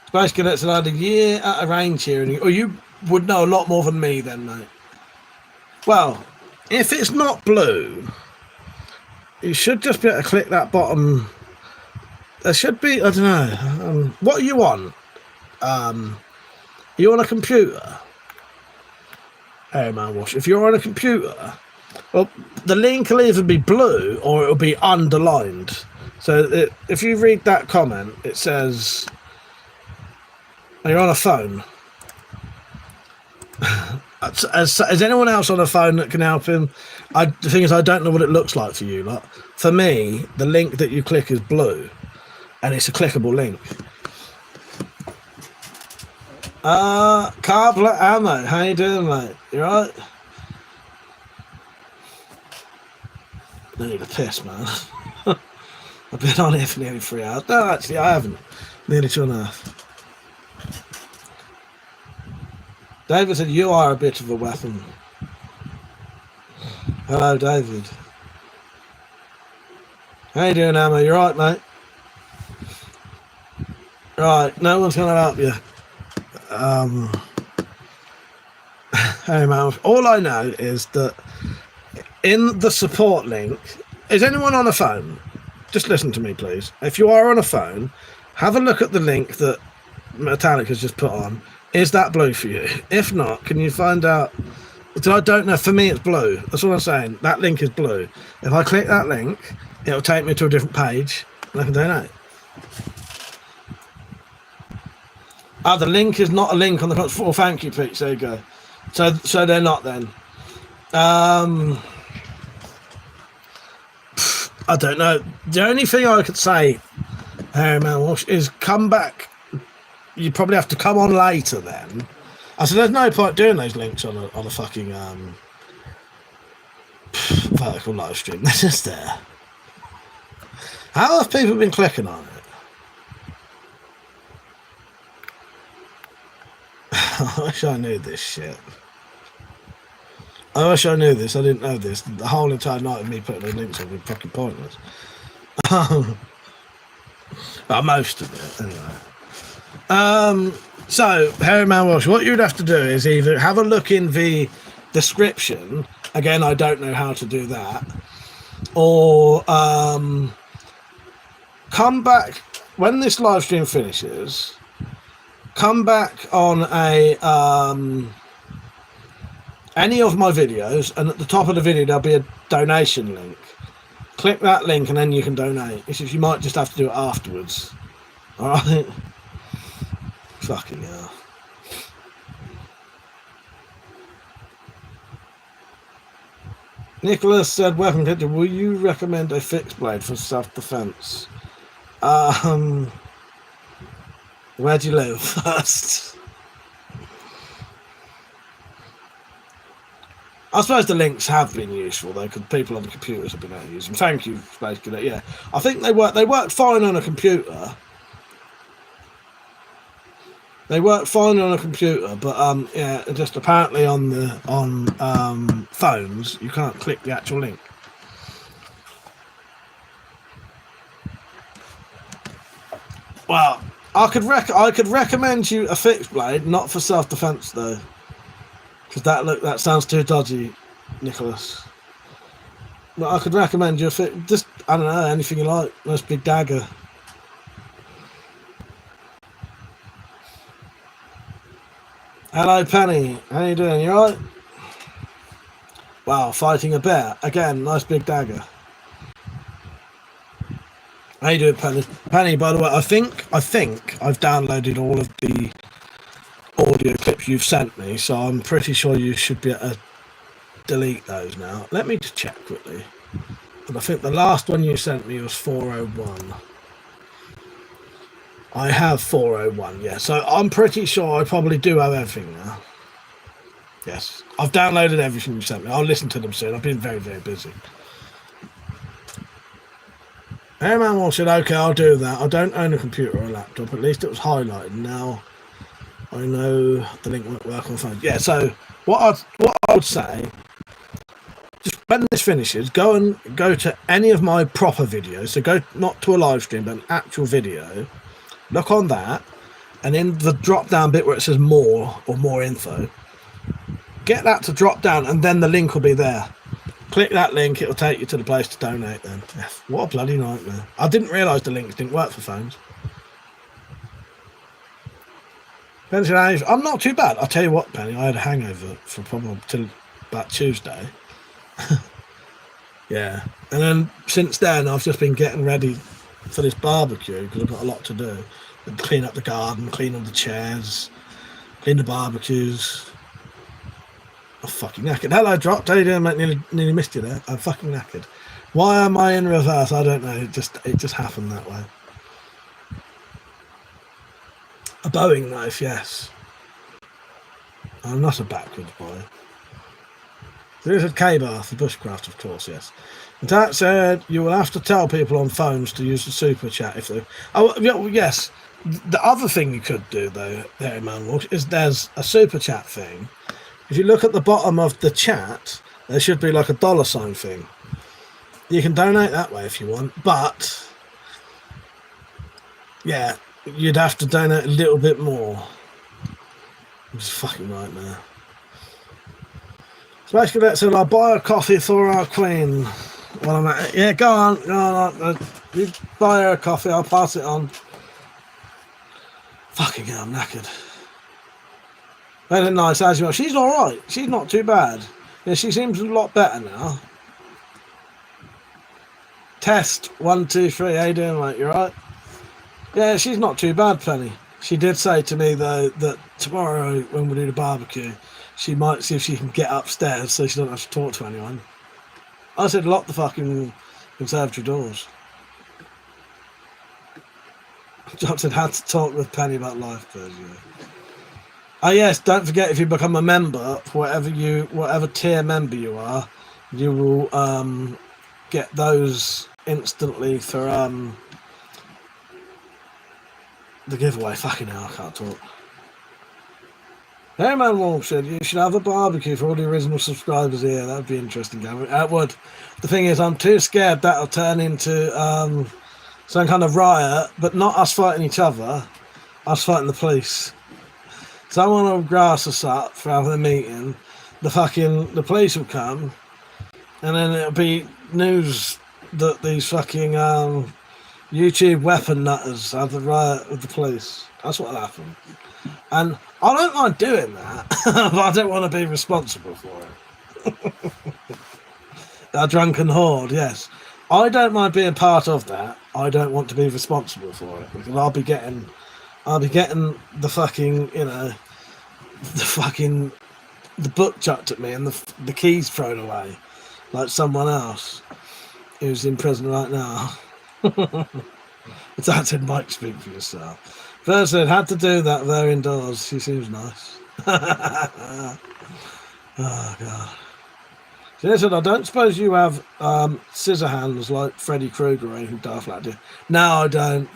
Space Cadet said I had a year at a range here, and you would know a lot more than me then, mate. Well, if it's not blue, you should just be able to click that bottom. There should be, I don't know. What are you on? Are you on a computer? Hey man, watch. If you're on a computer, well, the link will either be blue or it'll be underlined. So if you read that comment, it says, you're on a phone. Is anyone else on a phone that can help him? The thing is, I don't know what it looks like for you. Like, for me, the link that you click is blue, and it's a clickable link. Carblet Ammo, how you doing, mate? You right? I need a piss, man. I've been on here for nearly 3 hours. No, actually, I haven't. Nearly 2.5. David said, you are a bit of a weapon. Hello, David. How you doing, Emma? You right, mate? Right, no one's going to help you. Hey, man. All I know is that in the support link, is anyone on a phone? Just listen to me, please. If you are on a phone, have a look at the link that Metallic has just put on. Is that blue for you? If not, can you find out? I don't know. For me, it's blue. That's what I'm saying. That link is blue. If I click that link, it'll take me to a different page, and I can donate. Ah, the link is not a link on the front. Oh, thank you, Pete. There you go. So they're not then. I don't know. The only thing I could say, Harry Man Walsh, is come back. You probably have to come on later then. I said, there's no point doing those links on a fucking vertical live stream. They're just there. How have people been clicking on it? I wish I knew this shit. I wish I knew this. I didn't know this. The whole entire night of me putting those links on would be fucking pointless. Most of it, anyway. So, Harry Man Walsh, what you'd have to do is either have a look in the description. Again, I don't know how to do that. Or come back when this live stream finishes. Come back on a any of my videos, and at the top of the video there'll be a donation link. Click that link and then you can donate. It's just, you might just have to do it afterwards. Alright? Fucking hell. Nicholas said, WeaponCollector, will you recommend a fixed blade for self-defense? Where do you live first? I suppose the links have been useful though, because people on the computers have been able to use them. Thank you, basically. Yeah, I think they work fine on a computer. They work fine on a computer, but yeah, just apparently on phones you can't click the actual link. Well, I could recommend you a fixed blade, not for self-defense though. Because that sounds too dodgy, Nicholas. But I could recommend you just, I don't know, anything you like. Nice big dagger. Hello, Penny. How you doing? You alright? Wow, fighting a bear. Again, nice big dagger. How you doing, Penny? Penny, by the way, I think I've downloaded all of the audio clips you've sent me, so I'm pretty sure you should be able to delete those now. Let me just check quickly. And I think the last one you sent me was 401. I have 401, yeah. So I'm pretty sure I probably do have everything now. Yes. I've downloaded everything you sent me. I'll listen to them soon. I've been very, very busy. Airman Wall said, okay, I'll do that. I don't own a computer or a laptop. At least it was highlighted. Now I know the link won't work on phone. Yeah, so what I would say, just when this finishes, go to any of my proper videos. So go not to a live stream, but an actual video. Look on that, and in the drop down bit where it says more or more info, get that to drop down, and then the link will be there. Click that link, it'll take you to the place to donate then. What a bloody nightmare. I didn't realise the links didn't work for phones. I'm not too bad. I'll tell you what, Penny, I had a hangover for probably till about Tuesday. Yeah. And then since then, I've just been getting ready for this barbecue because I've got a lot to do. And clean up the garden, clean all the chairs, clean the barbecues. I'm fucking knackered. Hello, Drop. How you doing, mate? Nearly missed you there. I'm fucking knackered. Why am I in reverse? I don't know. It just happened that way. A Boeing knife, yes. I'm not a backwards boy. There is a K-Bath, the bushcraft, of course, yes. And that said, you will have to tell people on phones to use the super chat if they... Oh, yes. The other thing you could do, though, there, man, is there's a super chat thing. If you look at the bottom of the chat, There should be like a $sign thing. You can donate that way if you want, but yeah, you'd have to donate a little bit more. It's a fucking nightmare. So basically, let's say I'll buy a coffee for our queen. While I'm at it. Yeah, go on. You buy her a coffee, I'll pass it on. Fucking hell, I'm knackered. Very nice as well. She's alright. She's not too bad. Yeah, she seems a lot better now. Test 1, 2, 3. How you doing, mate? You alright? Yeah, she's not too bad, Penny. She did say to me though that tomorrow when we do the barbecue, she might see if she can get upstairs so she doesn't have to talk to anyone. I said lock the fucking conservatory doors. John said had to talk with Penny about life, please. Yeah. Oh yes, don't forget if you become a member, whatever tier member you are, you will get those instantly for the giveaway. Fucking hell, I can't talk. Hey man Wolf said you should have a barbecue for all the original subscribers here. That'd be interesting, Gavin. It would. The thing is, I'm too scared that'll turn into some kind of riot, but not us fighting each other, us fighting the police. Someone will grass us up for having a meeting. The police will come, and then it'll be news that these fucking YouTube weapon nutters have the riot with the police. That's what'll happen. And I don't mind doing that, but I don't want to be responsible for it. A drunken horde, yes. I don't mind being part of that. I don't want to be responsible for it because I'll be getting the fucking, the book chucked at me and the keys thrown away, like someone else who's in prison right now. But that's in Mike, speak for yourself. First said, had to do that there indoors. She seems nice. Oh, God. She said, I don't suppose you have scissor hands like Freddy Krueger or anything daft like that. No, I don't.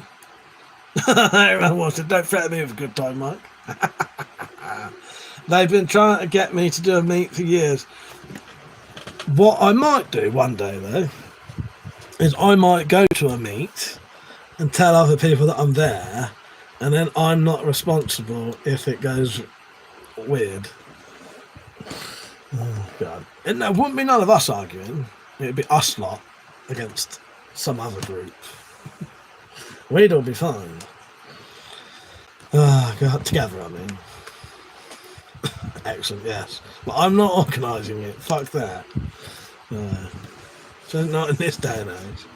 Everyone wants it. Don't threaten me with a good time, Mike. They've been trying to get me to do a meet for years. What I might do one day, though, is I might go to a meet and tell other people that I'm there, and then I'm not responsible if it goes weird. Oh, God. And there wouldn't be none of us arguing. It'd be us lot against some other group. We'd all be fine. Oh, God. Together, I mean. Excellent, yes. But I'm not organising it. Fuck that. So not in this day and age.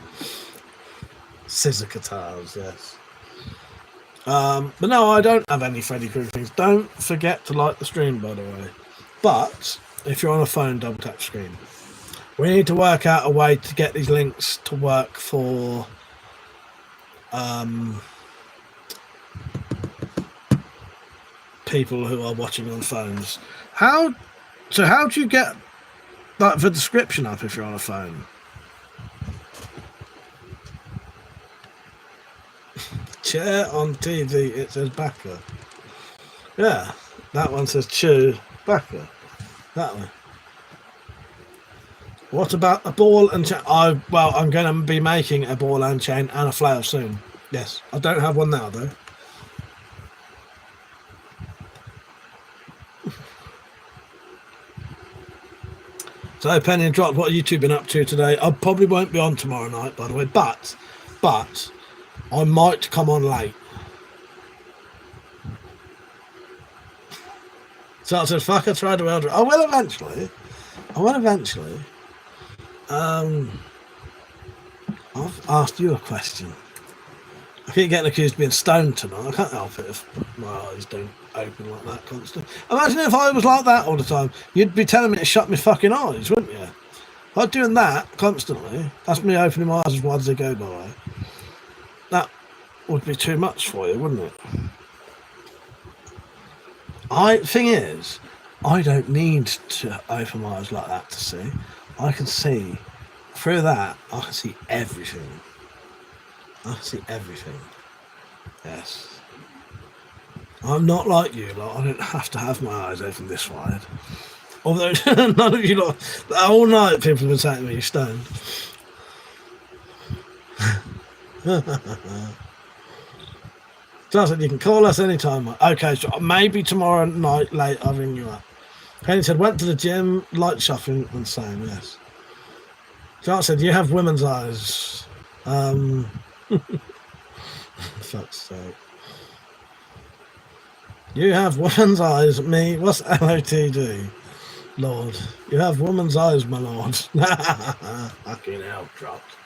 Scissor guitars, yes. But no, I don't have any Freddy Krueger things. Don't forget to like the stream, by the way. But if you're on a phone, double tap screen. We need to work out a way to get these links to work for people who are watching on phones. How do you get the description up if you're on a phone? Chair on TV, it says backer. Yeah, that one says chew backer. That one. What about a ball and chain? I'm going to be making a ball and chain and a flail soon. Yes, I don't have one now though. So Penny and Drop, what have you two been up to today? I probably won't be on tomorrow night, by the way, but I might come on late. So I said, fuck, I tried to elder. I will eventually. I've asked you a question. I keep getting accused of being stoned tonight. I can't help it if my eyes don't open like that constantly. Imagine if I was like that all the time. You'd be telling me to shut my fucking eyes, wouldn't you? If I'm doing that constantly, that's me opening my eyes as wide as they go, by the way. That would be too much for you, wouldn't it? Thing is, I don't need to open my eyes like that to see. I can see through that. I can see everything. Yes. I'm not like you. Like, I don't have to have my eyes open this wide. Although none of you lot, all night people have been saying to me, you're stoned. Johnson, you can call us anytime. Okay, so maybe tomorrow night late I'll ring you up. Penny said, went to the gym, light shopping and same, yes. Johnson said, you have women's eyes. Fuck's sake. You have woman's eyes, me. What's LOTD? Lord. You have woman's eyes, my lord. Fucking hell, dropped.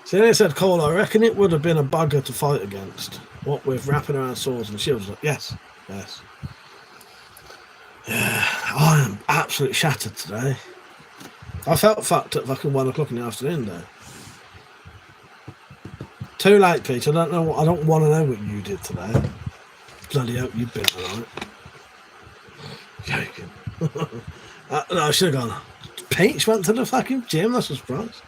See, they said, Cole, I reckon it would have been a bugger to fight against. What with wrapping around swords and shields? Yes, yes. Yeah, I am absolutely shattered today. I felt fucked at fucking 1 o'clock in the afternoon, though. Too late, Peter. I don't want to know what you did today. Bloody hope you've been alright. Joking. No, I should have gone. Peach went to the fucking gym. That's a surprise.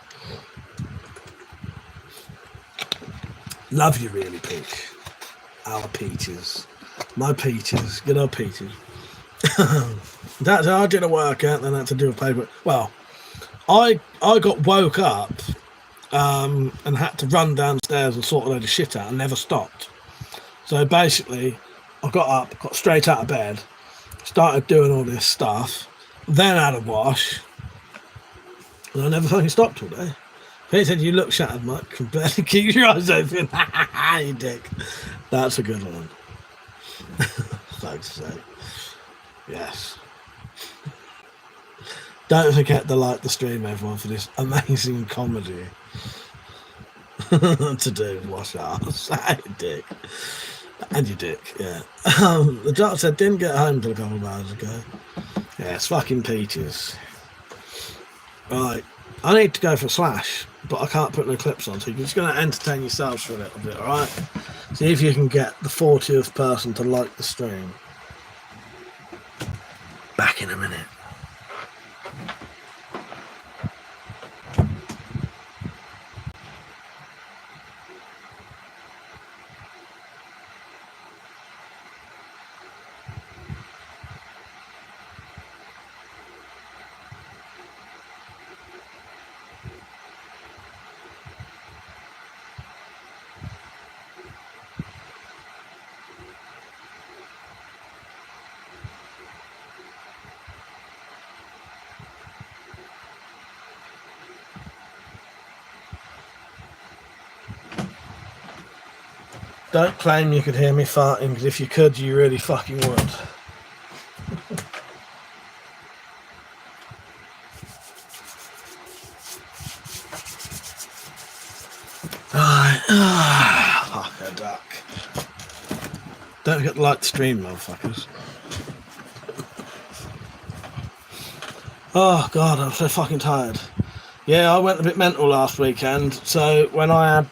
Love you, really, Peach. Our peaches. My peaches. Good old peaches. I did a workout, then I had to do a paper. Well, I got woke up and had to run downstairs and sort a load of shit out and never stopped. So basically, I got up, got straight out of bed, started doing all this stuff, then had a wash, and I never fucking stopped all day. He said, you look shattered, Mike. Can barely keep your eyes open. You dick. That's a good one. Thanks to say. Yes. Don't forget to like the stream, everyone, for this amazing comedy to do. Wash ass. You dick. And you dick, yeah. The doctor said, didn't get home till a couple of hours ago. Yeah, it's fucking peaches. Right. I need to go for a slash, but I can't put no clips on, so you're just going to entertain yourselves for a little bit, alright? See if you can get the 40th person to like the stream. Back in a minute. Don't claim you could hear me farting, because if you could, you really fucking would. Fuck a duck. Don't forget to like the stream, motherfuckers. Oh god, I'm so fucking tired. Yeah, I went a bit mental last weekend. So when I had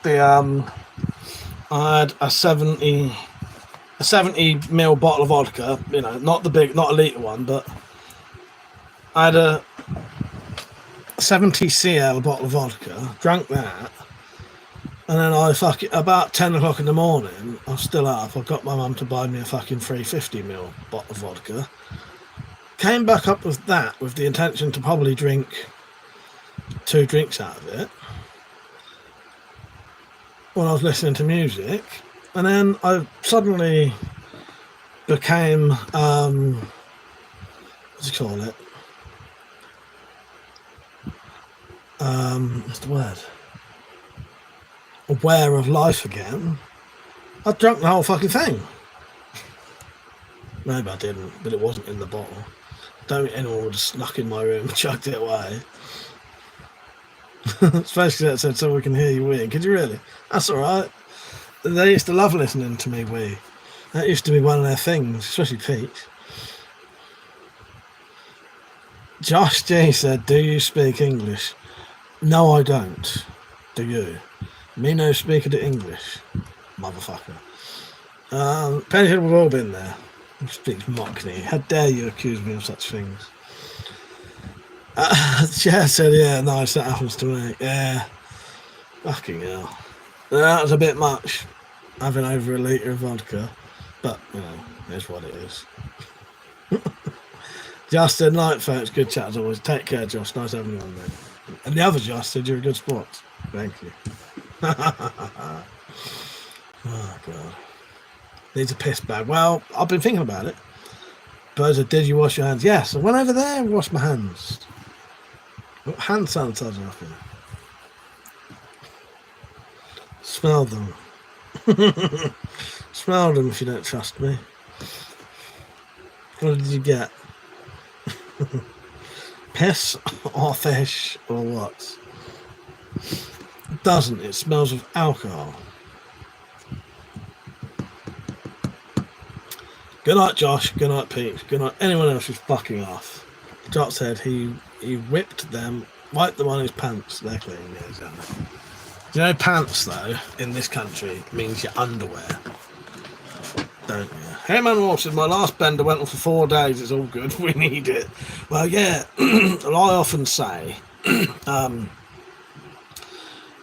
I had a 70 ml bottle of vodka, you know, not a litre one, but I had a 70 cl bottle of vodka, drank that, and then about 10 o'clock in the morning, I was still up, I got my mum to buy me a fucking 350 ml bottle of vodka, came back up with that with the intention to probably drink 2 drinks out of it, when I was listening to music, and then I suddenly became, what do you call it? What's the word? Aware of life again. I drank the whole fucking thing. Maybe I didn't, but it wasn't in the bottle. Don't think anyone would have snuck in my room and chucked it away. Especially that said, so we can hear you weeing. Could you really? That's alright. They used to love listening to me wee. That used to be one of their things, especially Peach. Josh G said, do you speak English? No, I don't. Do you? Me no speak the English. Motherfucker. Penny said, we've all been there. He speaks Mockney. How dare you accuse me of such things? Yeah, said, yeah, nice, that happens to me. Yeah. Fucking hell. That was a bit much, having over a litre of vodka. But, you know, it's what it is. Justin, like folks, good chat as always. Take care, Josh. Nice having you on, mate. And the other Josh said you're a good sport. Thank you. Oh, God. Needs a piss bag. Well, I've been thinking about it. But did you wash your hands? Yes. I went over there and washed my hands. Got hand sanitizer up here. Smell them. Smell them if you don't trust me. What did you get? Piss or fish or what? It doesn't. It smells of alcohol. Good night, Josh. Good night, Pete. Good night, anyone else who's fucking off. Jock said he whipped them, wiped them on his pants. They're clean. Yeah, exactly. You know, pants though in this country means your underwear, don't you? Hey man, Watson, my last bender went on for 4 days. It's all good. We need it. Well, yeah. I often say,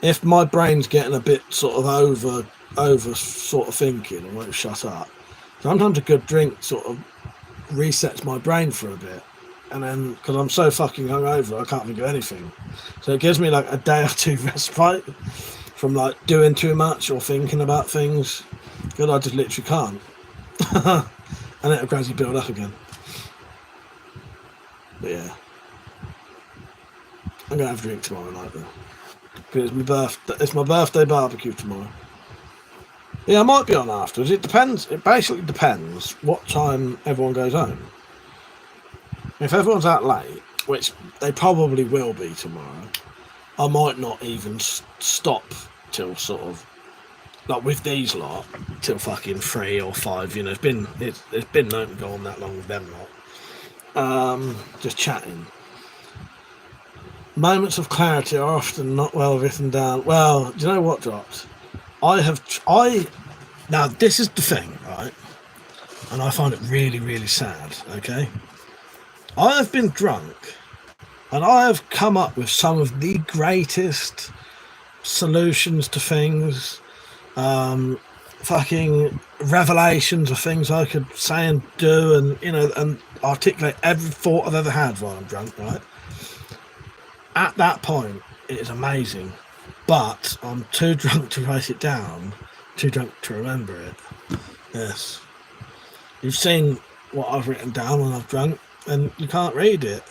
if my brain's getting a bit sort of over sort of thinking and won't shut up, sometimes a good drink sort of resets my brain for a bit. And then, because I'm so fucking hungover, I can't think of anything. So it gives me like a day or two respite from like doing too much or thinking about things. Because I just literally can't. And it'll gradually build up again. But yeah. I'm going to have a drink tomorrow night though. Because it's my birthday barbecue tomorrow. Yeah, I might be on afterwards. It depends. It basically depends what time everyone goes home. If everyone's out late, which they probably will be tomorrow, I might not even stop till sort of, like with these lot, till fucking 3 or 5. You know, it's been known to go on that long with them lot. Just chatting. Moments of clarity are often not well written down. Well, do you know what, Dropped? Now this is the thing, right? And I find it really, really sad, okay? I have been drunk and I have come up with some of the greatest solutions to things, fucking revelations of things I could say and do, and you know, and articulate every thought I've ever had while I'm drunk, right? At that point, it is amazing, but I'm too drunk to write it down, too drunk to remember it. Yes. You've seen what I've written down when I've drunk, and you can't read it.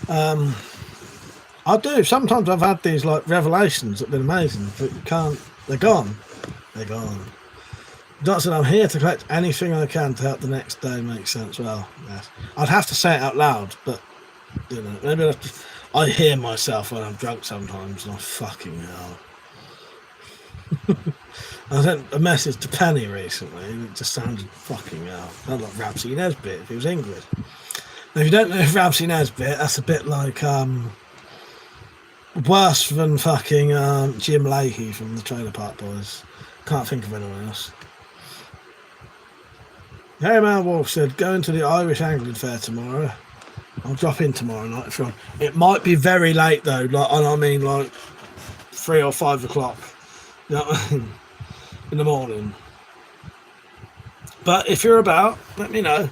I do. Sometimes I've had these like revelations that have been amazing, but you can't. They're gone. They're gone. Johnson, I'm here to collect anything I can to help the next day make sense. Well, yes. I'd have to say it out loud, but you know, maybe I hear myself when I'm drunk sometimes, and I fucking hell. I sent a message to Penny recently, and it just sounded fucking hell. Sounded like Ramsey Nesbitt if he was English. Now, if you don't know Ramsey Nesbitt, that's a bit like worse than fucking Jim Leahy from the Trailer Park Boys. Can't think of anyone else. Harry Man Wolf said, going to the Irish Angling Fair tomorrow. I'll drop in tomorrow night if you want. It might be very late though, like, and I mean like 3 or 5 o'clock. You know what I mean? In the morning. But if you're about, let me know.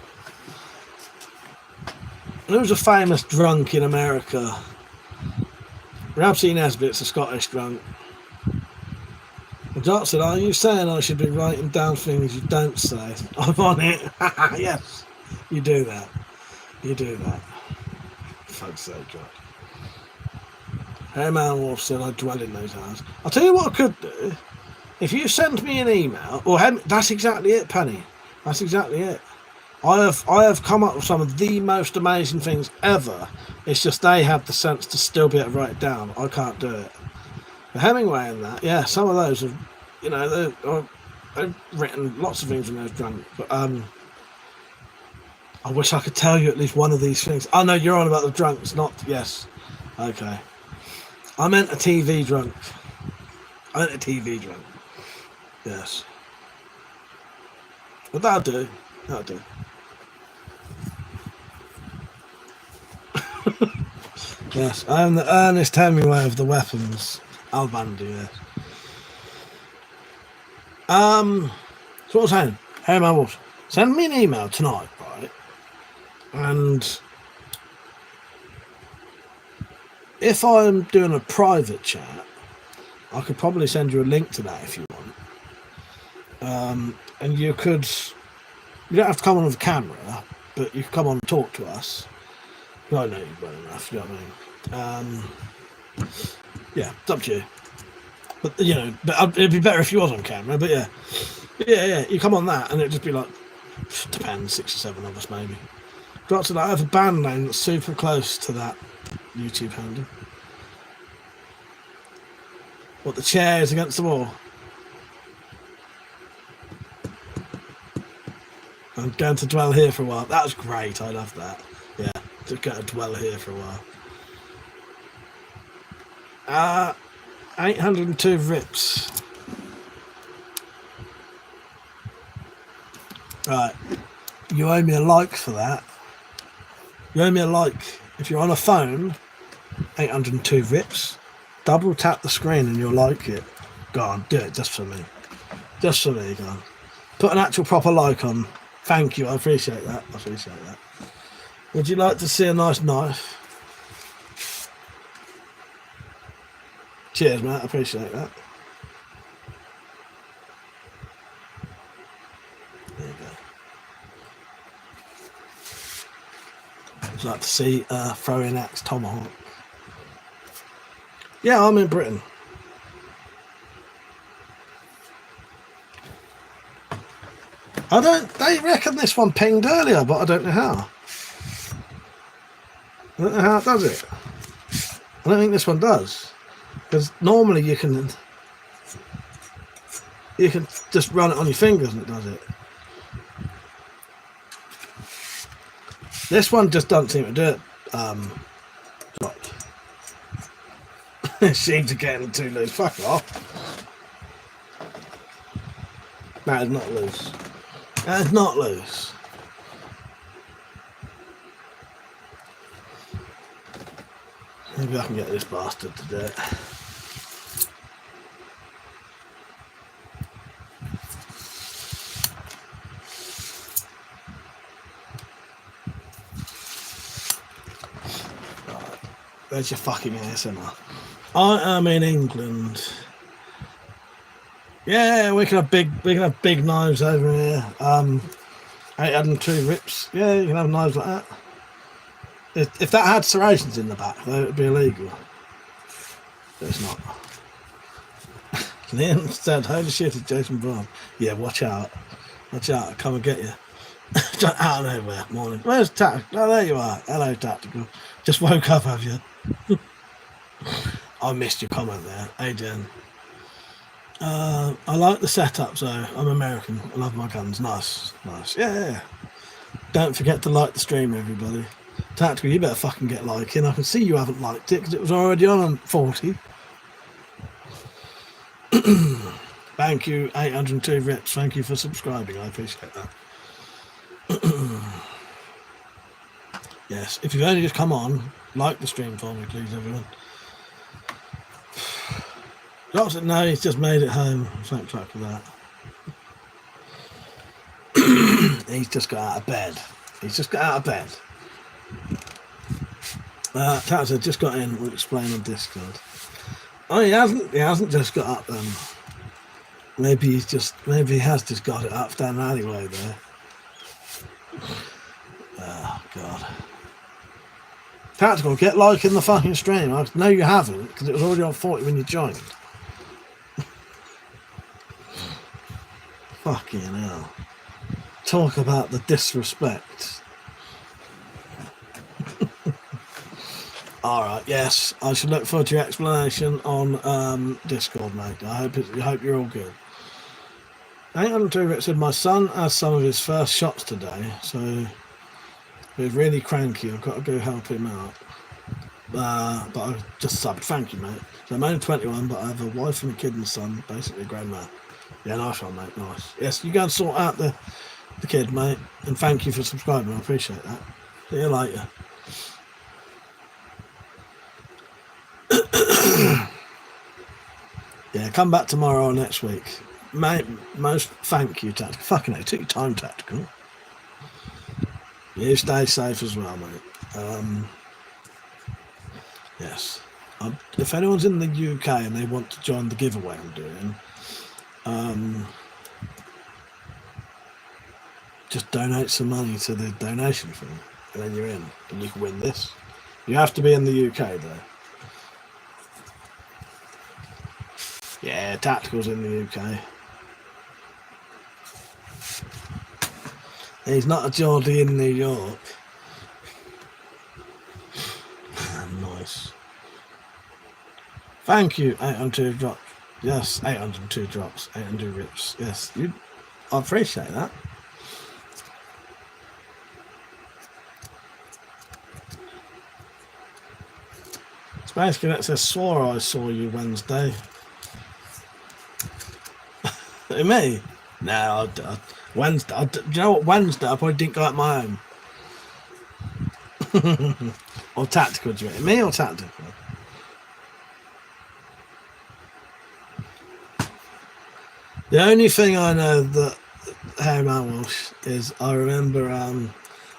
There was a famous drunk in America. Ramsey Nesbitt's a Scottish drunk. And Jock said, are you saying I should be writing down things you don't say? I'm on it. Yes, you do that. You do that. For fuck's sake, Jock. Hey Man Wolf said, I dwell in those hours. I'll tell you what I could do. If you send me an email, or that's exactly it, Penny. That's exactly it. I have come up with some of the most amazing things ever. It's just they have the sense to still be able to write it down. I can't do it. But Hemingway and that, yeah, some of those have, you know, they've written lots of things when they was drunk. But I wish I could tell you at least one of these things. Oh no, you're on about the drunks, not yes. Okay. I meant a TV drunk. I meant a TV drunk. Yes. But that'll do. That'll do. Yes, I am the Ernest Hemingway of the weapons. I'll banter, yes. So what I'm saying, hey man Wolf, send me an email tonight, right? And if I'm doing a private chat, I could probably send you a link to that if you want. And you don't have to come on with a camera, but you can come on and talk to us. I know you well enough, you know what I mean? Yeah, it's up to you. But it'd be better if you was on camera. But yeah. You come on that, and it'd just be like, depends, 6 or 7 of us maybe. Got to that. I have a band name that's super close to that YouTube handle. What, the chair is against the wall? I'm going to dwell here for a while. That was great. I love that. Yeah, just going to dwell here for a while. 802 rips. Right. You owe me a like for that. You owe me a like. If you're on a phone, 802 rips. Double tap the screen and you'll like it. Go on, do it just for me. Just for me, go on. Put an actual proper like on. Thank you, I appreciate that. Would you like to see a nice knife? Cheers, mate, I appreciate that. There you go. Would you like to see a throwing axe tomahawk? Yeah, I'm in Britain. They reckon this one pinged earlier, but I don't know how. I don't know how it does it. I don't think this one does. Because normally you can just run it on your fingers and it does it. This one just doesn't seem to do it. It seems to get too loose. Fuck off. That is not loose. That is not loose. Maybe I can get this bastard to do it. Right. Where's your fucking ASMR? I am in England. Yeah, we can have big knives over here. 802 rips. Yeah, you can have knives like that. If that had serrations in the back, though, it would be illegal. But it's not. Liam said, "Holy shit, it's Jason Brown." Yeah, watch out. Watch out, I'll come and get you. Out of nowhere, morning. Where's Tactical? Oh, there you are. Hello, Tactical. Just woke up, have you? I missed your comment there, Adrian. I like the setup, so I'm American. I love my guns. Nice. Yeah. Don't forget to like the stream, everybody. Tactical, you better fucking get liking. I can see you haven't liked it because it was already on 40. Thank you, 802 rips. Thank you for subscribing. I appreciate that. Yes, if you've only just come on, like the stream for me, please, everyone. Johnson, no, he's just made it home. Thank you for that. He's just got out of bed. Taz just got in. We'll explain on Discord. Oh, he hasn't just got up then. Maybe he has just got it up down the alleyway there. Oh God. Tactical, get like in the fucking stream. I know you haven't because it was already on 40 when you joined. Fucking hell. Talk about the disrespect. Alright, yes. I should look forward to your explanation on Discord, mate. I hope you're all good. 802 Rick said, my son has some of his first shots today, so he's really cranky. I've got to go help him out. But I just subbed. Thank you, mate. So I'm only 21, but I have a wife and a kid and a son, basically a grown man. Yeah, nice one, mate. Nice. Yes, you go and sort out the kid, mate. And thank you for subscribing. I appreciate that. See you later. Yeah, come back tomorrow or next week. Mate, most thank you, Tactical. Fucking hell, took your time, Tactical. You stay safe as well, mate. Yes. If anyone's in the UK and they want to join the giveaway I'm doing, just donate some money to the donation thing, and then you're in, and you can win this. You have to be in the UK though. Yeah, Tactical's in the UK. He's not a Geordie in New York. Nice. Thank you, 802 drops. Yes, 802 drops, 800 rips. Yes, I appreciate that. It's basically that says, swore I saw you Wednesday. Me? No, Wednesday. Do you know what? Wednesday, I probably didn't go out my home. Or Tactical, do you mean? Me or Tactical? The only thing I know that Harry Walsh is I remember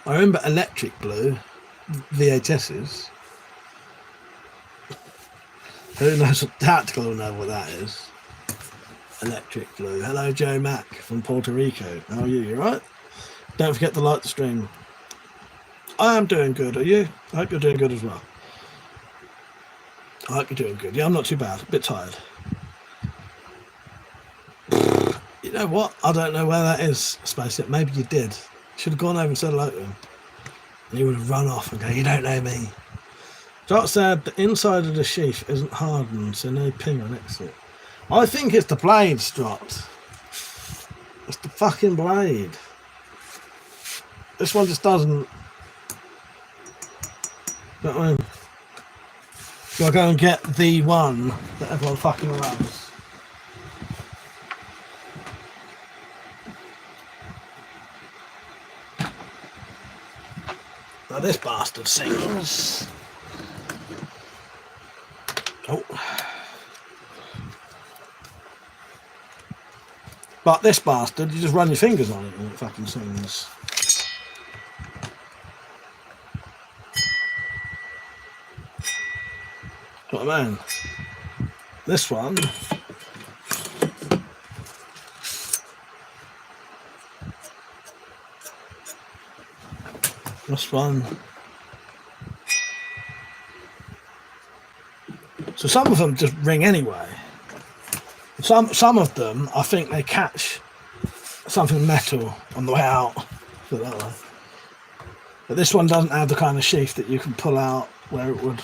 Electric Blue VHSs. Who knows? Tactical will know what that is. Electric Blue. Hello, Joe Mack from Puerto Rico. How are you? You right? Don't forget to like the stream. I am doing good. Are you? I hope you're doing good as well. I hope you're doing good. Yeah, I'm not too bad. A bit tired. You know what? I don't know where that is, Spaceship. Maybe you did. Should have gone over and said hello to him. And he would have run off and go, you don't know me. Jot said the inside of the sheath isn't hardened, so no ping on exit. I think it's the blade, Strot. It's the fucking blade. This one just doesn't. You know what I mean? So I go and get the one that everyone fucking loves. Now this bastard sings. Oh. But this bastard, you just run your fingers on it and it fucking sings. What I mean? This one. This one. So some of them just ring anyway. Some of them, I think they catch something metal on the way out. Put it that way. But this one doesn't have the kind of sheath that you can pull out where it would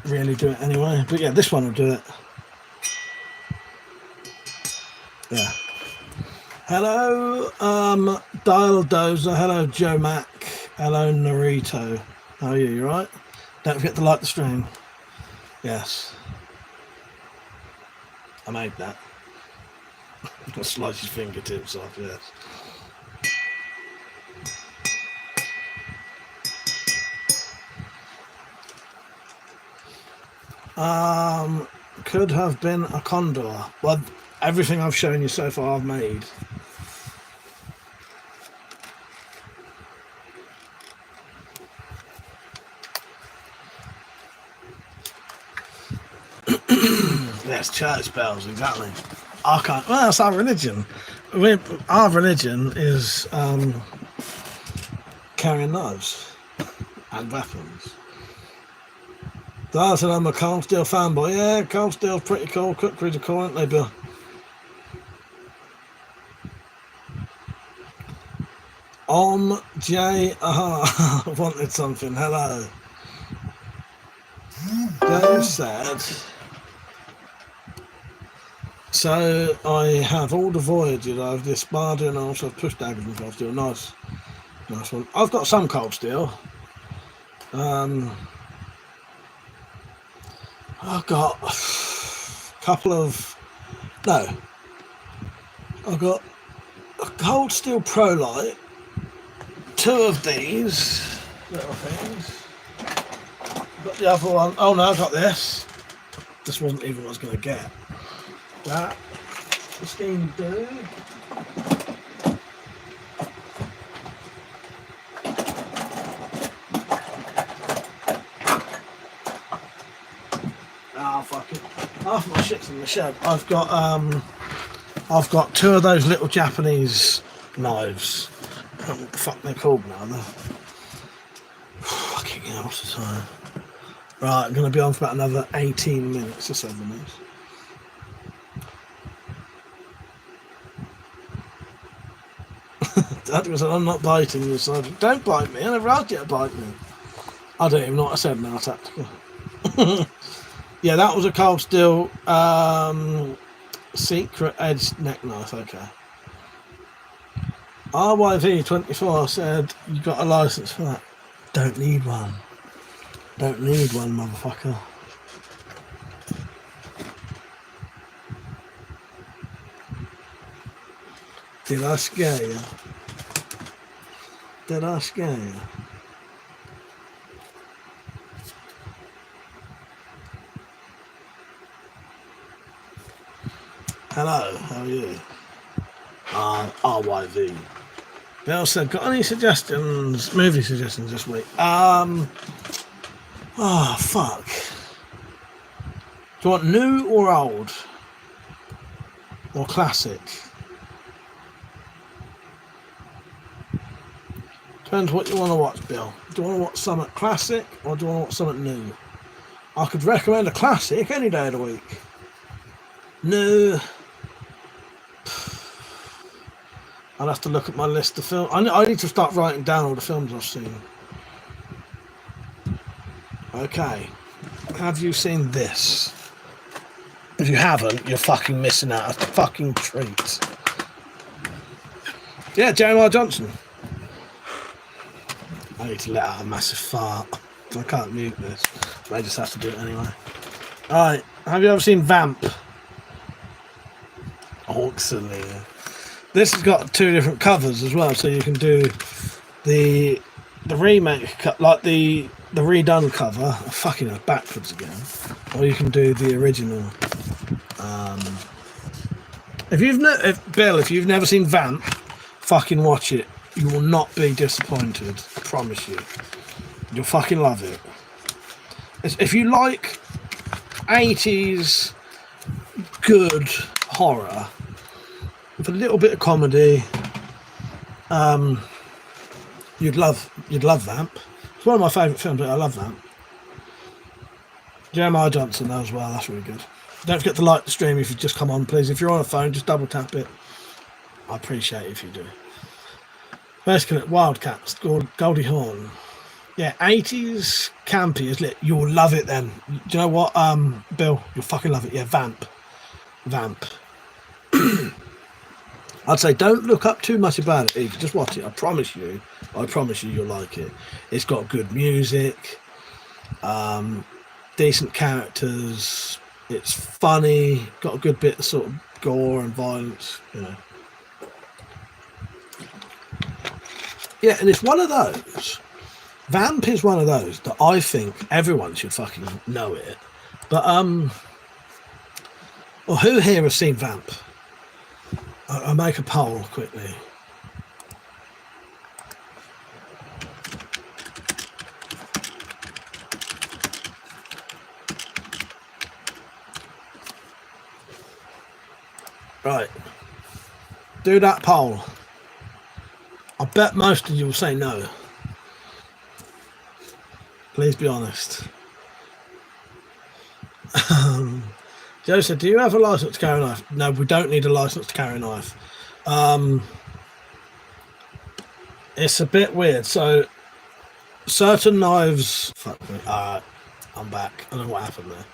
really do it anyway. But yeah, this one will do it. Yeah. Hello, Dial Dozer. Hello, Joe Mack. Hello, Narito. How are you? You right? Don't forget to like the stream. Yes. I made that. I'll slice his fingertips off, yes. Could have been a condor. Well, everything I've shown you so far I've made. Yes, church bells, exactly. I can't. Well, that's our religion. Our religion is carrying knives and weapons. That's I'm a Cold Steel fanboy. Yeah, Cold Steel's pretty cool. Pretty cool, aren't they, Bill? J. Wanted something. Hello. Dave said. So I have all the voyages. I have the Espada and also pushed daggers and Cold Steel. Nice one. I've got some Cold Steel. I've got a couple of. No. I've got a Cold Steel Pro Light. 2 of these little things. I've got the other one. Oh no, I've got this. This wasn't even what I was going to get. That. The Steam Dude. half my shit's in the shed. I've got two of those little Japanese knives. I don't know what the fuck they're called now though. Fucking hell, what's the time? Right, I'm going to be on for about another 18 minutes or 7 minutes. Dad was like, I'm not biting you, so don't bite me. I never asked you to bite me. I don't even know what I said now, tactical. Yeah, that was a cold steel secret edge neck knife, okay. RYV24 said, you got a license for that. Don't need one. Don't need one, motherfucker. Did I scare you? Did I scare you? Hello, how are you? RYV. Bill said, got any suggestions, movie suggestions this week? Oh, fuck. Do you want new or old? Or classic? Depends what you want to watch, Bill. Do you want to watch something classic or do you want to watch something new? I could recommend a classic any day of the week. New. I'll have to look at my list of films. I need to start writing down all the films I've seen. Okay. Have you seen this? If you haven't, you're fucking missing out. A fucking treat. Yeah, Jeremiah Johnson. I need to let out a massive fart. I can't mute this. But I just have to do it anyway. Alright. Have you ever seen Vamp? Excellent. This has got 2 different covers as well, so you can do the remake, like the redone cover. Fucking hell, backwards again. Or you can do the original. If you've never seen Vamp, fucking watch it. You will not be disappointed. I promise you. You'll fucking love it. If you like 80s good horror with a little bit of comedy, you'd love Vamp. It's one of my favourite films, but I love Vamp. Jeremiah Johnson though as well, that's really good. Don't forget to like the stream if you just come on, please. If you're on a phone, just double tap it. I appreciate it if you do. Basically, Wildcats, Goldie Hawn. Yeah, 80s campy is lit. You'll love it then. Do you know what, Bill? You'll fucking love it. Yeah, Vamp. I'd say don't look up too much about it either. Just watch it. I promise you you'll like it. It's got good music, decent characters. It's funny. Got a good bit of sort of gore and violence, you know. Yeah, and it's one of those. Vamp is one of those that I think everyone should fucking know it. But well, who here has seen Vamp? I'll make a poll quickly. Right. Do that poll. I bet most of you will say no. Please be honest. Joe said, do you have a license to carry a knife? No, we don't need a license to carry a knife. It's a bit weird. So, certain knives... Fuck me. I'm back. I don't know what happened there.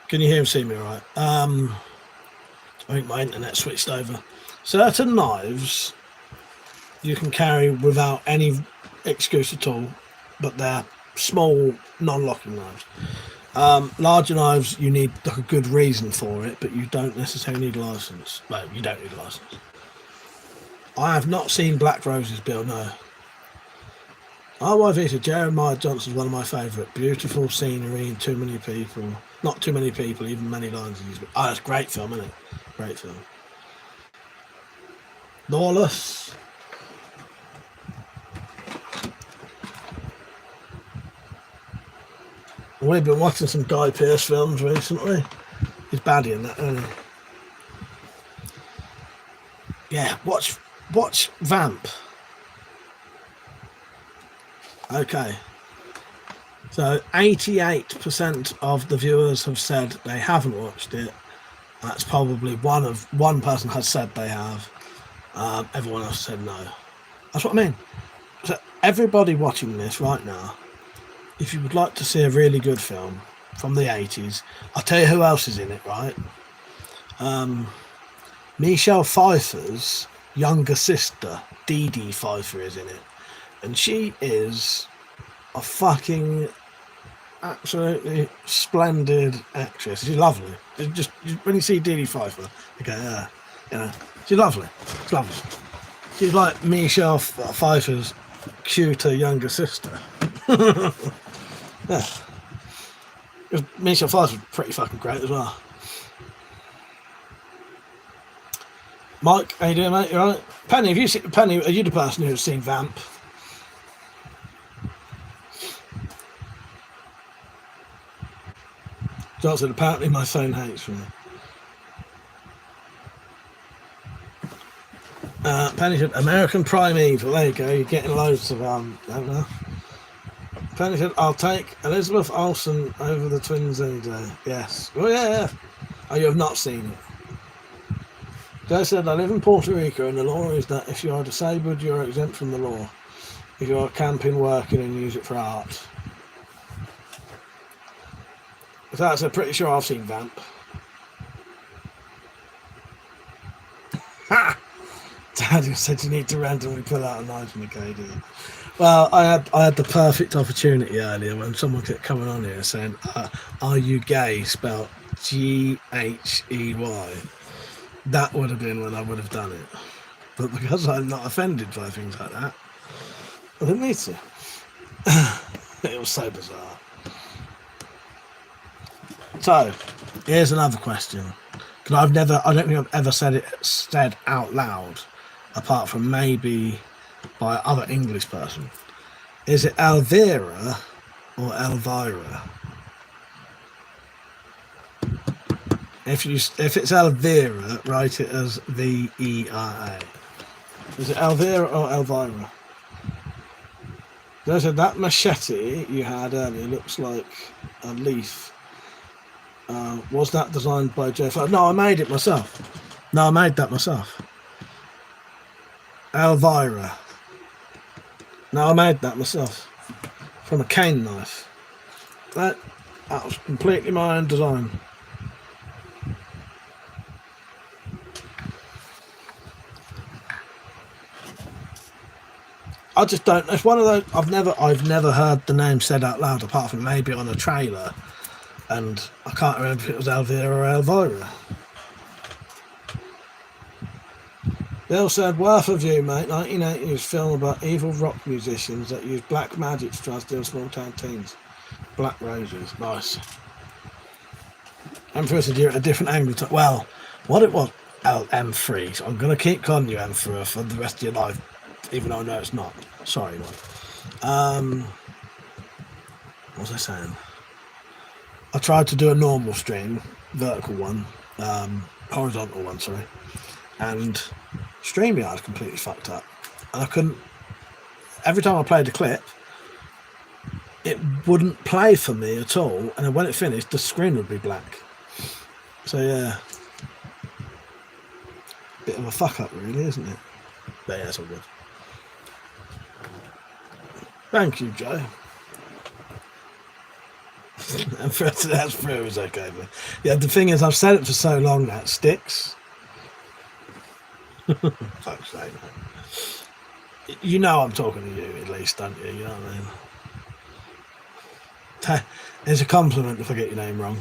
Can you hear and see me right? I think my internet switched over. Certain knives you can carry without any excuse at all, but they're small, non-locking knives. Larger knives, you need like a good reason for it, but you don't necessarily need a license. Well, you don't need a license. I have not seen Black Roses, Bill, no. RYV said Jeremiah Johnson's one of my favourite. Beautiful scenery and too many people. Not too many people, even many lines. Oh, it's a great film, isn't it? Great film. Lawless. We've been watching some Guy Pearce films recently. He's baddie in that, isn't he? Yeah, watch Vamp. Okay. So 88% of the viewers have said they haven't watched it. That's probably one person has said they have. Everyone else said no. That's what I mean. So everybody watching this right now, if you would like to see a really good film from the 80s, I'll tell you who else is in it, right? Michelle Pfeiffer's younger sister, Dee Dee Pfeiffer, is in it. And she is a fucking absolutely splendid actress. She's lovely. Just when you see Dee Dee Pfeiffer, you go, yeah, you know, she's lovely. She's lovely. She's like Michelle Pfeiffer's cuter younger sister. Yeah. Michelle Pfeiffer's pretty fucking great as well. Mike, how you doing, mate? You alright? Penny, Penny, are you the person who's seen Vamp? Johnson, apparently my phone hates me. Penny said, American Primeval. There you go. You're getting loads of I don't know. Penny said, I'll take Elizabeth Olsen over the twins any day. Yes. Oh yeah. Oh, you have not seen it. Joe said, I live in Puerto Rico and the law is that if you are disabled, you're exempt from the law. If you are camping, working and use it for art. So I'm pretty sure I've seen Vamp. Ha! Daddy said you need to randomly pull out a knife in the KD. Well, I had the perfect opportunity earlier when someone kept coming on here saying, are you gay? Spelled G-H-E-Y. That would have been when I would have done it. But because I'm not offended by things like that, I didn't need to. It was so bizarre. So, here's another question. Because I don't think I've ever said out loud, apart from maybe by other English person. Is it Elvira or Elvira? If it's Elvira, write it as V-E-R-A. Is it Elvira or Elvira? I said that machete you had earlier looks like a leaf. Was that designed by Jeff? No, I made it myself. No, I made that myself. Elvira. No, I made that myself. From a cane knife. That was completely my own design. I just don't. It's one of those. I've never heard the name said out loud, apart from maybe on a trailer, and I can't remember if it was Elvira or Elvira. Bill said, "Worth of you, mate. 1980s film about evil rock musicians that use black magic to try and steal small town teens. Black Roses, nice." M3 said you're at a different angle. Well, what it was, M3. So I'm gonna keep calling you M3 for the rest of your life. Even though I know it's not. Sorry, man. What was I saying? I tried to do a normal stream, vertical one, horizontal one, sorry, and StreamYard completely fucked up. And I couldn't. Every time I played a clip, it wouldn't play for me at all, and then when it finished, the screen would be black. So yeah, bit of a fuck up, really, isn't it? But yeah, it's all good. Thank you, Joe. And that's true, is okay. But yeah, the thing is, I've said it for so long that it sticks. Fuck's sake, man. You know I'm talking to you, at least, don't you? You know what I mean? It's a compliment if I get your name wrong.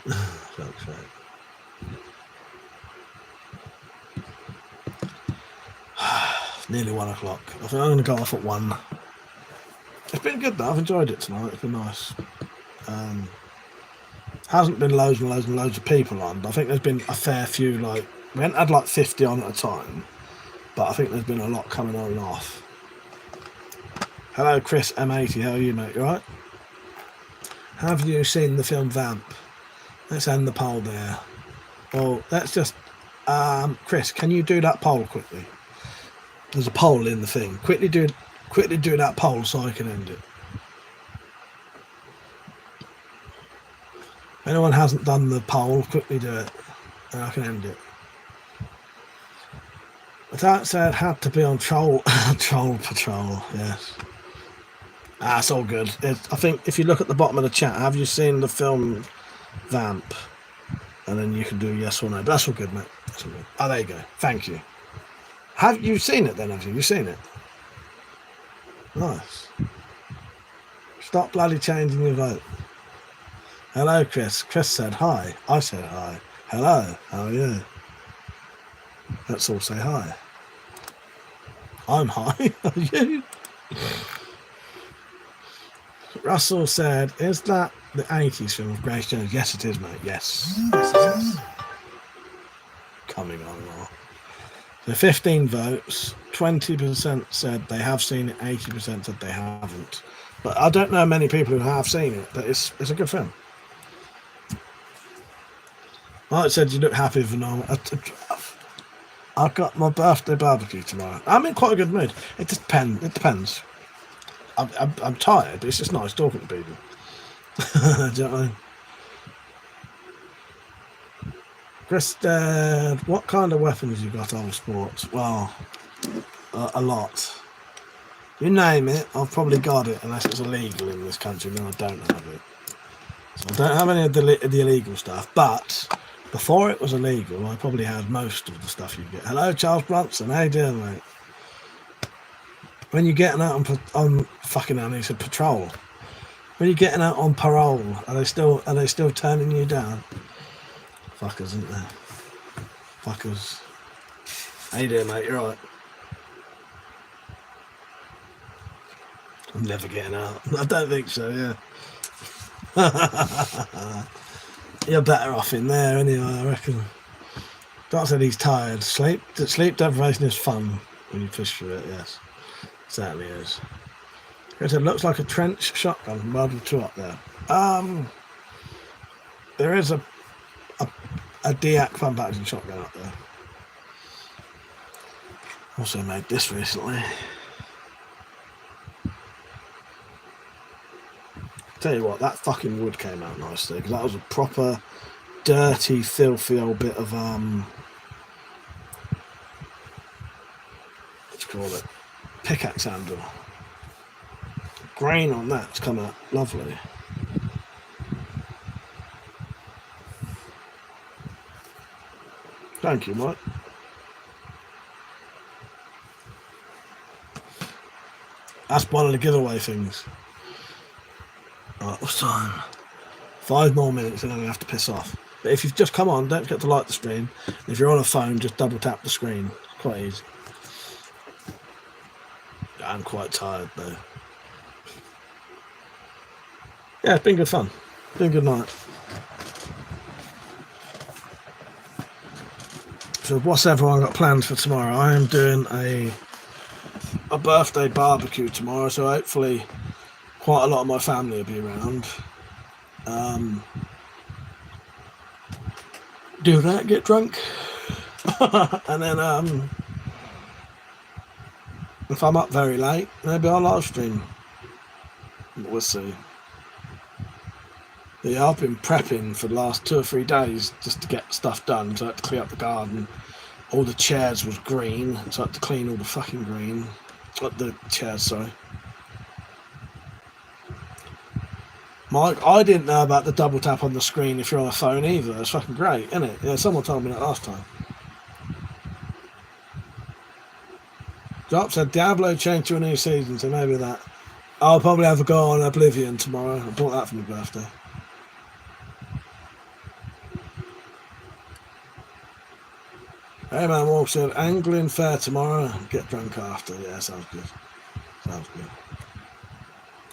Fuck's sake. Nearly 1 o'clock. I think I'm going to go off at 1. It's been good though. I've enjoyed it tonight. It's been nice. Hasn't been loads and loads and loads of people on, but I think there's been a fair few. Like we haven't had like 50 on at a time, but I think there's been a lot coming on and off. Hello, Chris M80. How are you, mate? You alright? Have you seen the film Vamp? Let's end the poll there. Well, let's just... Chris, can you do that poll quickly? There's a poll in the thing. Quickly do that poll so I can end it. If anyone hasn't done the poll, quickly do it, and I can end it. But that said, had to be on Troll Patrol. Yes. That's all good. I think if you look at the bottom of the chat, have you seen the film Vamp? And then you can do yes or no. But that's all good, mate. That's all good. Oh, there you go. Thank you. Have you seen it then? Have you seen it? Nice. Stop bloody changing your vote. Hello, Chris. Chris said hi. I said hi. Hello. How are you? Let's all say hi. I'm hi. Are you? Russell said, is that the 80s film of Grace Jones? Yes, it is, mate. Yes. Yes, it is. Coming on now. So 15 votes. 20% said they have seen it. 80% said they haven't. But I don't know many people who have seen it, but it's a good film. Mike said you look happy for normal. I've got my birthday barbecue tomorrow. I'm in quite a good mood. It depends. I'm tired, but it's just nice talking to people. Do you know what I mean? Chris, what kind of weapons you got on sports? Well, a lot. You name it, I've probably got it, unless it's illegal in this country, then I don't have it. So I don't have any of the illegal stuff, but before it was illegal, I probably had most of the stuff you get. Hello, Charles Brunson. How you doing, mate? When you're getting out on fucking hell, he said patrol. When you're getting out on parole, are they still turning you down? Fuckers, isn't there? Fuckers. How you doing, mate? You alright? I'm never getting out. I don't think so, yeah. You're better off in there anyway, I reckon. Doc said he's tired. Sleep deprivation is fun when you push through it, yes. Certainly is. It looks like a trench shotgun from World War II up there. There is a DIAC pump action shotgun up there. Also made this recently. Tell you what, that fucking wood came out nicely because that was a proper dirty, filthy old bit of what do you call it? Pickaxe handle. Grain on that's come out lovely. Thank you, Mike. That's one of the giveaway things. Right, what's time? 5 more minutes and then we have to piss off. But if you've just come on, don't forget to like the stream. If you're on a phone, just double tap the screen. Quite easy. I'm quite tired though. Yeah, it's been good fun. Been a good night. So what's everyone got planned for tomorrow? I am doing a birthday barbecue tomorrow, so hopefully quite a lot of my family will be around. Do that, get drunk, and then if I'm up very late, maybe I'll live stream. We'll see. Yeah, I've been prepping for the last 2 or 3 days just to get stuff done. So I had to clear up the garden. All the chairs was green, so I had to clean all the fucking green. The chairs, sorry. Mike, I didn't know about the double tap on the screen if you're on a phone either. It's fucking great, isn't it? Yeah, someone told me that last time. Drop said Diablo changed to a new season, so maybe that. I'll probably have a go on Oblivion tomorrow. I bought that for my birthday. Hey man, Wolf said angling fair tomorrow. Get drunk after. Yeah, sounds good. Sounds good.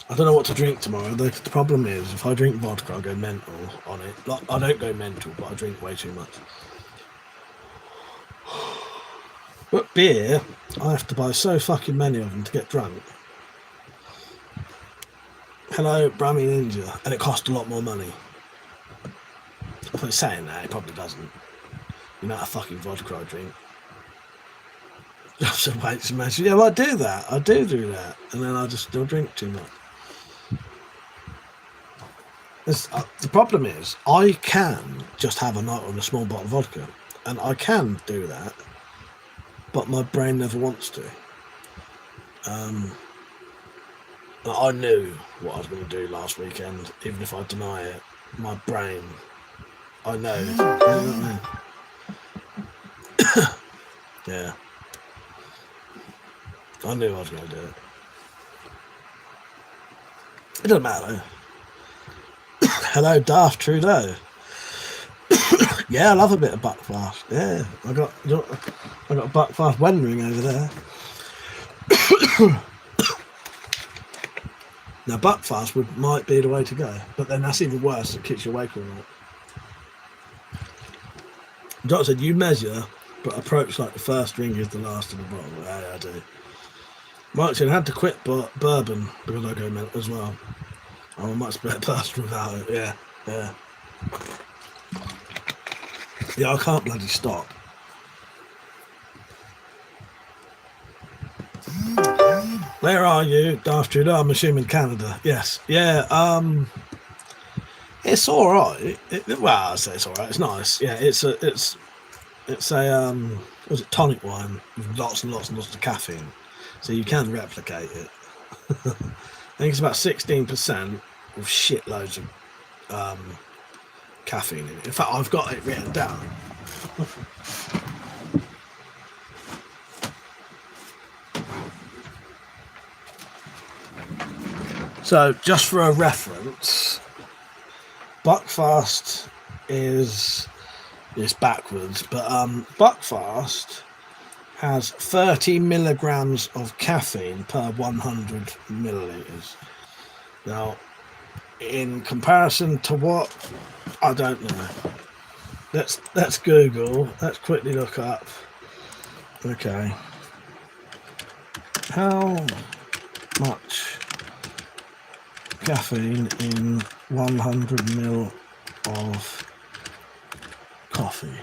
I don't know what to drink tomorrow. The problem is, if I drink vodka, I'll go mental on it. Like, I don't go mental, but I drink way too much. But beer, I have to buy so fucking many of them to get drunk. hello, Brummy Ninja, and it cost a lot more money. If I'm saying that, it probably doesn't. The amount of fucking vodka I drink. So wait to mention, yeah, well, I do that. I do that, and then I just still drink too much. The problem is, I can just have a night on a small bottle of vodka, and I can do that, but my brain never wants to. I knew what I was going to do last weekend, even if I deny it. My brain, I know. You know what I mean? Yeah. I knew I was going to do it. It doesn't matter. Hello, Daft Trudeau. Yeah, I love a bit of Buckfast. Yeah, I got a Buckfast wedding ring over there. Now, Buckfast might be the way to go, but then that's even worse. It keeps you awake all night. Doctor said, you measure, but approach like the first drink is the last of the bottle. Yeah, I do. Mark said, I had to quit bourbon because I go mental as well. I'm a much better person without it. Yeah. Yeah, I can't bloody stop. Where are you, Daft Trudeau? I'm assuming Canada. Yes. Yeah. It's all right. Well, I say it's all right. It's nice. Yeah. It's a was it tonic wine with lots and lots and lots of caffeine, so you can replicate it. I think it's about 16% with shitloads of caffeine in it. In fact, I've got it written down. So, just for a reference, Buckfast is backwards, but Buckfast has 30 milligrams of caffeine per 100 milliliters. Now, in comparison to what? I don't know. Let's Google. Let's quickly look up. Okay. How much caffeine in 100 ml of coffee?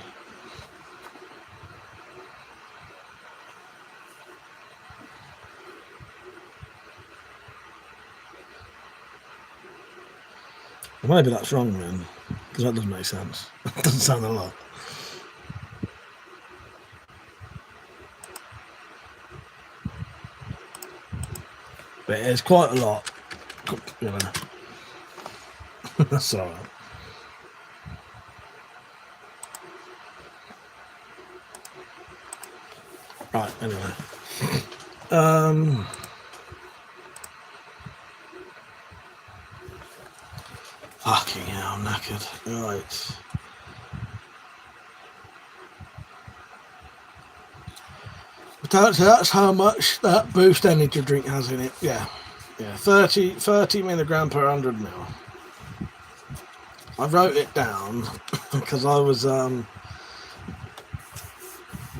Well, maybe that's wrong then, because that doesn't make sense. It doesn't sound a lot. But it's quite a lot, you know. That's all right. Right, anyway. Fucking hell, I'm knackered. Right. That's how much that Boost energy drink has in it. Yeah. 30 milligram per 100 ml. I wrote it down because I was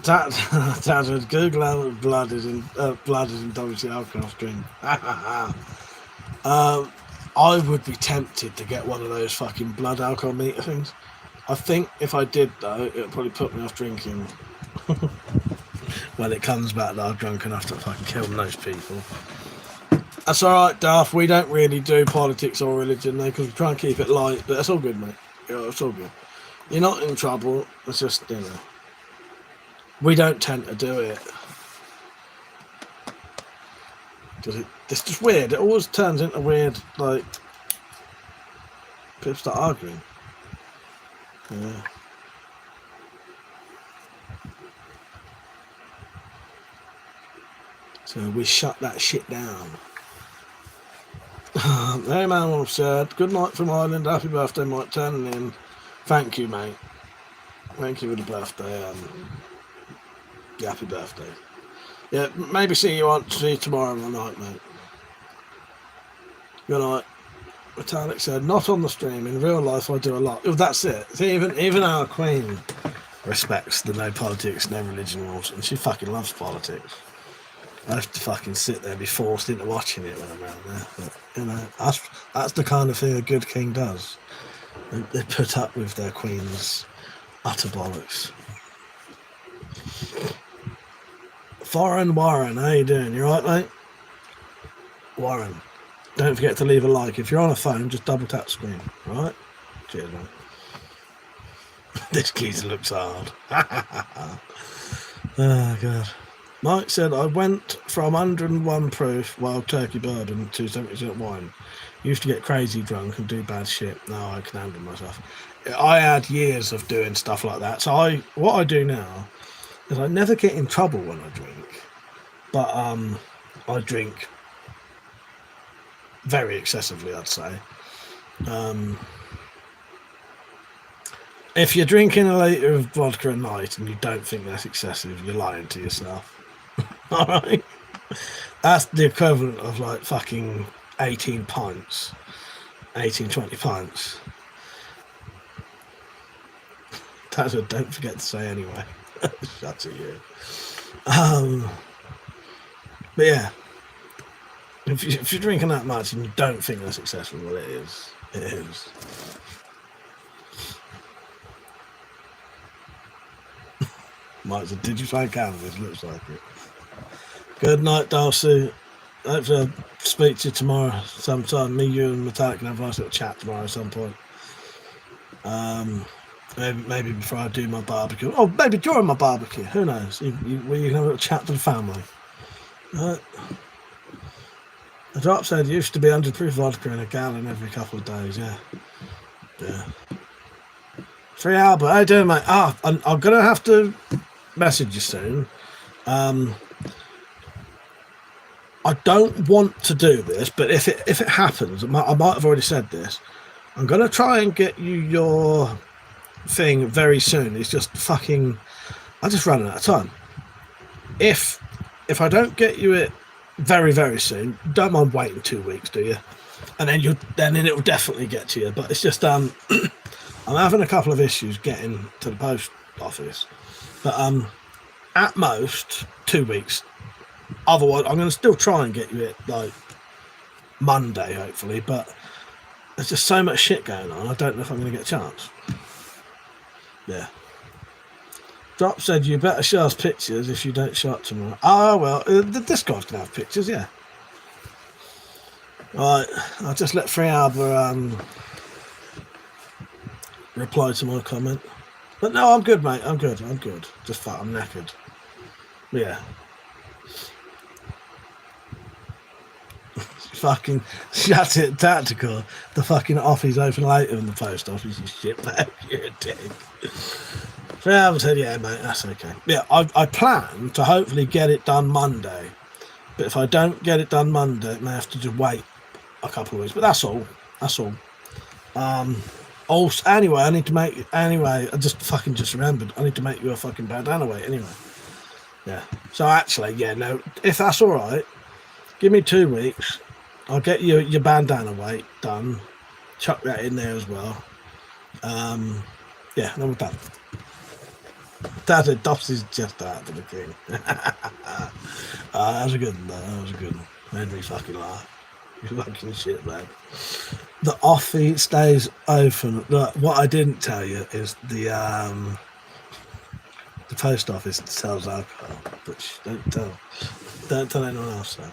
Dad would Google how much blood is in WC alcohol drink. I would be tempted to get one of those fucking blood alcohol meter things. I think if I did though, it would probably put me off drinking. When it comes back that I'm drunk enough to fucking kill most people. That's alright, Darth. We don't really do politics or religion though, because we try and keep it light, but that's all good, mate. Yeah, it's all good. You're not in trouble. It's just, you know, we don't tend to do it. Because it's just weird. It always turns into weird, like, people start arguing. Yeah. So we shut that shit down. Hey man, Wolf said, good night from Ireland, happy birthday Mike, turning in. Thank you, mate. Thank you for the birthday. Yeah, happy birthday. Yeah, maybe see you tomorrow night, mate. Good night. Metallic said, not on the stream. In real life, I do a lot. Oh, that's it. See, even our queen respects the no politics, no religion rules, and she fucking loves politics. I have to fucking sit there and be forced into watching it when I'm around there. But, you know, that's the kind of thing a good king does. They put up with their queen's utter bollocks. Foreign Warren, how you doing? You right, mate? Warren, don't forget to leave a like. If you're on a phone, just double tap screen, right? Cheers, mate. This geezer looks hard. Oh, God. Mike said, I went from 101 proof wild turkey bourbon to 70% wine. Used to get crazy drunk and do bad shit. Now I can handle myself. I had years of doing stuff like that. So what I do now is I never get in trouble when I drink. But I drink very excessively, I'd say. If you're drinking a litre of vodka a night and you don't think that's excessive, you're lying to yourself. Alright? That's the equivalent of like fucking 18 pints. 18, 20 pints. That's what don't forget to say anyway. Shut it, you. But yeah. If you're drinking that much and you don't think that's successful, well, it is. It is. Mike said, did you find cannabis? Looks like it. Good night, Darcy. Hopefully I'll speak to you tomorrow sometime. Me, you and Metallic can have a nice little chat tomorrow at some point. Maybe before I do my barbecue. Oh, maybe during my barbecue. Who knows? You can have a little chat to the family. Right. The drop said used to be 100 proof vodka in a gallon every couple of days. Yeah. Free Albert, how you doing, mate? I'm gonna have to message you soon. I don't want to do this, but if it happens, I might have already said this. I'm gonna try and get you your thing very soon. It's just fucking, I'm just running out of time. If I don't get you it very, very soon, don't mind waiting 2 weeks, do you? And then it will definitely get to you. But it's just I'm having a couple of issues getting to the post office. But at most 2 weeks. Otherwise, I'm going to still try and get you it like Monday, hopefully. But there's just so much shit going on. I don't know if I'm going to get a chance. Yeah. Drop said you better show us pictures if you don't show up tomorrow. Oh, well, the Discord can have pictures, yeah. Right, I'll just let Free Albert reply to my comment. But no, I'm good, mate. I'm good. Just fat, I'm knackered. But yeah. Fucking shut it, tactical. The fucking office open later than the post office, you shitbag. You're a dick. Free Albert said, yeah, mate, that's okay. Yeah, I plan to hopefully get it done Monday. But if I don't get it done Monday, it may have to just wait a couple of weeks. But that's all. Also, anyway, I just remembered, I need to make you a fucking bandana weight anyway. Yeah. So actually, yeah, no, if that's all right, give me 2 weeks. I'll get you your bandana weight done. Chuck that in there as well. Yeah, then we're done. Dad, Dops is just out to the king. That was a good one, though. That was a good one. Made me fucking laugh. You fucking shit, man. The offie stays open. Look, what I didn't tell you is the post office sells alcohol, but don't tell anyone else that.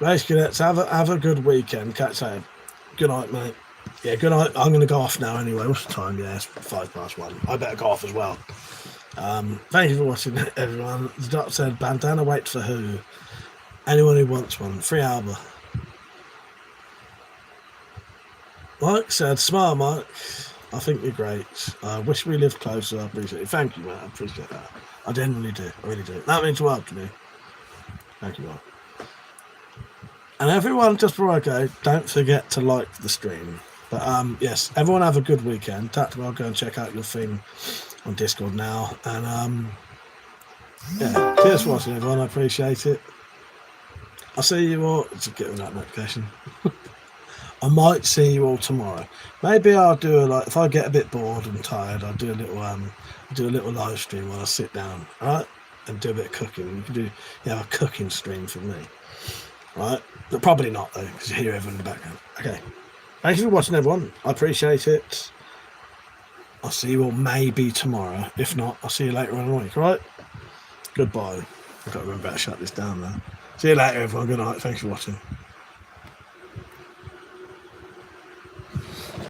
Race cadets, have a good weekend. Catch you. Good night, mate. Yeah, good night. I'm going to go off now anyway. What's the time? Yeah, it's 1:05. I better go off as well. Thank you for watching, everyone. The doc said, bandana weight for who? Anyone who wants one. Free Albert. Mike said, smile, Mike. I think you're great. I wish we lived closer. I appreciate it. Thank you, mate. I appreciate that. I genuinely do. I really do. That means the world to me. Thank you, Mike. And everyone, just before I go, don't forget to like the stream. But yes, everyone have a good weekend. Tactical, I'll go and check out your thing on Discord now. And yeah, cheers for watching, everyone. I appreciate it. I'll see you all. Just get that notification. I might see you all tomorrow. Maybe I'll do if I get a bit bored and tired, I'll do a little live stream while I sit down. All right. and do a bit of cooking. You can do a cooking stream for me, right? But probably not though, because you hear everyone in the background. Okay, thank you for watching, everyone. I appreciate it. I'll see you all maybe tomorrow. If not, I'll see you later on in the week. Right? Goodbye. I've got to remember how to shut this down now. See you later, everyone. Good night. Thanks for watching.